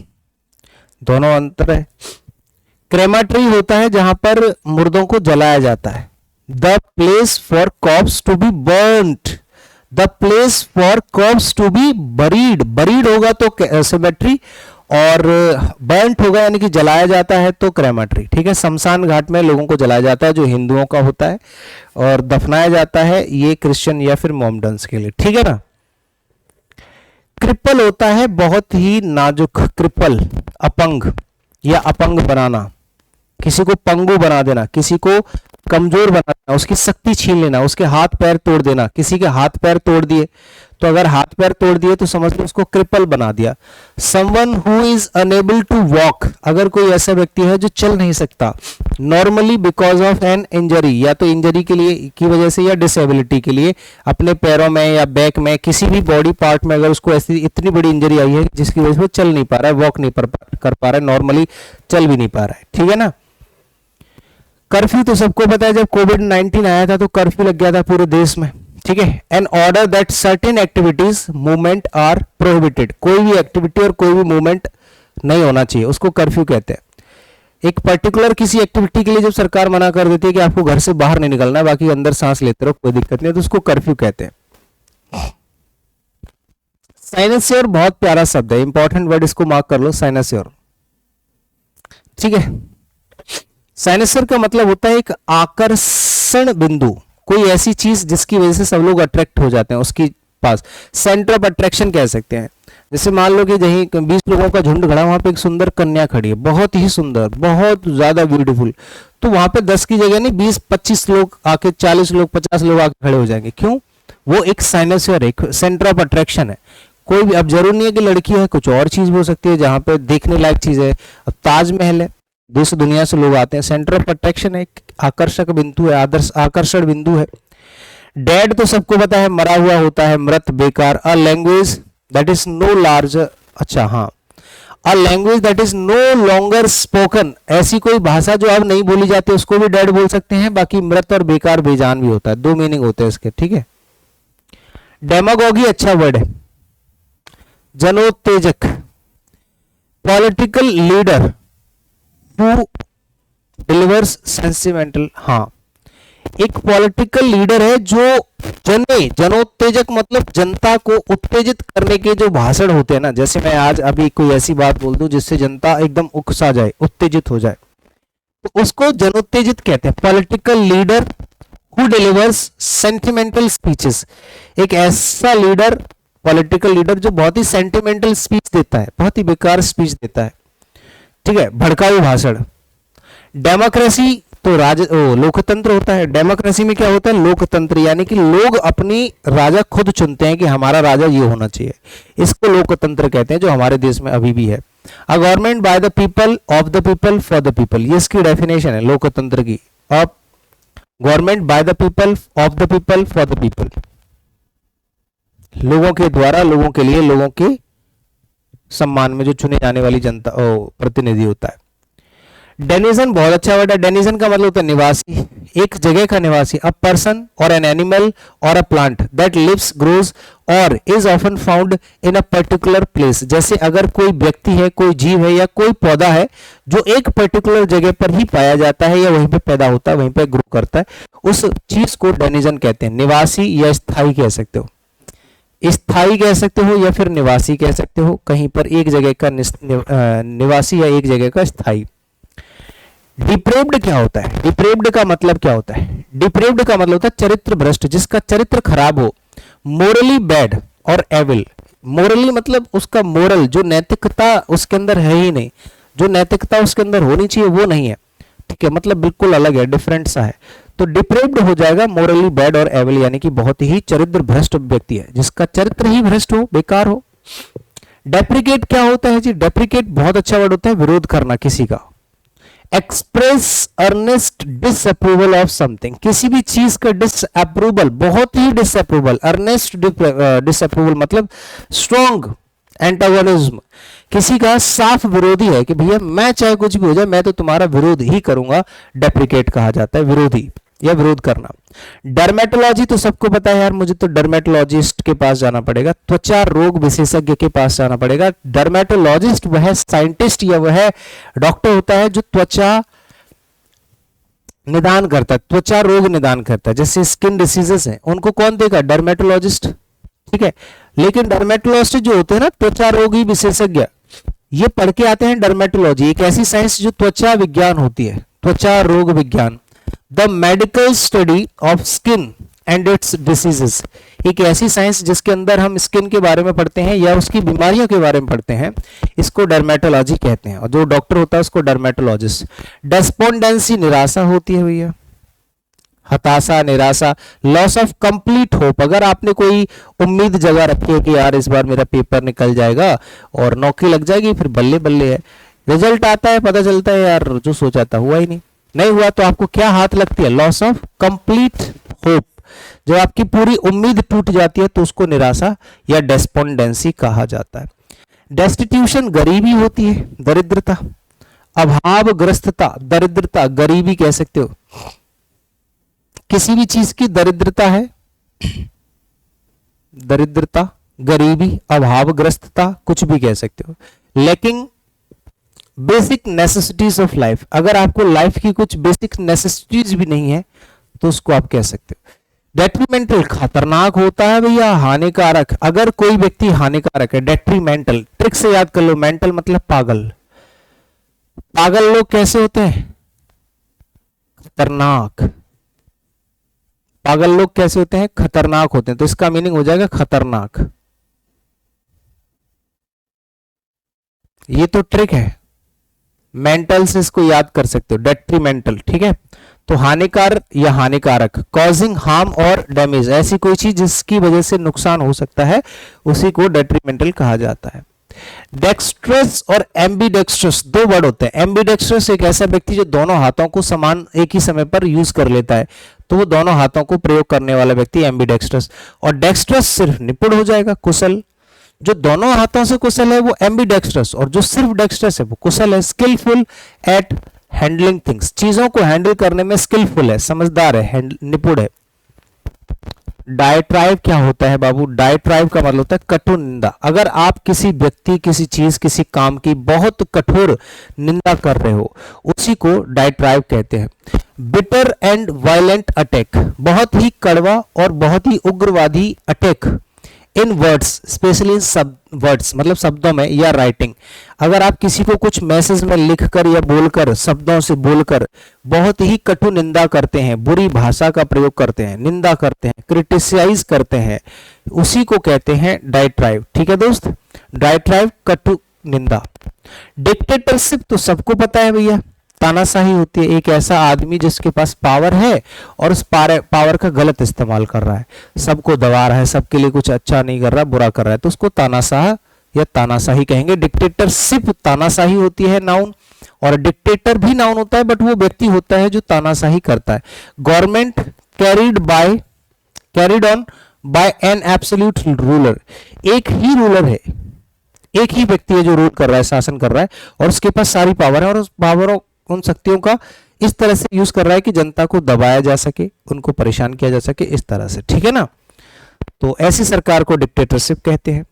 दोनों अंतर है। क्रेमेटरी होता है जहां पर मुर्दों को जलाया जाता है, the place for corpse to be burned, the place for corpse to be buried, buried होगा तो सिमेट्री और बर्न्ट होगा यानी कि जलाया जाता है तो क्रेमेटरी। ठीक है, शमशान घाट में लोगों को जलाया जाता है जो हिंदुओं का होता है, और दफनाया जाता है ये क्रिश्चियन या फिर मोमडन्स के लिए। ठीक है ना। क्रिपल होता है बहुत ही नाजुक, क्रिपल अपंग या अपंग बनाना, किसी को पंगु बना देना, किसी को कमजोर बना देना, उसकी शक्ति छीन लेना, उसके हाथ पैर तोड़ देना। किसी के हाथ पैर तोड़ दिए तो अगर हाथ पैर तोड़ दिए तो समझ लो उसको क्रिपल बना दिया। Someone who is unable to walk, अगर कोई ऐसा व्यक्ति है जो चल नहीं सकता normally because of an injury, या तो इंजरी के लिए की वजह से या डिसेबिलिटी के लिए, अपने पैरों में या बैक में किसी भी बॉडी पार्ट में अगर उसको ऐसी इतनी बड़ी इंजरी आई है जिसकी वजह से वो चल नहीं पा रहा है, वॉक नहीं कर पा रहा है, नॉर्मली चल भी नहीं पा रहा है। ठीक है ना। कर्फ्यू तो सबको पता है, जब कोविड-19 आया था तो कर्फ्यू लग गया था पूरे देश में। ठीक है, an order that certain activities movement are prohibited, कोई भी एक्टिविटी और कोई भी मूवमेंट नहीं होना चाहिए, उसको कर्फ्यू कहते हैं। एक पर्टिकुलर किसी एक्टिविटी के लिए जब सरकार मना कर देती है कि आपको घर से बाहर नहीं निकलना है, बाकी अंदर सांस लेते रहो कोई दिक्कत नहीं, तो उसको कर्फ्यू कहते हैं। साइनेस्योर बहुत प्यारा शब्द है, इंपॉर्टेंट वर्ड, इसको मार्क कर लो, साइनेस्योर। ठीक है, साइनेस्योर का मतलब होता है एक आकर्षण बिंदु, कोई ऐसी चीज जिसकी वजह से सब लोग अट्रैक्ट हो जाते हैं उसकी पास, सेंटर ऑफ अट्रैक्शन कह सकते हैं। जैसे मान लो कि जहीं 20 लोगों का झुंड खड़ा, वहां पे एक सुंदर कन्या खड़ी है, बहुत ही सुंदर, बहुत ज्यादा ब्यूटीफुल, तो वहां पे 10 की जगह नहीं 20-25 लोग आके, 40 लोग, 50 लोग आके खड़े हो जाएंगे। क्यों? वो एक साइनेस्योर, एक सेंटर ऑफ अट्रैक्शन है। कोई भी, अब जरूर नहीं है कि लड़की है, कुछ और चीज भी हो सकती है जहां पे देखने लायक चीज है। अब ताजमहल है, देश दुनिया से लोग आते हैं, सेंटर ऑफ अट्रैक्शन है, एक आकर्षक बिंदु है, आदर्श आकर्षण बिंदु है। डेड तो सबको पता है, मरा हुआ होता है, मृत, बेकार। A language that is no large, अच्छा हाँ, a language that is no longer spoken, ऐसी कोई भाषा जो अब नहीं बोली जाती उसको भी डेड बोल सकते हैं। बाकी मृत और बेकार, बेजान भी होता है, दो मीनिंग होते हैं इसके। ठीक है। डेमागोगी अच्छा वर्ड है, जनोत्तेजक, पॉलिटिकल लीडर हु डिलीवर्स सेंसिमेंटल, हाँ, एक पॉलिटिकल लीडर है जो जनोत्तेजक मतलब जनता को उत्तेजित करने के जो भाषण होते हैं ना, जैसे मैं आज अभी कोई ऐसी बात बोल दूं जिससे जनता एकदम उकसा जाए, उत्तेजित हो जाए, तो उसको जनोत्तेजित कहते हैं। Political leader who delivers sentimental speeches, एक ऐसा लीडर, पॉलिटिकल लीडर जो बहुत ही सेंटिमेंटल स्पीच देता है, बहुत ही बेकार स्पीच देता है। ठीक है, भड़काऊ भाषण। डेमोक्रेसी तो लोकतंत्र होता है। डेमोक्रेसी में क्या होता है? लोकतंत्र, यानी कि लोग अपनी राजा खुद चुनते हैं कि हमारा राजा ये होना चाहिए, इसको लोकतंत्र कहते हैं, जो हमारे देश में अभी भी है। A government by the people, of the people, for the people, ये इसकी डेफिनेशन है लोकतंत्र की। अब government by the people, of the people, for the people, लोगों के द्वारा, लोगों के लिए, लोगों के सम्मान में जो चुने जाने वाली जनता प्रतिनिधि होता है। डेनिजन बहुत अच्छा वर्ड है। डेनिजन का मतलब होता है निवासी, एक जगह का निवासी। अ पर्सन और एन एनिमल और a plant that lives, grows और is often found in a particular place, जैसे अगर कोई व्यक्ति है, कोई जीव है या कोई पौधा है जो एक पर्टिकुलर जगह पर ही पाया जाता है या वहीं पे पैदा होता है, वहीं पे ग्रो करता है, उस चीज को डेनिजन कहते हैं। निवासी या स्थायी कह सकते हो, स्थायी कह सकते हो या फिर निवासी कह सकते हो, कहीं पर एक जगह का निवासी या एक जगह का स्थायी। डिप्रेव्ड क्या होता है? डिप्रेव्ड का मतलब क्या होता है? डिप्रेव्ड का मतलब होता है चरित्र भ्रष्ट, जिसका चरित्र खराब हो, मोरली बैड और एविल, मोरली मतलब उसका मोरल, जो नैतिकता उसके अंदर है ही नहीं, जो नैतिकता उसके अंदर होनी चाहिए वो नहीं है, ठीक है, मतलब बिल्कुल अलग है, डिफरेंट सा है। तो डिप्रेव्ड हो जाएगा, मोरली बैड और एविल, यानी कि बहुत ही चरित्र भ्रष्ट व्यक्ति है, जिसका चरित्र ही भ्रष्ट हो, बेकार हो। डेप्रिकेट क्या होता है जी? डेप्रिकेट बहुत अच्छा वर्ड होता है, विरोध करना किसी का। Express earnest disapproval of something, किसी भी चीज का डिसअप्रूवल, बहुत ही डिसअप्रूवल, अर्नेस्ट डिसअप्रूवल मतलब स्ट्रॉन्ग एंटागोनिज्म, किसी का साफ विरोधी है कि भैया मैं चाहे कुछ भी हो जाए मैं तो तुम्हारा विरोध ही करूंगा, डेप्रिकेट कहा जाता है, विरोधी या विरोध करना। डर्मेटोलॉजी तो सबको पता है यार, मुझे तो डर्मेटोलॉजिस्ट के पास जाना पड़ेगा, त्वचा रोग विशेषज्ञ के पास जाना पड़ेगा। डर्मेटोलॉजिस्ट वह साइंटिस्ट या वह डॉक्टर होता है जो त्वचा निदान करता है, त्वचा रोग निदान करता है, जैसे स्किन डिसीजेस हैं उनको कौन देगा? डर्मेटोलॉजिस्ट, ठीक है। लेकिन डर्मेटोलॉजिस्ट जो होते हैं ना, त्वचा रोगी विशेषज्ञ, ये पढ़ के आते हैं डर्मेटोलॉजी, एक ऐसी साइंस जो त्वचा विज्ञान होती है, त्वचा रोग विज्ञान। The medical study of skin and it's diseases, एक ऐसी साइंस जिसके अंदर हम स्किन के बारे में पढ़ते हैं या उसकी बीमारियों के बारे में पढ़ते हैं, इसको डर्मेटोलॉजी कहते हैं। और जो डॉक्टर होता है उसको डर्मेटोलॉजिस्ट। डेस्पोंडेंसी निराशा होती है भैया, हताशा, निराशा, लॉस ऑफ कंप्लीट होप, अगर आपने कोई उम्मीद जगह रखी है कि यार इस बार मेरा पेपर निकल जाएगा और नौकरी लग जाएगी, फिर बल्ले बल्ले है, रिजल्ट आता है पता चलता है यार जो सोचा था हुआ ही नहीं हुआ, तो आपको क्या हाथ लगती है? लॉस ऑफ कंप्लीट होप, जब आपकी पूरी उम्मीद टूट जाती है तो उसको निराशा या डेस्पोंडेंसी कहा जाता है। डेस्टिट्यूशन गरीबी होती है, दरिद्रता, अभावग्रस्तता, दरिद्रता, गरीबी कह सकते हो, किसी भी चीज की दरिद्रता है, दरिद्रता, गरीबी, अभावग्रस्तता, कुछ भी कह सकते हो। लेकिन बेसिक नेसेसिटीज ऑफ लाइफ, अगर आपको लाइफ की कुछ बेसिक नेसेसिटीज भी नहीं है तो उसको आप कह सकते हो। डेट्रीमेंटल खतरनाक होता है भैया, हानिकारक, अगर कोई व्यक्ति हानिकारक है, डेट्रीमेंटल, ट्रिक से याद कर लो, मेंटल मतलब पागल, पागल लोग कैसे होते हैं? खतरनाक, पागल लोग कैसे होते हैं? खतरनाक होते हैं, तो इसका मीनिंग हो जाएगा खतरनाक। ये तो ट्रिक है, मेंटल से इसको याद कर सकते हो, डेट्रीमेंटल, ठीक है। तो हानिकार या हानिकारक, कॉजिंग हार्म और डैमेज, ऐसी कोई चीज जिसकी वजह से नुकसान हो सकता है उसी को डेट्रीमेंटल कहा जाता है। डेक्स्ट्रस और एम्बीडेक्स्ट्रस दो वर्ड होते हैं। एम्बीडेक्स्ट्रस एक ऐसा व्यक्ति जो दोनों हाथों को समान एक ही समय पर यूज कर लेता है, तो वो दोनों हाथों को प्रयोग करने वाला व्यक्ति एम्बीडेक्स्ट्रस। और डेक्स्ट्रस सिर्फ निपुण हो जाएगा, कुशल, जो दोनों हाथों से कुशल है वो एम्बीडेक्स्ट्रस, और जो सिर्फ डेक्स्ट्रस है वो कुशल है। स्किलफुल एट हैंडलिंग थिंग्स, चीजों को हैंडल करने में स्किलफुल है, समझदार है, निपुण है। डायट्राइब क्या होता है बाबू? डायट्राइब का मतलब होता है कटु निंदा, अगर आप किसी व्यक्ति, किसी चीज, किसी काम की बहुत कठोर निंदा कर रहे हो उसी को डायट्राइब कहते हैं। बिटर एंड वायलेंट अटैक, बहुत ही कड़वा और बहुत ही उग्रवादी attack in words, specially in सब वर्ड्स मतलब शब्दों में या राइटिंग, अगर आप किसी को कुछ मैसेज में लिखकर या बोलकर, शब्दों से बोलकर बहुत ही कटु निंदा करते हैं, बुरी भाषा का प्रयोग करते हैं, निंदा करते हैं, क्रिटिसाइज करते हैं, उसी को कहते हैं डायट्राइब, ठीक है दोस्त। डायट्राइब कटु निंदा। डिक्टेटरशिप तो सबको पता है भैया, तानाशाही होती है, एक ऐसा आदमी जिसके पास पावर है और उस पावर का गलत इस्तेमाल कर रहा है, सबको दबा रहा है, सबके लिए कुछ अच्छा नहीं कर रहा, बुरा कर रहा है, तो उसको तानाशाह या तानाशाही कहेंगे। डिक्टेटरशिप तानाशाही होती है नाउन, और डिक्टेटर भी नाउन होता है बट वो व्यक्ति होता है जो तानाशाही करता है। Government carried on by an absolute ruler, एक ही रूलर है, एक ही व्यक्ति है जो रूल कर रहा है, शासन कर रहा है, और उसके पास सारी पावर है, और उस पावरों, उन शक्तियों का इस तरह से यूज कर रहा है कि जनता को दबाया जा सके, उनको परेशान किया जा सके, इस तरह से, ठीक है ना। तो ऐसी सरकार को डिक्टेटरशिप कहते हैं।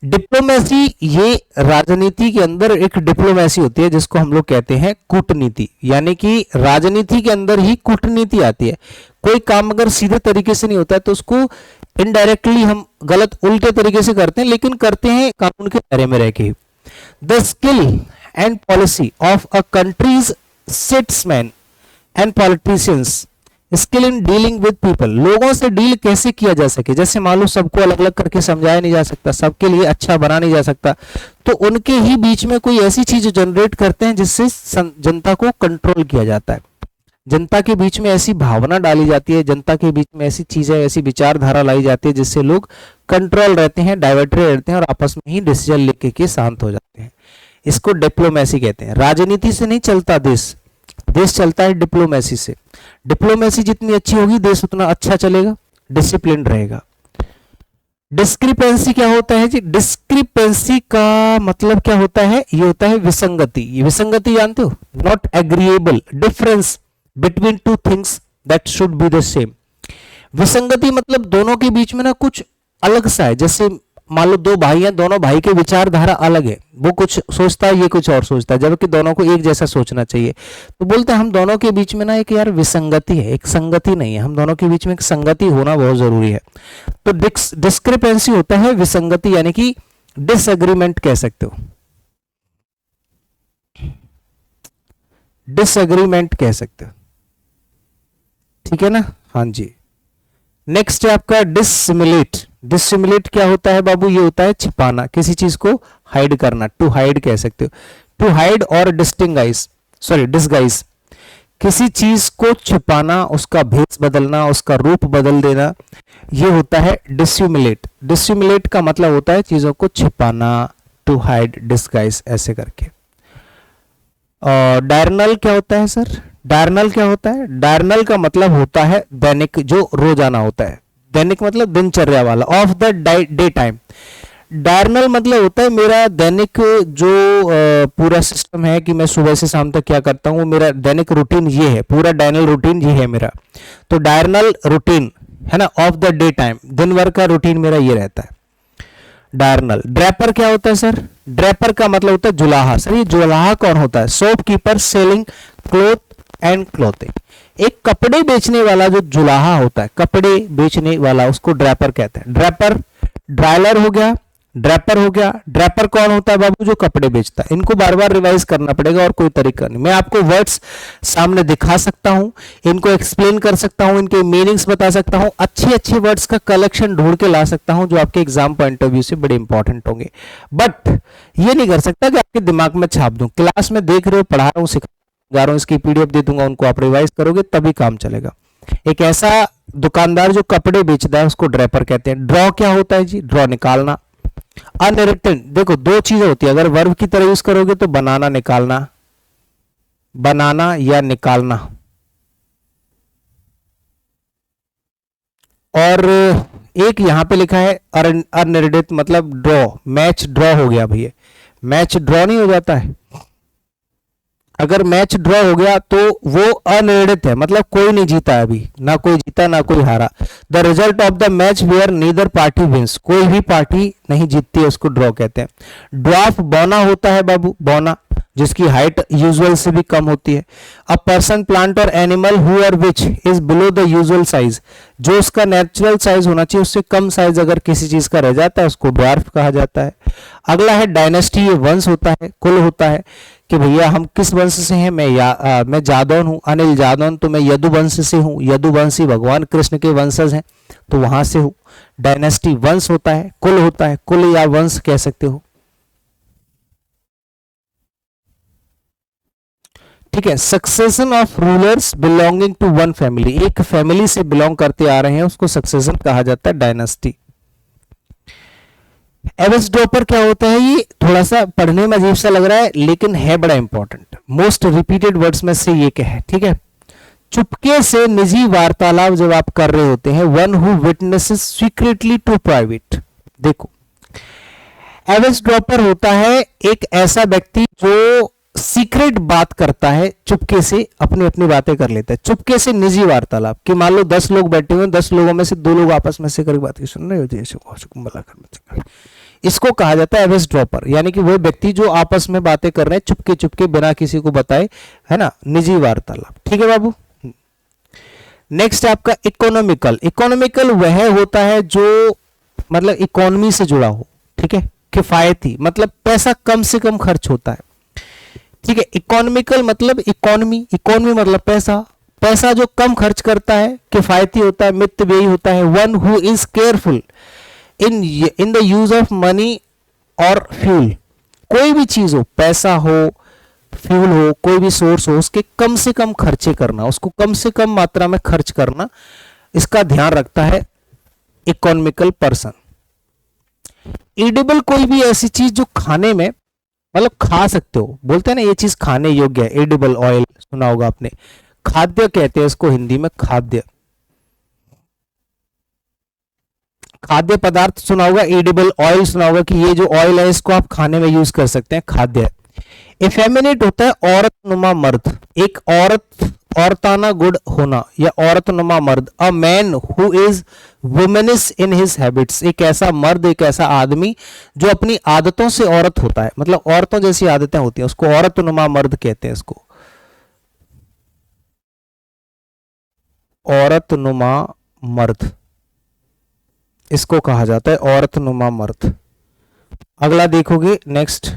डिप्लोमेसी, ये राजनीति के अंदर एक डिप्लोमेसी होती है जिसको हम लोग कहते हैं कूटनीति, यानी कि राजनीति के अंदर ही कूटनीति आती है। कोई काम अगर सीधे तरीके से नहीं होता है तो उसको इनडायरेक्टली हम गलत उल्टे तरीके से करते हैं, लेकिन करते हैं कानून के दायरे में रह के। The skill and policy of a country's statesmen and politicians skill in dealing with people, लोगों से डील कैसे किया जा सके, जैसे मान लो सबको अलग अलग करके समझाया नहीं जा सकता, सबके लिए अच्छा बना नहीं जा सकता, तो उनके ही बीच में कोई ऐसी चीज जनरेट करते हैं जिससे जनता को कंट्रोल किया जाता है, जनता के बीच में ऐसी भावना डाली जाती है, जनता के बीच में ऐसी चीजें, ऐसी विचारधारा लाई जाती है जिससे लोग कंट्रोल रहते हैं, डाइवर्टेड रहते हैं और आपस में ही डिसीजन लेके के शांत हो जाते हैं। इसको डिप्लोमेसी कहते हैं। राजनीति से नहीं चलता देश, देश चलता है डिप्लोमेसी से। डिप्लोमेसी जितनी अच्छी होगी देश उतना अच्छा चलेगा, डिसिप्लिन रहेगा। डिस्क्रिपेंसी क्या होता है जी? डिस्क्रिपेंसी का मतलब क्या होता है? ये होता है विसंगति। ये विसंगति जानते हो? Not agreeable, difference between two things that should be the same. विसंगति मतलब दोनों के बीच में ना कुछ अलग सा है। जैसे मान लो दो भाई हैं, दोनों भाई की विचारधारा अलग है, वो कुछ सोचता है, ये कुछ और सोचता है, जबकि दोनों को एक जैसा सोचना चाहिए। तो बोलते हैं हम दोनों के बीच में ना एक यार विसंगति है, एक संगति नहीं है, हम दोनों के बीच में एक संगति होना बहुत जरूरी है। तो डिस्क्रिपेंसी होता है विसंगति, यानी कि डिसएग्रीमेंट कह सकते हो, डिसएग्रीमेंट कह सकते हो, ठीक है ना? हाँ जी। नेक्स्ट है आपका डिससिमुलेट। डिससिमुलेट क्या होता है बाबू? ये होता है छिपाना, किसी चीज को हाइड करना, टू हाइड कह सकते हो, टू हाइड और डिस्टिंगाइज, सॉरी डिसगाइज, किसी चीज को छिपाना, उसका भेष बदलना, उसका रूप बदल देना, ये होता है डिससिमुलेट। डिससिमुलेट का मतलब होता है चीजों को छिपाना, टू हाइड, डिसगाइज, ऐसे करके। और डायरनल क्या होता है सर? डायरनल क्या होता है? डायरनल का मतलब होता है दैनिक, जो रोजाना होता है। दैनिक मतलब दिनचर्या वाला, of the day time. Diurnal मतलब होता है मेरा दैनिक जो पूरा सिस्टम है कि मैं सुबह से शाम तक क्या करता हूँ, मेरा दैनिक रूटीन ये है, पूरा डायरनल रूटीन ये है मेरा। तो डायरनल रूटीन है ना, ऑफ द डे टाइम, दिन भर का रूटीन मेरा ये रहता है, डायरनल। ड्रैपर क्या होता है सर? ड्रैपर का मतलब होता है जुलाहा। सर ये जुलाहा कौन होता है? Shopkeeper selling cloth and clothing. एक कपड़े बेचने वाला जो जुलाहा होता है, कपड़े बेचने वाला, उसको ड्रैपर कहते हैं। ड्रैपर, ड्राइलर हो गया, ड्रैपर हो गया। ड्रैपर कौन होता है बाबू? जो कपड़े बेचता है। इनको बार बार रिवाइज करना पड़ेगा और कोई तरीका नहीं। मैं आपको वर्ड्स सामने दिखा सकता हूं, इनको एक्सप्लेन कर सकता हूं, इनके मीनिंग्स बता सकता हूं, अच्छे अच्छे वर्ड्स का कलेक्शन ढूंढ के ला सकता हूं जो आपके एग्जाम पॉइंट ऑफ व्यू से बड़े इंपॉर्टेंट होंगे। बट ये नहीं कर सकता कि आपके दिमाग में छाप दूं। क्लास में देख रहे हो, पढ़ा रहा हूं, सिखा रहा हूं, इसकी पीडीएफ दे दूंगा, उनको आप रिवाइज करोगे तभी काम चलेगा। एक ऐसा दुकानदार जो कपड़े बेचता है उसको ड्रैपर कहते हैं। ड्रॉ क्या होता है जी? ड्रॉ निकालना। अनरिटन, देखो दो चीजें होती है, अगर वर्ब की तरह यूज करोगे तो बनाना, निकालना, बनाना या निकालना। और एक यहां पे लिखा है अनिर्णित, मतलब ड्रॉ, मैच ड्रॉ हो गया भैया। मैच ड्रॉ नहीं हो जाता है? अगर मैच ड्रॉ हो गया तो वो अनिर्णित है, मतलब कोई नहीं जीता अभी, ना कोई जीता ना कोई हारा। The result of the match where neither party wins, कोई भी पार्टी नहीं जीतती है, उसको ड्रॉ कहते हैं। ड्वार्फ बौना होता है बाबू, बौना, जिसकी हाइट यूजुअल से भी कम होती है। अ पर्सन, प्लांट और एनिमल हु और which is below the usual size, जो उसका नेचुरल साइज होना चाहिए उससे कम साइज अगर किसी चीज का रह जाता है उसको ड्वार्फ कहा जाता है। अगला है डायनेस्टी, ये वंश होता है, कुल होता है कि भैया हम किस वंश से हैं। मैं जादौन हूं, अनिल जादौन, तो मैं यदुवंश से हूं, यदुवंशी भगवान कृष्ण के वंशज हैं तो वहां से हूं। डायनेस्टी वंश होता है, कुल होता है, कुल या वंश कह सकते हो, ठीक है। Succession of rulers belonging to one family, एक फैमिली से बिलोंग करते आ रहे हैं उसको सक्सेशन कहा जाता है, डायनेस्टी। एवस ड्रॉपर क्या होता है? ये थोड़ा सा पढ़ने में अजीब सा लग रहा है लेकिन है बड़ा इंपॉर्टेंट, मोस्ट रिपीटेड वर्ड्स में से ये क्या है, ठीक है। चुपके से निजी वार्तालाप जब आप कर रहे होते हैं, one who witnesses secretly to private. देखो एवस ड्रॉपर होता है एक ऐसा व्यक्ति जो सीक्रेट बात करता है, चुपके से अपनी अपनी बातें कर लेता है, चुपके से निजी वार्तालाप। कि मान लो 10 लोग बैठे हुए हैं, 10 लोगों में से 2 लोग आपस में से करके बात सुन रहे हो, इसको कहा जाता है एवस ड्रॉपर। यानी कि वो व्यक्ति जो आपस में बातें कर रहे हैं चुपके चुपके बिना किसी को बताए, है ना, निजी वार्तालाप, ठीक है बाबू। नेक्स्ट आपका इकोनॉमिकल। इकोनॉमिकल वह होता है जो मतलब इकोनॉमी से जुड़ा हो, ठीक है, किफायती, मतलब पैसा कम से कम खर्च होता है, ठीक है। इकोनॉमिकल मतलब इकोनॉमी, इकोनॉमी मतलब पैसा, पैसा जो कम खर्च करता है, किफायती होता है, मितव्ययी होता है। One who is careful in the use of money और फ्यूल। कोई भी चीज हो, पैसा हो, फ्यूल हो, कोई भी सोर्स हो, उसके कम से कम खर्चे करना, उसको कम से कम मात्रा में खर्च करना, इसका ध्यान रखता है इकोनॉमिकल पर्सन। एडिबल कोई भी ऐसी चीज जो खाने में, मतलब खा सकते हो, बोलते हैं ना ये चीज खाने योग्य है, एडिबल ऑयल सुना होगा आपने, खाद्य कहते हैं इसको हिंदी में, खाद्य, खाद्य पदार्थ सुना होगा, एडिबल ऑयल सुना होगा कि ये जो ऑयल है इसको आप खाने में यूज कर सकते हैं, खाद्य। इफेमिनेट होता है औरत नुमा मर्द, एक औरताना गुण होना या औरत नुमा मर्द। A man who is womanish in his habits, एक ऐसा मर्द, एक ऐसा आदमी जो अपनी आदतों से औरत होता है, मतलब औरतों जैसी आदतें होती हैं, उसको औरत नुमा मर्द कहते हैं। इसको औरत नुमा मर्द इसको कहा जाता है, औरत नुमा मर्द। अगला देखोगे नेक्स्ट,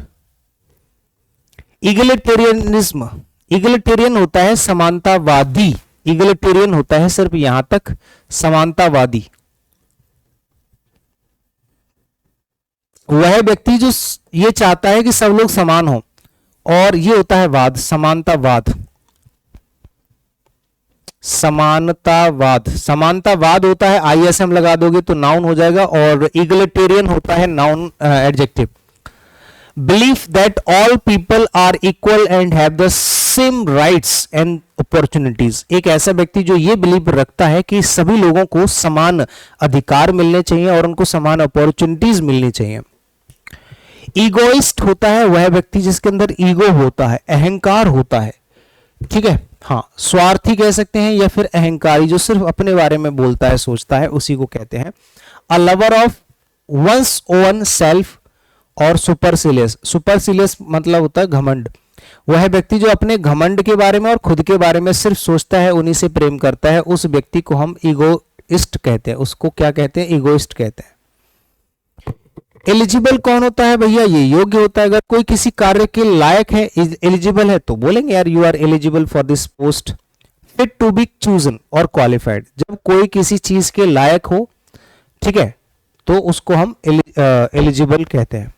इगलिटेरियनिज्म। इगलिटेरियन होता है समानतावादी, इगलिटेरियन होता है सिर्फ यहां तक, समानतावादी वह व्यक्ति जो ये चाहता है कि सब लोग समान हो, और ये होता है वाद, समानतावाद, समानतावाद। समानतावाद होता है, आईएसएम लगा दोगे तो नाउन हो जाएगा, और इगलिटेरियन होता है noun adjective. Belief that all people are equal and have the same rights and opportunities. एक ऐसा व्यक्ति जो ये बिलीव रखता है कि सभी लोगों को समान अधिकार मिलने चाहिए और उनको समान अपॉर्चुनिटीज मिलनी चाहिए। ईगोइस्ट होता है वह व्यक्ति जिसके अंदर ईगो होता है, अहंकार होता है, ठीक है, हाँ, स्वार्थी कह सकते हैं या फिर अहंकारी, जो सिर्फ अपने बारे में बोलता है, सोचता है, उसी को कहते हैं। A lover of one's own self और सुपरसिलियस। सुपरसिलियस मतलब होता है घमंड, वह व्यक्ति जो अपने घमंड के बारे में और खुद के बारे में सिर्फ सोचता है, उन्हीं से प्रेम करता है, उस व्यक्ति को हम ईगोइस्ट कहते हैं। उसको क्या कहते हैं? ईगोइस्ट कहते हैं। एलिजिबल कौन होता है भैया? ये योग्य होता है। अगर कोई किसी कार्य के लायक है, एलिजिबल है, तो बोलेंगे यार you are eligible for this post. Fit to be chosen और क्वालिफाइड, जब कोई किसी चीज के लायक हो, ठीक है, तो उसको हम एलिजिबल कहते हैं।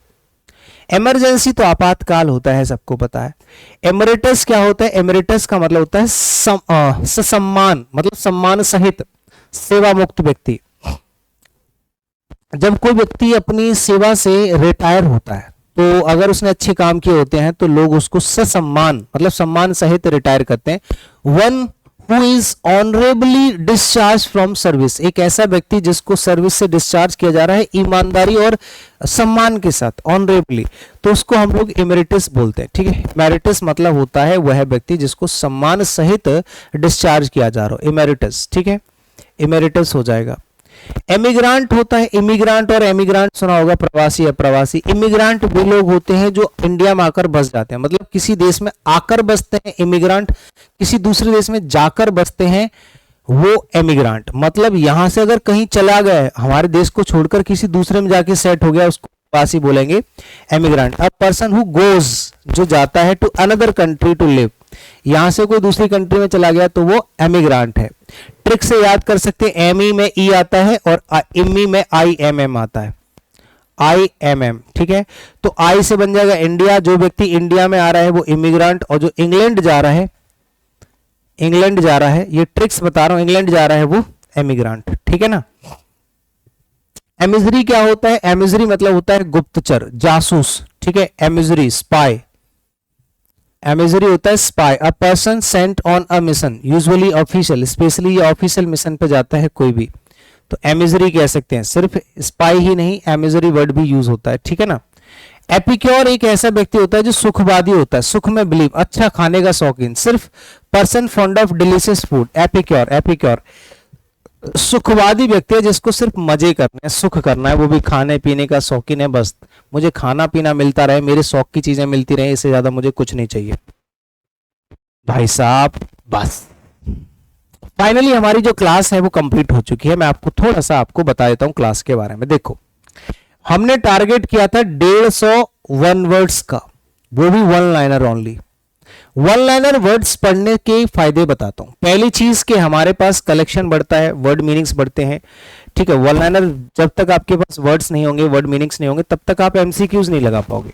इमरजेंसी तो आपातकाल होता है, सबको पता है। एमरेटस क्या होता है? एमरेटस का मतलब होता है ससम्मान, मतलब सम्मान सहित सेवा मुक्त व्यक्ति। जब कोई व्यक्ति अपनी सेवा से रिटायर होता है, तो अगर उसने अच्छे काम किए होते हैं तो लोग उसको ससम्मान मतलब सम्मान सहित रिटायर करते हैं। One who is honourably discharge from service, एक ऐसा व्यक्ति जिसको सर्विस से डिस्चार्ज किया जा रहा है ईमानदारी और सम्मान के साथ, ऑनरेबली, तो उसको हम लोग इमेरिटस बोलते हैं, ठीक है। इमेरिटस मतलब होता है वह व्यक्ति जिसको सम्मान सहित डिस्चार्ज किया जा रहा हो, इमेरिटस, ठीक है, इमेरिटस हो जाएगा। एमिग्रांट होता है, इमिग्रांट और एमिग्रांट सुना होगा, प्रवासी अप्रवासी। इमिग्रांट वो लोग होते हैं जो इंडिया में आकर बस जाते हैं, मतलब किसी देश में आकर बसते हैं इमिग्रांट, किसी दूसरे देश में जाकर बसते हैं वो एमिग्रांट। मतलब यहां से अगर कहीं चला गया, हमारे देश को छोड़कर किसी दूसरे में जाके सेट हो गया, उसको प्रवासी बोलेंगे, emigrant. A person who goes, जो जाता है, to another country to live, यहां से कोई दूसरी कंट्री में चला गया तो वो एमिग्रांट है। ट्रिक से याद कर सकते हैं, एमई में ई आता है और इमी में आई एम एम आता है, आई एम एम, ठीक है। तो आई से बन जाएगा इंडिया, जो व्यक्ति इंडिया में आ रहा है वो इमिग्रांट, और जो इंग्लैंड जा रहा है, इंग्लैंड जा रहा है, ये ट्रिक्स बता रहा हूं, इंग्लैंड जा रहा है वो एमिग्रांट, ठीक है ना। एमिजरी क्या होता है? एमिजरी मतलब होता है गुप्तचर, जासूस, ठीक है, एमिजरी स्पाई, एमिजरी होता है spy. A person Saint on a mission, usually official, specially ये ऑफिशियल मिशन पे जाता है कोई भी, तो एमिजरी कह सकते हैं। सिर्फ स्पाई ही नहीं, एमिजरी वर्ड भी यूज होता है, ठीक है ना। एपिक्योर एक ऐसा व्यक्ति होता है जो सुखवादी होता है, सुख में बिलीव, अच्छा खाने का शौकीन, सिर्फ person fond of delicious food, epicure. Epicure सुखवादी व्यक्ति है जिसको सिर्फ मजे करने हैं, सुख करना है, वो भी खाने पीने का शौकीन है, बस मुझे खाना पीना मिलता रहे, मेरे शौक की चीजें मिलती रहे, इससे ज्यादा मुझे कुछ नहीं चाहिए भाई साहब, बस। फाइनली हमारी जो क्लास है वो कंप्लीट हो चुकी है। मैं आपको थोड़ा सा आपको बता देता हूं क्लास के बारे में। देखो, हमने टारगेट किया था 150 वन वर्ड्स का, वो भी one liner only. One liner words पढ़ने के फायदे बताता हूं। पहली चीज कि हमारे पास कलेक्शन बढ़ता है, वर्ड मीनिंग्स बढ़ते हैं, ठीक है। वन लाइनर जब तक आपके पास वर्ड्स नहीं होंगे, वर्ड मीनिंग्स नहीं होंगे, तब तक आप एमसीक्यूज नहीं लगा पाओगे,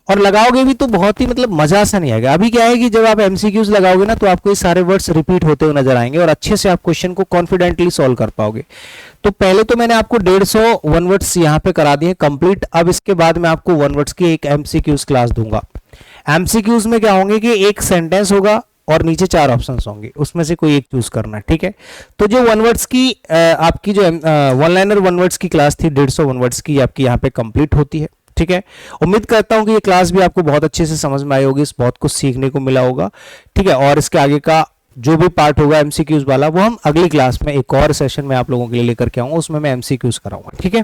और लगाओगे भी तो बहुत ही मतलब मजा सा नहीं आएगा। अभी क्या है कि जब आप एमसीक्यूज लगाओगे ना, तो आपको ये सारे वर्ड्स रिपीट होते हुए नजर आएंगे और अच्छे से आप क्वेश्चन को कॉन्फिडेंटली सॉल्व कर पाओगे। तो पहले तो मैंने आपको 150 वन वर्ड्स यहाँ पे करा दिए कंप्लीट। अब इसके बाद मैं आपको वन वर्ड्स की एक एमसीक्यूज क्लास दूंगा। एमसीक्यूज में क्या होंगे कि एक सेंटेंस होगा और नीचे 4 ऑप्शंस होंगे, उसमें से कोई एक चूज करना है, ठीक है। तो जो वन वर्ड्स की आपकी जो वन लाइनर वन वर्ड्स की क्लास थी 150 वन वर्ड्स की, आपकी यहाँ पे कंप्लीट होती है, ठीक है। उम्मीद करता हूं कि ये क्लास भी आपको बहुत अच्छे से समझ में आई होगी, बहुत कुछ सीखने को मिला होगा, ठीक है। और इसके आगे का जो भी पार्ट होगा एमसीक्यूज वाला, वो हम अगली क्लास में एक और सेशन में आप लोगों के लिए लेकर के आऊंगा, उसमें मैं एमसीक्यूज कराऊंगा, ठीक है।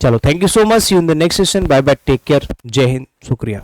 चलो, thank you so much, see you in the next session, bye bye, take care, जय हिंद, शुक्रिया।